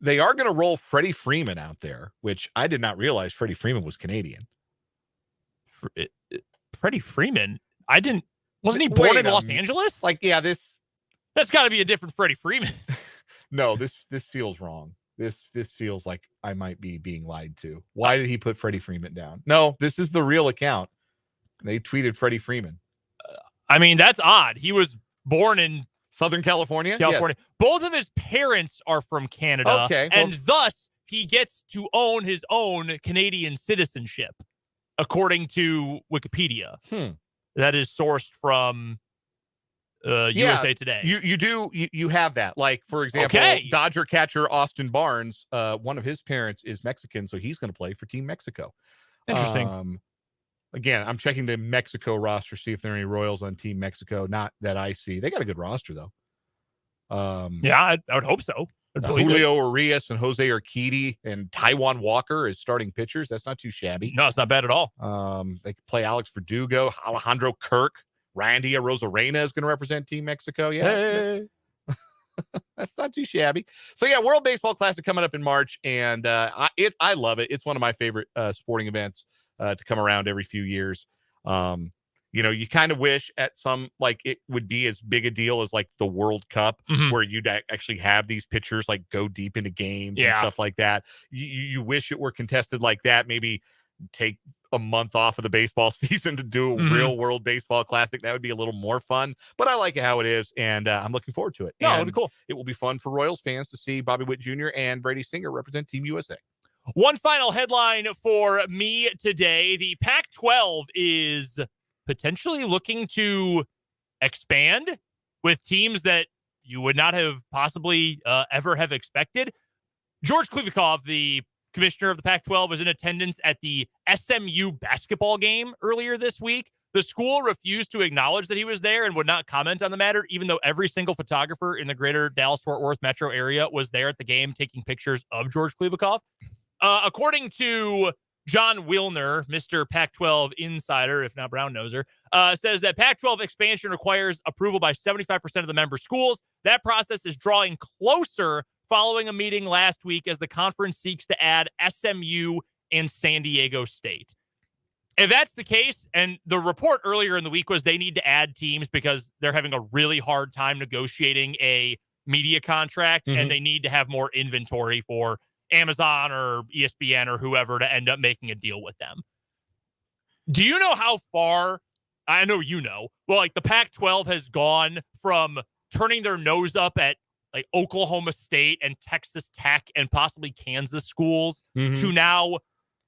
Speaker 2: They are going to roll Freddie Freeman out there, which I did not realize Freddie Freeman was Canadian.
Speaker 1: Freddie Freeman? Wasn't he born in Los Angeles?
Speaker 2: Like, yeah,
Speaker 1: That's got to be a different Freddie Freeman.
Speaker 2: no, this feels wrong. This feels like I might be being lied to. Why did he put Freddie Freeman down? No, this is the real account. They tweeted Freddie Freeman.
Speaker 1: I mean, that's odd. He was born in
Speaker 2: Southern California?
Speaker 1: California. Yes. Both of his parents are from Canada.
Speaker 2: Okay.
Speaker 1: And thus, he gets to own his own Canadian citizenship, according to Wikipedia. That is sourced from USA Today.
Speaker 2: You have that. Like, for example, Dodger catcher Austin Barnes, one of his parents is Mexican, so he's going to play for Team Mexico.
Speaker 1: Interesting.
Speaker 2: Again, I'm checking the Mexico roster, see if there are any Royals on Team Mexico. Not that I see. They got a good roster, though.
Speaker 1: I would hope so.
Speaker 2: Julio Urias and Jose Urquidy and Taijuan Walker as starting pitchers. That's not too shabby.
Speaker 1: No, it's not bad at all.
Speaker 2: They could play Alex Verdugo, Alejandro Kirk, Randy Arozarena is going to represent Team Mexico. Yeah.
Speaker 1: Hey.
Speaker 2: That's not too shabby. So, yeah, World Baseball Classic coming up in March, and I love it. It's one of my favorite sporting events to come around every few years. You kind of wish at some, like, it would be as big a deal as, like, the World Cup, where you'd actually have these pitchers, like, go deep into games and stuff like that. You wish it were contested like that. Maybe take a month off of the baseball season to do a real World Baseball Classic. That would be a little more fun, but I like it how it is, and I'm looking forward to it.
Speaker 1: No, it'll be cool.
Speaker 2: It will be fun for Royals fans to see Bobby Witt Jr. and Brady Singer represent Team USA.
Speaker 1: One final headline for me today. The Pac-12 is potentially looking to expand with teams that you would not have possibly ever have expected. George Kliavkoff, the commissioner of the Pac-12, was in attendance at the SMU basketball game earlier this week. The school refused to acknowledge that he was there and would not comment on the matter, even though every single photographer in the greater Dallas-Fort Worth metro area was there at the game taking pictures of George Kliavkoff. According to John Wilner, Mr. Pac-12 insider, if not brown noser, says that Pac-12 expansion requires approval by 75% of the member schools. That process is drawing closer following a meeting last week as the conference seeks to add SMU and San Diego State. If that's the case, and the report earlier in the week was they need to add teams because they're having a really hard time negotiating a media contract, and they need to have more inventory for Amazon or ESPN or whoever to end up making a deal with them. Do you know how far, I know you know, well, like the Pac-12 has gone from turning their nose up at like Oklahoma State and Texas Tech and possibly Kansas schools to now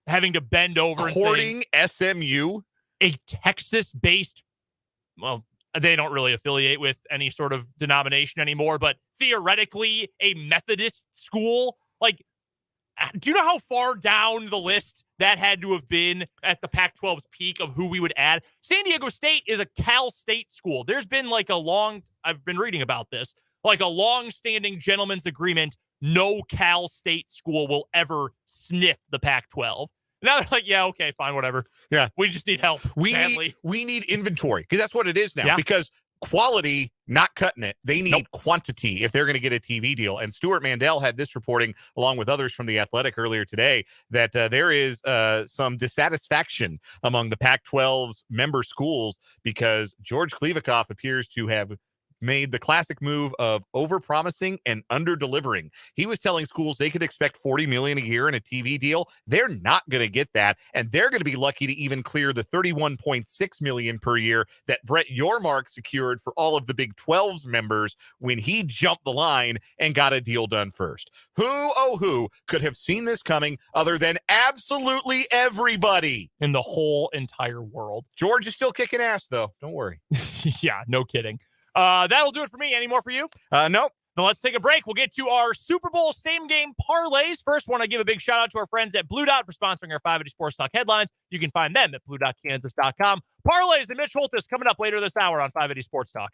Speaker 1: having to bend over
Speaker 2: courting SMU,
Speaker 1: a Texas-based, well, they don't really affiliate with any sort of denomination anymore, but theoretically a Methodist school. Like, do you know how far down the list that had to have been at the Pac-12's peak of who we would add? San Diego State is a Cal State school. There's been like I've been reading about this, like a long-standing gentleman's agreement. No Cal State school will ever sniff the Pac-12. Now they're like, yeah, okay, fine, whatever.
Speaker 2: Yeah.
Speaker 1: We just need help.
Speaker 2: We need inventory because that's what it is now.
Speaker 1: Yeah.
Speaker 2: Because quality, not cutting it. They need quantity if they're going to get a TV deal. And Stuart Mandel had this reporting, along with others from The Athletic earlier today, that there is some dissatisfaction among the Pac-12's member schools because George Kliavkoff appears to have made the classic move of over-promising and under-delivering. He was telling schools they could expect $40 million a year in a TV deal. They're not going to get that, and they're going to be lucky to even clear the $31.6 million per year that Brett Yormark secured for all of the Big 12's members when he jumped the line and got a deal done first. Who could have seen this coming other than absolutely everybody
Speaker 1: in the whole entire world?
Speaker 2: George is still kicking ass, though. Don't worry.
Speaker 1: Yeah, no kidding. That'll do it for me. Any more for you?
Speaker 2: Nope.
Speaker 1: Then let's take a break. We'll get to our Super Bowl same-game parlays. First, want to give a big shout-out to our friends at Blue Dot for sponsoring our 580 Sports Talk headlines. You can find them at blue.kansas.com. Parlays and Mitch Holthus coming up later this hour on 580 Sports Talk.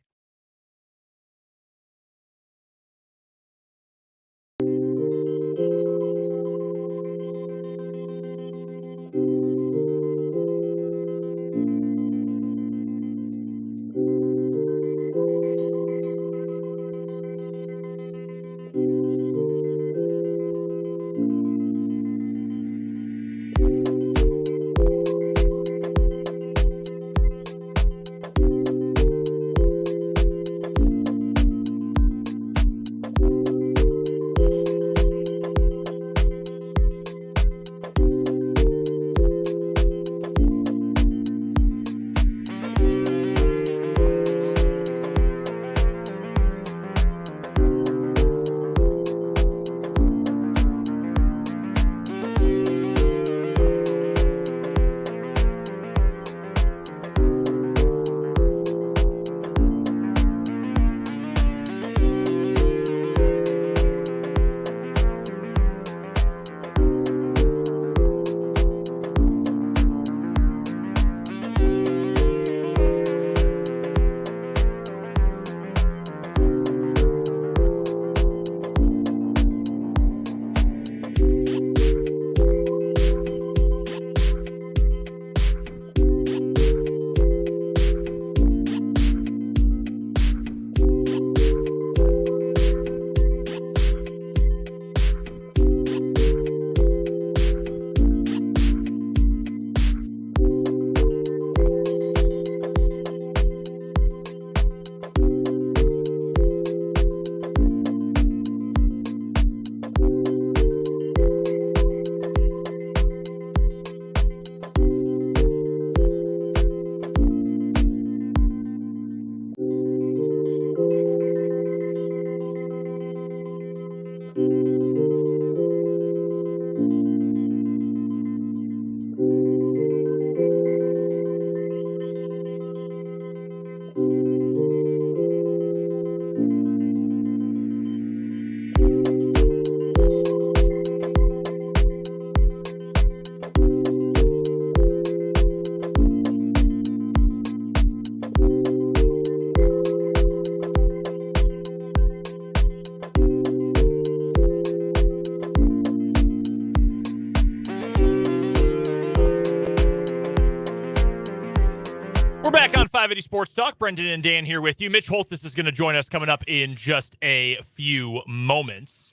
Speaker 1: We're back on 580 Sports Talk. Brendan and Dan here with you. Mitch Holthus is going to join us coming up in just a few moments.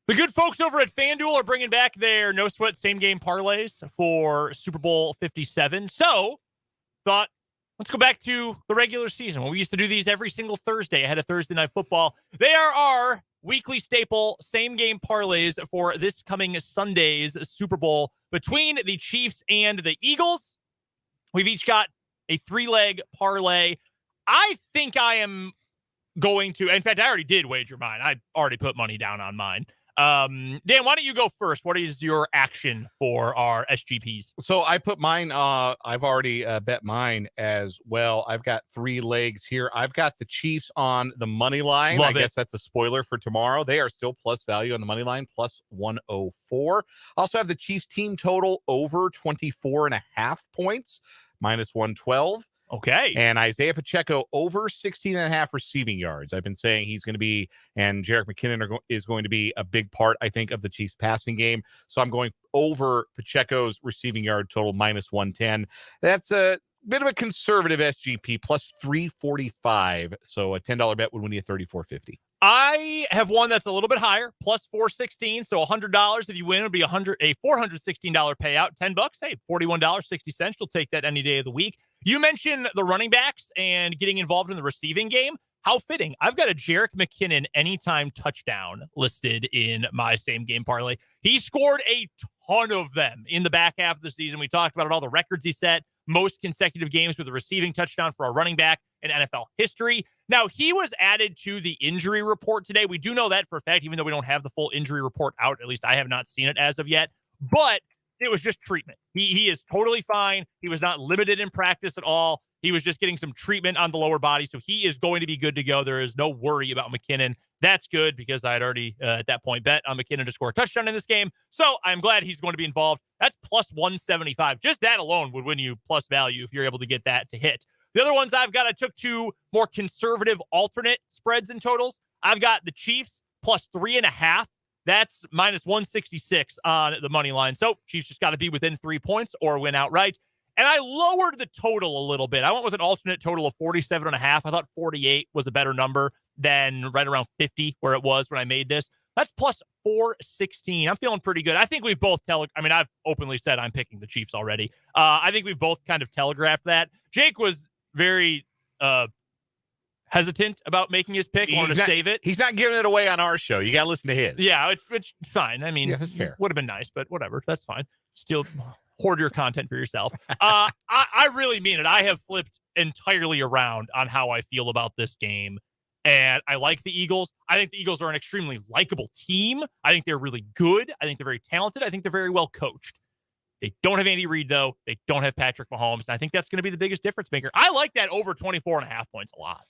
Speaker 1: The good folks over at FanDuel are bringing back their no sweat same game parlays for Super Bowl 57. So, thought, let's go back to the regular season when we used to do these every single Thursday ahead of Thursday Night Football. They are our weekly staple same game parlays for this coming Sunday's Super Bowl between the Chiefs and the Eagles. We've each got a 3-leg parlay. I think I am going to, in fact, I already did wager mine. I already put money down on mine. Dan, why don't you go first? What is your action for our SGPs?
Speaker 2: So I put mine, I've already bet mine as well. I've got 3 legs here. I've got the Chiefs on the money line. I guess that's a spoiler for tomorrow. They are still plus value on the money line, plus 104. Also have the Chiefs team total over 24.5 points, minus 112.
Speaker 1: Okay.
Speaker 2: And Isaiah Pacheco over 16.5 receiving yards. I've been saying he's going to be, and Jerick McKinnon is going to be a big part, I think, of the Chiefs passing game. So I'm going over Pacheco's receiving yard total, minus 110. That's bit of a conservative SGP, plus 345. So a $10 bet would win you $34.50.
Speaker 1: I have one that's a little bit higher, plus 416. So $100 if you win, it'll be a $416 payout. $10, hey, $41.60. You'll take that any day of the week. You mentioned the running backs and getting involved in the receiving game. How fitting. I've got a Jerick McKinnon anytime touchdown listed in my same game parlay. He scored a ton of them in the back half of the season. We talked about it, all the records he set, most consecutive games with a receiving touchdown for a running back in NFL history. Now, he was added to the injury report today. We do know that for a fact, even though we don't have the full injury report out. At least I have not seen it as of yet. But it was just treatment. He is totally fine. He was not limited in practice at all. He was just getting some treatment on the lower body, so he is going to be good to go. There is no worry about McKinnon. That's good because I had already, at that point, bet on McKinnon to score a touchdown in this game. So I'm glad he's going to be involved. That's plus 175. Just that alone would win you plus value if you're able to get that to hit. The other ones I've got, I took two more conservative alternate spreads and totals. I've got the Chiefs plus 3.5. That's minus 166 on the money line. So Chiefs just got to be within 3 points or win outright. And I lowered the total a little bit. I went with an alternate total of 47.5. I thought 48 was a better number than right around 50 where it was when I made this. That's plus 416. I'm feeling pretty good. I think we've both I've openly said I'm picking the Chiefs already. I think we've both kind of telegraphed that. Jake was very hesitant about making his pick, wanted to save it.
Speaker 2: He's not giving it away on our show. You got to listen to his.
Speaker 1: Yeah, it's fine. I mean,
Speaker 2: yeah, that's fair.
Speaker 1: Would have been nice, but whatever. That's fine. Still hoard your content for yourself. I really mean it. I have flipped entirely around on how I feel about this game. And I like the Eagles. I think the Eagles are an extremely likable team. I think they're really good. I think they're very talented. I think they're very well coached. They don't have Andy Reid, though. They don't have Patrick Mahomes. And I think that's going to be the biggest difference maker. I like that over 24.5 points a lot.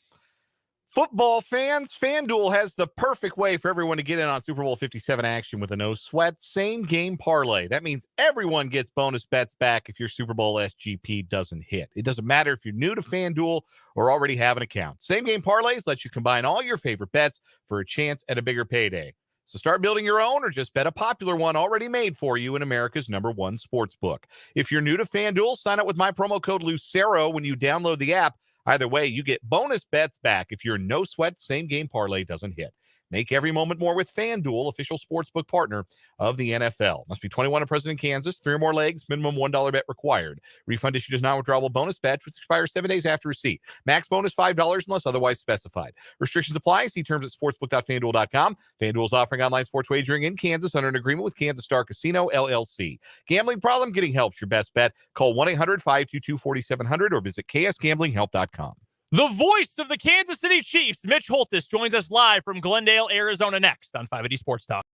Speaker 2: Football fans, FanDuel has the perfect way for everyone to get in on Super Bowl 57 action with a no-sweat same-game parlay. That means everyone gets bonus bets back if your Super Bowl SGP doesn't hit. It doesn't matter if you're new to FanDuel or already have an account. Same-game parlays let you combine all your favorite bets for a chance at a bigger payday. So start building your own or just bet a popular one already made for you in America's #1 sportsbook. If you're new to FanDuel, sign up with my promo code Lucero when you download the app. Either way, you get bonus bets back if your no-sweat same-game parlay doesn't hit. Make every moment more with FanDuel, official sportsbook partner of the NFL. Must be 21 and present in Kansas. 3 or more legs. Minimum $1 bet required. Refund issued as non-withdrawable bonus bet, which expires 7 days after receipt. Max bonus $5 unless otherwise specified. Restrictions apply. See terms at sportsbook.fanduel.com. FanDuel is offering online sports wagering in Kansas under an agreement with Kansas Star Casino, LLC. Gambling problem? Getting help's your best bet. Call 1-800-522-4700 or visit ksgamblinghelp.com.
Speaker 1: The voice of the Kansas City Chiefs, Mitch Holthus, joins us live from Glendale, Arizona next on 580 Sports Talk.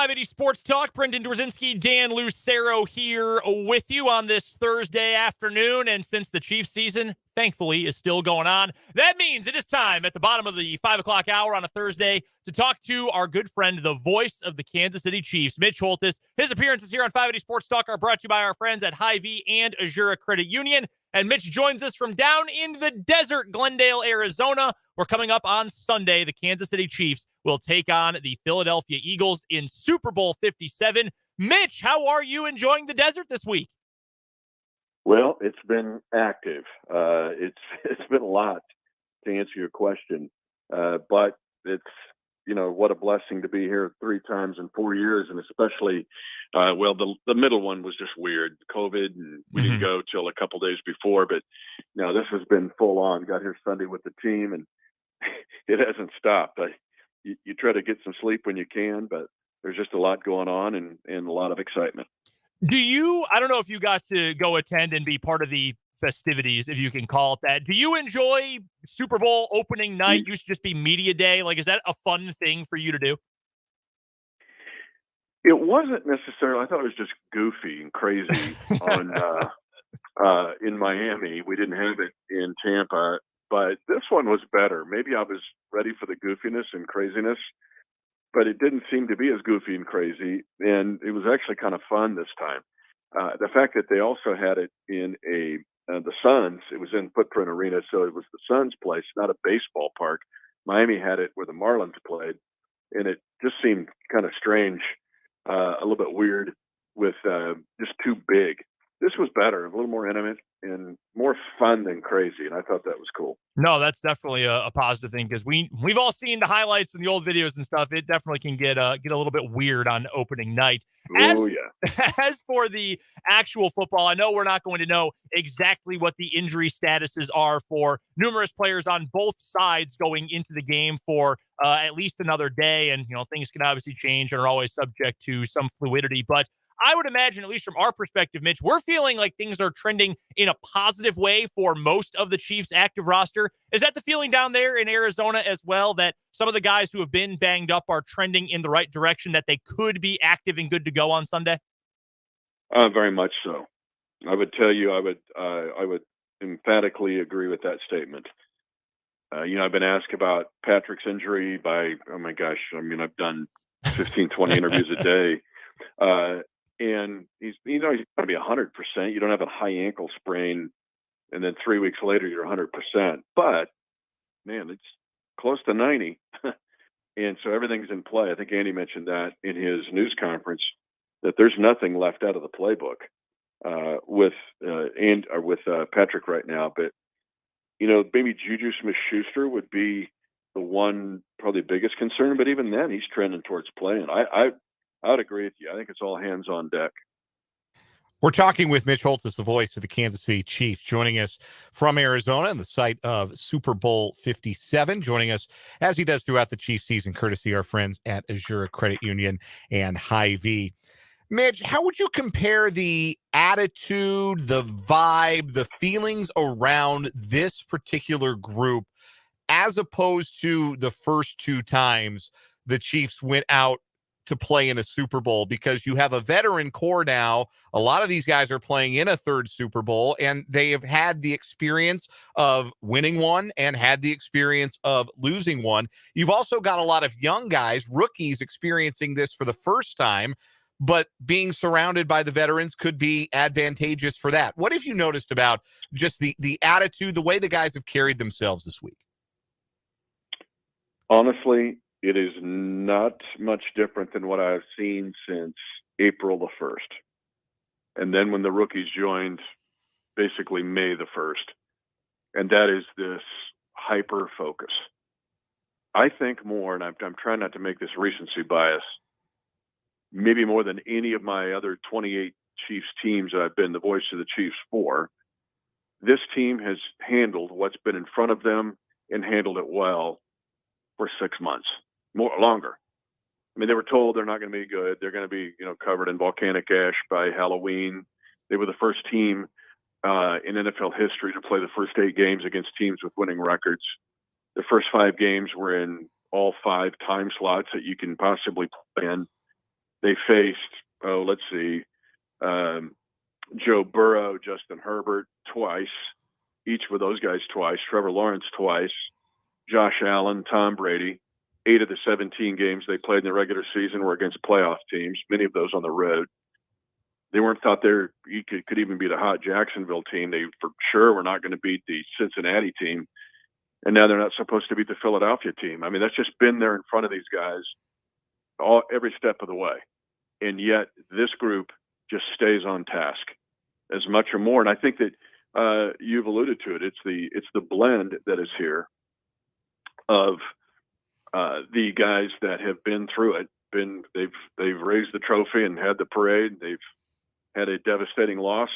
Speaker 1: 580 Sports Talk. Brendan Dworzinski, Dan Lucero here with you on this Thursday afternoon. And since the Chiefs season, thankfully, is still going on, that means it is time at the bottom of the 5 o'clock hour on a Thursday to talk to our good friend, the voice of the Kansas City Chiefs, Mitch Holthus. His appearances here on 580 Sports Talk are brought to you by our friends at Hy-Vee and Azura Credit Union. And Mitch joins us from down in the desert, Glendale, Arizona. We're coming up on Sunday. The Kansas City Chiefs will take on the Philadelphia Eagles in Super Bowl 57. Mitch, how are you enjoying the desert this week?
Speaker 6: Well, it's been active. It's been a lot to answer your question, but it's what a blessing to be here 3 times in 4 years, and especially the middle one was just weird, COVID, and we didn't go till a couple days before. But now this has been full on. Got here Sunday with the team, and it hasn't stopped. You try to get some sleep when you can, but there's just a lot going on and a lot of excitement.
Speaker 1: I don't know if you got to go attend and be part of the festivities, if you can call it that. Do you enjoy Super Bowl opening night? Used to just be media day. Like, is that a fun thing for you to do?
Speaker 6: It wasn't necessarily. I thought it was just goofy and crazy in Miami. We didn't have it in Tampa, but this one was better. Maybe I was ready for the goofiness and craziness, but it didn't seem to be as goofy and crazy, and it was actually kind of fun this time. The fact that they also had it in the Suns, it was in Footprint Arena, so it was the Suns' place, not a baseball park. Miami had it where the Marlins played, and it just seemed kind of strange, a little bit weird with just too big. This was better, a little more intimate and more fun than crazy, and I thought that was cool.
Speaker 1: No, that's definitely a positive thing, because we've all seen the highlights and the old videos and stuff. It definitely can get a little bit weird on opening night.
Speaker 6: Oh, yeah.
Speaker 1: As for the actual football, I know we're not going to know exactly what the injury statuses are for numerous players on both sides going into the game for at least another day. And, things can obviously change and are always subject to some fluidity. But I would imagine, at least from our perspective, Mitch, we're feeling like things are trending in a positive way for most of the Chiefs' active roster. Is that the feeling down there in Arizona as well, that some of the guys who have been banged up are trending in the right direction, that they could be active and good to go on Sunday?
Speaker 6: Very much so. I would tell you, I would emphatically agree with that statement. I've been asked about Patrick's injury by, oh my gosh, I've done 15, 20 interviews a day. And he's going to be 100%. You don't have a high ankle sprain, and then 3 weeks later you're 100%. But man, it's close to 90, and so everything's in play. I think Andy mentioned that in his news conference, that there's nothing left out of the playbook with Patrick right now. But maybe Juju Smith-Schuster would be the one, probably biggest concern. But even then, he's trending towards playing. I would agree with you. I think it's all hands on deck.
Speaker 2: We're talking with Mitch Holthus, the voice of the Kansas City Chiefs, joining us from Arizona and the site of Super Bowl 57, joining us as he does throughout the Chiefs season, courtesy our friends at Azura Credit Union and Hy-Vee. Mitch, how would you compare the attitude, the vibe, the feelings around this particular group as opposed to the first 2 times the Chiefs went out to play in a Super Bowl? Because you have a veteran core now. A lot of these guys are playing in a 3rd Super Bowl, and they have had the experience of winning one and had the experience of losing one. You've also got a lot of young guys, rookies, experiencing this for the first time, but being surrounded by the veterans could be advantageous for that. What have you noticed about just the attitude, the way the guys have carried themselves this week?
Speaker 6: Honestly, it is not much different than what I've seen since April the 1st. And then when the rookies joined, basically May the 1st. And that is this hyper focus. I think more, and I'm trying not to make this recency bias, maybe more than any of my other 28 Chiefs teams that I've been the voice of the Chiefs for, this team has handled what's been in front of them and handled it well for 6 months. Longer. I mean, they were told they're not going to be good. They're going to be, covered in volcanic ash by Halloween. They were the first team in NFL history to play the first 8 games against teams with winning records. The first 5 games were in all 5 time slots that you can possibly play in. They faced, let's see, Joe Burrow, Justin Herbert twice, each with those guys twice, Trevor Lawrence twice, Josh Allen, Tom Brady. 8 of the 17 games they played in the regular season were against playoff teams, many of those on the road. They weren't thought you could even beat a hot Jacksonville team. They for sure were not going to beat the Cincinnati team. And now they're not supposed to beat the Philadelphia team. I mean, that's just been there in front of these guys every step of the way. And yet this group just stays on task as much or more. And I think that you've alluded to it. It's the blend that is here of the guys that have been through it. They've raised the trophy and had the parade. They've had a devastating loss,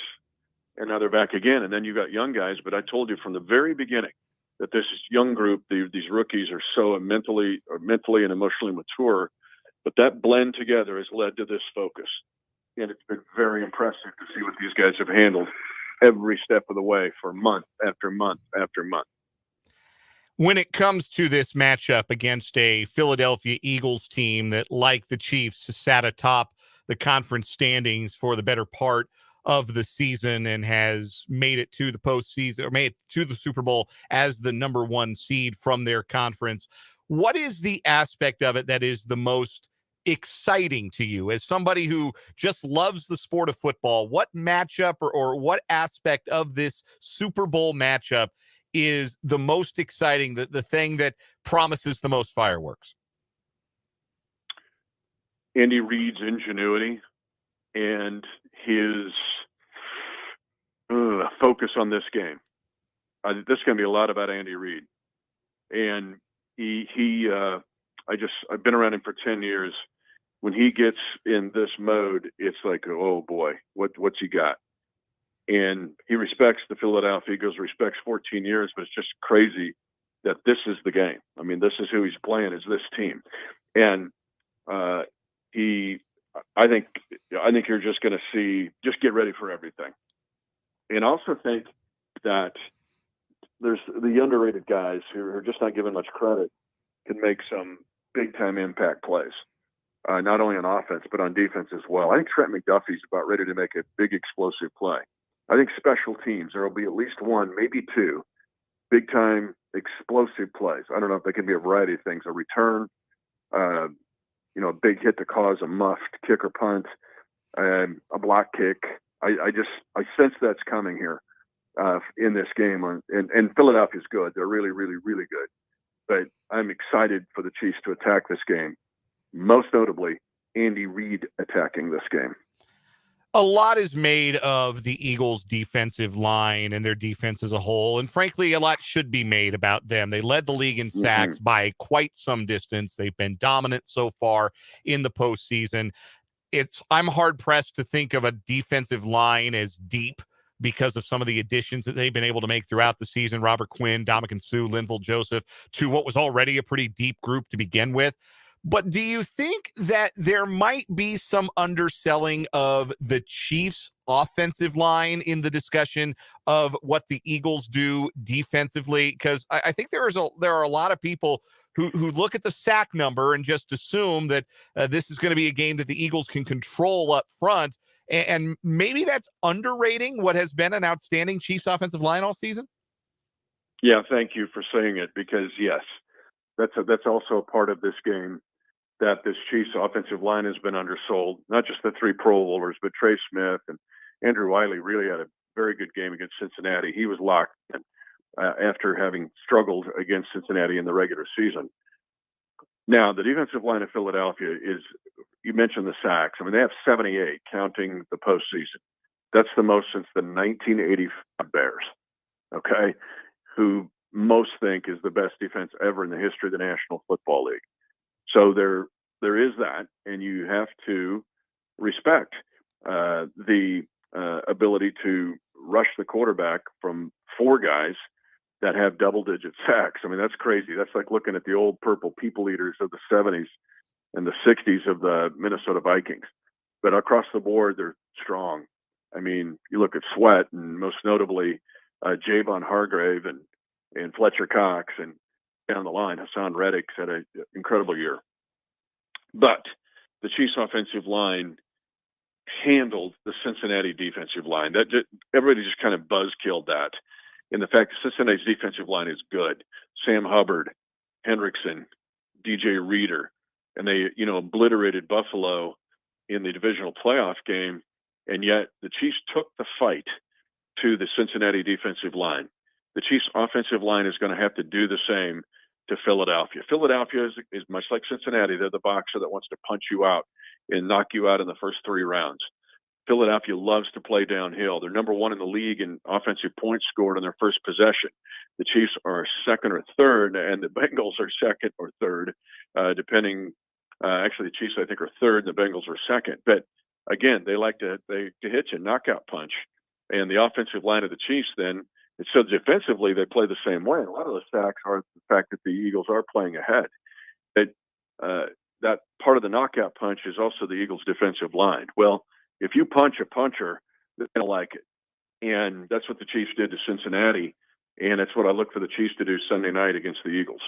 Speaker 6: and now they're back again. And then you got young guys. But I told you from the very beginning that this young group, these rookies, are so mentally and emotionally mature. But that blend together has led to this focus, and it's been very impressive to see what these guys have handled every step of the way for month after month after month.
Speaker 2: When it comes to this matchup against a Philadelphia Eagles team that, like the Chiefs, sat atop the conference standings for the better part of the season and has made it to the postseason or made it to the Super Bowl as the number 1 seed from their conference, what is the aspect of it that is the most exciting to you as somebody who just loves the sport of football? What matchup or what aspect of this Super Bowl matchup is the most exciting, the thing that promises the most fireworks?
Speaker 6: Andy Reid's ingenuity and his focus on this game. This is going to be a lot about Andy Reid. And I've been around him for 10 years. When he gets in this mode, it's like, oh boy, what's he got? And he respects the Philadelphia Eagles, respects 14 years, but it's just crazy that this is the game. I mean, this is who he's playing, is this team. And I think you're just going to see, just get ready for everything. And I also think that there's the underrated guys who are just not given much credit can make some big-time impact plays, not only on offense, but on defense as well. I think Trent McDuffie's about ready to make a big explosive play. I think special teams, there will be at least 1, maybe 2 big-time explosive plays. I don't know if they can be a variety of things, a return, a big hit to cause a muffed kick or punt, a block kick. I sense that's coming here in this game. And Philadelphia's good. They're really, really, really good. But I'm excited for the Chiefs to attack this game, most notably Andy Reid attacking this game.
Speaker 2: A lot is made of the Eagles' defensive line and their defense as a whole. And frankly, a lot should be made about them. They led the league in sacks by quite some distance. They've been dominant so far in the postseason. I'm hard-pressed to think of a defensive line as deep because of some of the additions that they've been able to make throughout the season. Robert Quinn, Ndamukong Suh, Linval Joseph, to what was already a pretty deep group to begin with. But do you think that there might be some underselling of the Chiefs' offensive line in the discussion of what the Eagles do defensively? Because I think there are a lot of people who look at the sack number and just assume that this is going to be a game that the Eagles can control up front. And maybe that's underrating what has been an outstanding Chiefs offensive line all season.
Speaker 6: Yeah, thank you for saying it, because yes, that's also a part of this game, that this Chiefs offensive line has been undersold. Not just the 3 Pro Bowlers, but Trey Smith and Andrew Wiley really had a very good game against Cincinnati. He was locked in after having struggled against Cincinnati in the regular season. Now, the defensive line of Philadelphia is, you mentioned the sacks. I mean, they have 78, counting the postseason. That's the most since the 1985 Bears, okay, who most think is the best defense ever in the history of the National Football League. So there is that, and you have to respect the ability to rush the quarterback from 4 guys that have double-digit sacks. I mean, that's crazy. That's like looking at the old purple people eaters of the 70s and the 60s of the Minnesota Vikings. But across the board, they're strong. I mean, you look at Sweat, and most notably Javon Hargrave and Fletcher Cox, and down the line, Hassan Reddick's had an incredible year. But the Chiefs offensive line handled the Cincinnati defensive line. Everybody just kind of buzzkilled that. And the fact that Cincinnati's defensive line is good. Sam Hubbard, Hendrickson, DJ Reader, and they, obliterated Buffalo in the divisional playoff game. And yet the Chiefs took the fight to the Cincinnati defensive line. The Chiefs offensive line is going to have to do the same to Philadelphia. Philadelphia is much like Cincinnati. They're the boxer that wants to punch you out and knock you out in the first 3 rounds. Philadelphia loves to play downhill. They're number 1 in the league in offensive points scored on their first possession. The Chiefs are second or third, and the Bengals are second or third, depending. Actually, the Chiefs, I think, are third, and the Bengals are second. But again, they like to hit you, knockout punch. And the offensive line of the Chiefs then, so defensively, they play the same way. And a lot of the sacks are the fact that the Eagles are playing ahead. That part of the knockout punch is also the Eagles' defensive line. Well, if you punch a puncher, they're going to like it. And that's what the Chiefs did to Cincinnati. And that's what I look for the Chiefs to do Sunday night against the Eagles.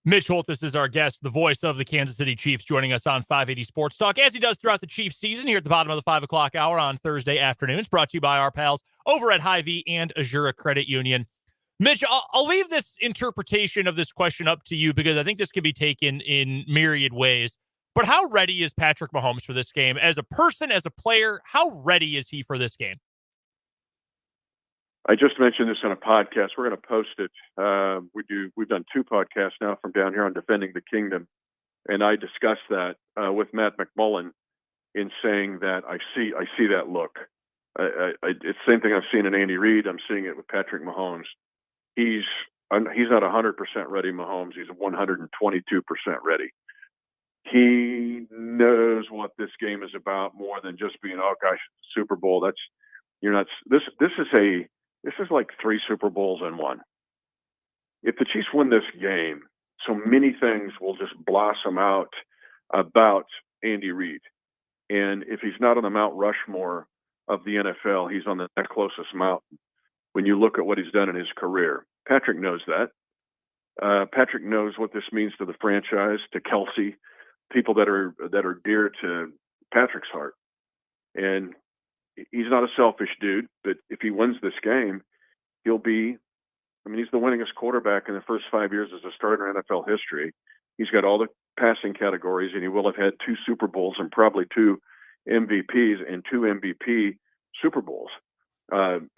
Speaker 1: Mitch Holthus is our guest, the voice of the Kansas City Chiefs, joining us on 580 Sports Talk, as he does throughout the Chiefs season here at the bottom of the 5 o'clock hour on Thursday afternoons, brought to you by our pals over at Hy-Vee and Azura Credit Union. Mitch, I'll leave this interpretation of this question up to you because I think this can be taken in myriad ways. But how ready is Patrick Mahomes for this game? As a person, as a player, how ready is he for this game?
Speaker 6: I just mentioned this on a podcast. We're going to post it. We've done 2 podcasts now from down here on Defending the Kingdom, and I discussed that with Matt McMullen in saying that I see that look. It's the same thing I've seen in Andy Reid. I'm seeing it with Patrick Mahomes. He's not 100% ready, Mahomes. He's 122% ready. He knows what this game is about more than just being, oh gosh, Super Bowl. This is like 3 Super Bowls in one. If the Chiefs win this game, so many things will just blossom out about Andy Reid. And if he's not on the Mount Rushmore of the NFL, he's on the next closest mountain. When you look at what he's done in his career, Patrick knows that. Patrick knows what this means to the franchise, to Kelsey, people that are dear to Patrick's heart. And he's not a selfish dude, but if he wins this game, he's the winningest quarterback in the first 5 years as a starter in NFL history. He's got all the passing categories, and he will have had 2 Super Bowls and probably 2 MVPs and 2 MVP Super Bowls, 2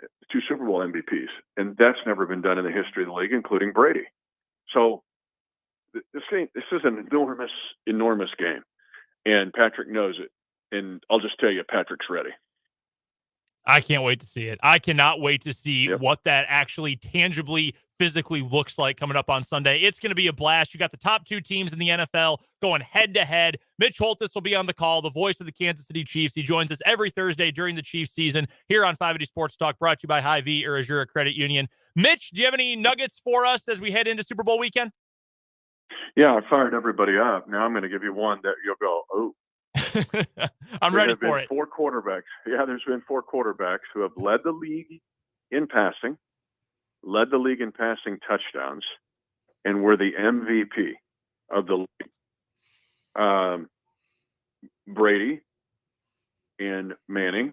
Speaker 6: Super Bowl MVPs. And that's never been done in the history of the league, including Brady. So this is an enormous game, and Patrick knows it. And I'll just tell you, Patrick's ready.
Speaker 1: I can't wait to see it. I cannot wait to see what that actually tangibly, physically looks like coming up on Sunday. It's going to be a blast. You got the top 2 teams in the NFL going head-to-head. Mitch Holthus will be on the call, the voice of the Kansas City Chiefs. He joins us every Thursday during the Chiefs season here on 580 Sports Talk, brought to you by Hy-Vee or Azura Credit Union. Mitch, do you have any nuggets for us as we head into Super Bowl weekend?
Speaker 6: Yeah, I fired everybody up. Now I'm going to give you one that you'll go, oh.
Speaker 1: I'm ready for it.
Speaker 6: 4 quarterbacks. Yeah, there's been 4 quarterbacks who have led the league in passing, led the league in passing touchdowns, and were the MVP of the league. Brady and Manning,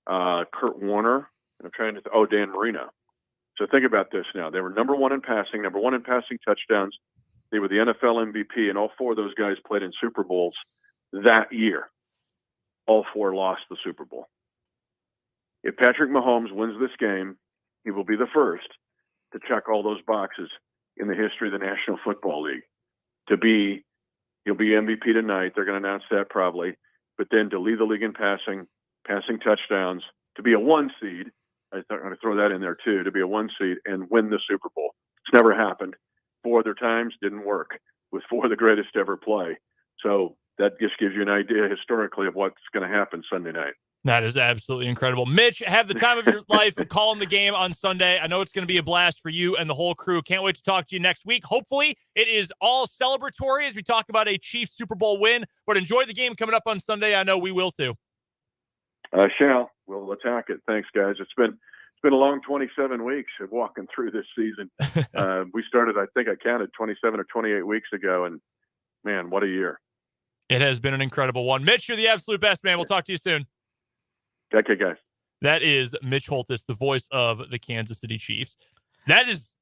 Speaker 6: Kurt Warner, and I'm trying to Dan Marino. So think about this now. They were number 1 in passing, number 1 in passing touchdowns. They were the NFL MVP, and all 4 of those guys played in Super Bowls that year. All 4 lost the Super Bowl. If Patrick Mahomes wins this game, he will be the first to check all those boxes in the history of the National Football League. He'll be MVP tonight. They're going to announce that probably. But then to lead the league in passing touchdowns, to be a 1 seed, I'm going to throw that in there too, to be a 1 seed and win the Super Bowl. It's never happened. 4 other times didn't work with 4 of the greatest to ever play. So that just gives you an idea historically of what's going to happen Sunday night.
Speaker 1: That is absolutely incredible. Mitch, have the time of your life calling the game on Sunday. I know it's going to be a blast for you and the whole crew. Can't wait to talk to you next week. Hopefully it is all celebratory as we talk about a Chiefs Super Bowl win, but enjoy the game coming up on Sunday. I know we will too.
Speaker 6: I shall. We'll attack it. Thanks, guys. It's been a long 27 weeks of walking through this season. We started, I think I counted 27 or 28 weeks ago, and man, what a year.
Speaker 1: It has been an incredible one. Mitch, you're the absolute best, man. We'll talk to you soon.
Speaker 6: Okay, guys.
Speaker 1: That is Mitch Holthus, the voice of the Kansas City Chiefs. That is,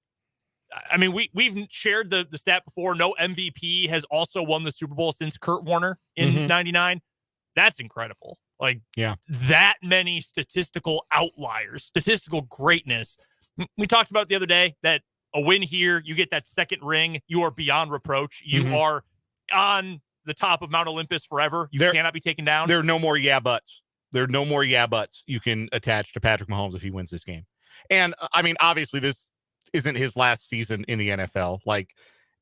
Speaker 1: I mean, we've shared the stat before. No MVP has also won the Super Bowl since Kurt Warner in 99. That's incredible. Like, that many statistical outliers, statistical greatness. We talked about the other day that a win here, you get that second ring, you are beyond reproach. You are on the top of Mount Olympus forever. You cannot be taken down.
Speaker 2: There are no more buts. There are no more buts you can attach to Patrick Mahomes if he wins this game. And I mean, obviously, this isn't his last season in the NFL. Like,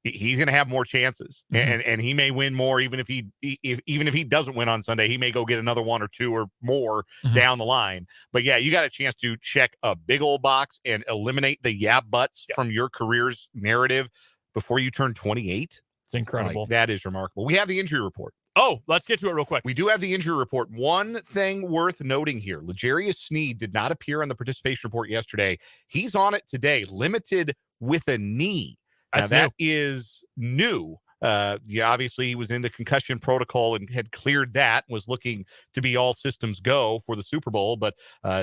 Speaker 2: he's going to have more chances, and he may win more. Even if he doesn't win on Sunday, he may go get another one or two or more down the line. But yeah, you got a chance to check a big old box and eliminate the buts from your career's narrative before you turn 28.
Speaker 1: It's incredible.
Speaker 2: That is remarkable. We have the injury report.
Speaker 1: Oh, let's get to it real quick.
Speaker 2: We do have the injury report. One thing worth noting here, L'Jarius Sneed did not appear on the participation report yesterday. He's on it today, limited with a knee. Now, that is new. Obviously, he was in the concussion protocol and had cleared that, was looking to be all systems go for the Super Bowl, but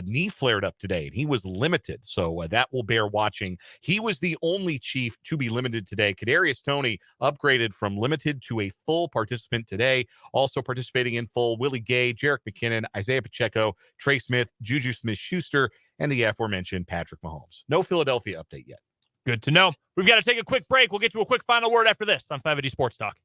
Speaker 2: knee flared up today, and he was limited, so that will bear watching. He was the only Chief to be limited today. Kadarius Toney upgraded from limited to a full participant today. Also participating in full, Willie Gay, Jerick McKinnon, Isaiah Pacheco, Trey Smith, Juju Smith-Schuster, and the aforementioned Patrick Mahomes. No Philadelphia update yet.
Speaker 1: Good to know. We've got to take a quick break. We'll get to a quick final word after this on 580 Sports Talk.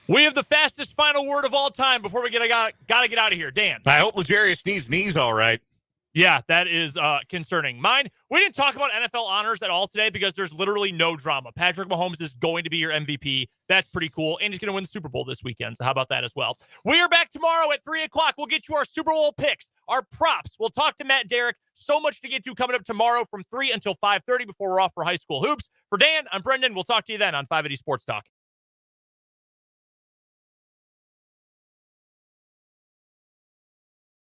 Speaker 1: We have the fastest final word of all time before we gotta get out of here. Dan.
Speaker 2: I hope L'Jarius Sneed's knee's all right.
Speaker 1: Yeah, that is concerning. Mine, we didn't talk about NFL honors at all today because there's literally no drama. Patrick Mahomes is going to be your MVP. That's pretty cool. And he's going to win the Super Bowl this weekend. So how about that as well? We are back tomorrow at 3 o'clock. We'll get you our Super Bowl picks, our props. We'll talk to Matt Derrick. So much to get to coming up tomorrow from 3 until 5:30 before we're off for high school hoops. For Dan, I'm Brendan. We'll talk to you then on 580 Sports Talk.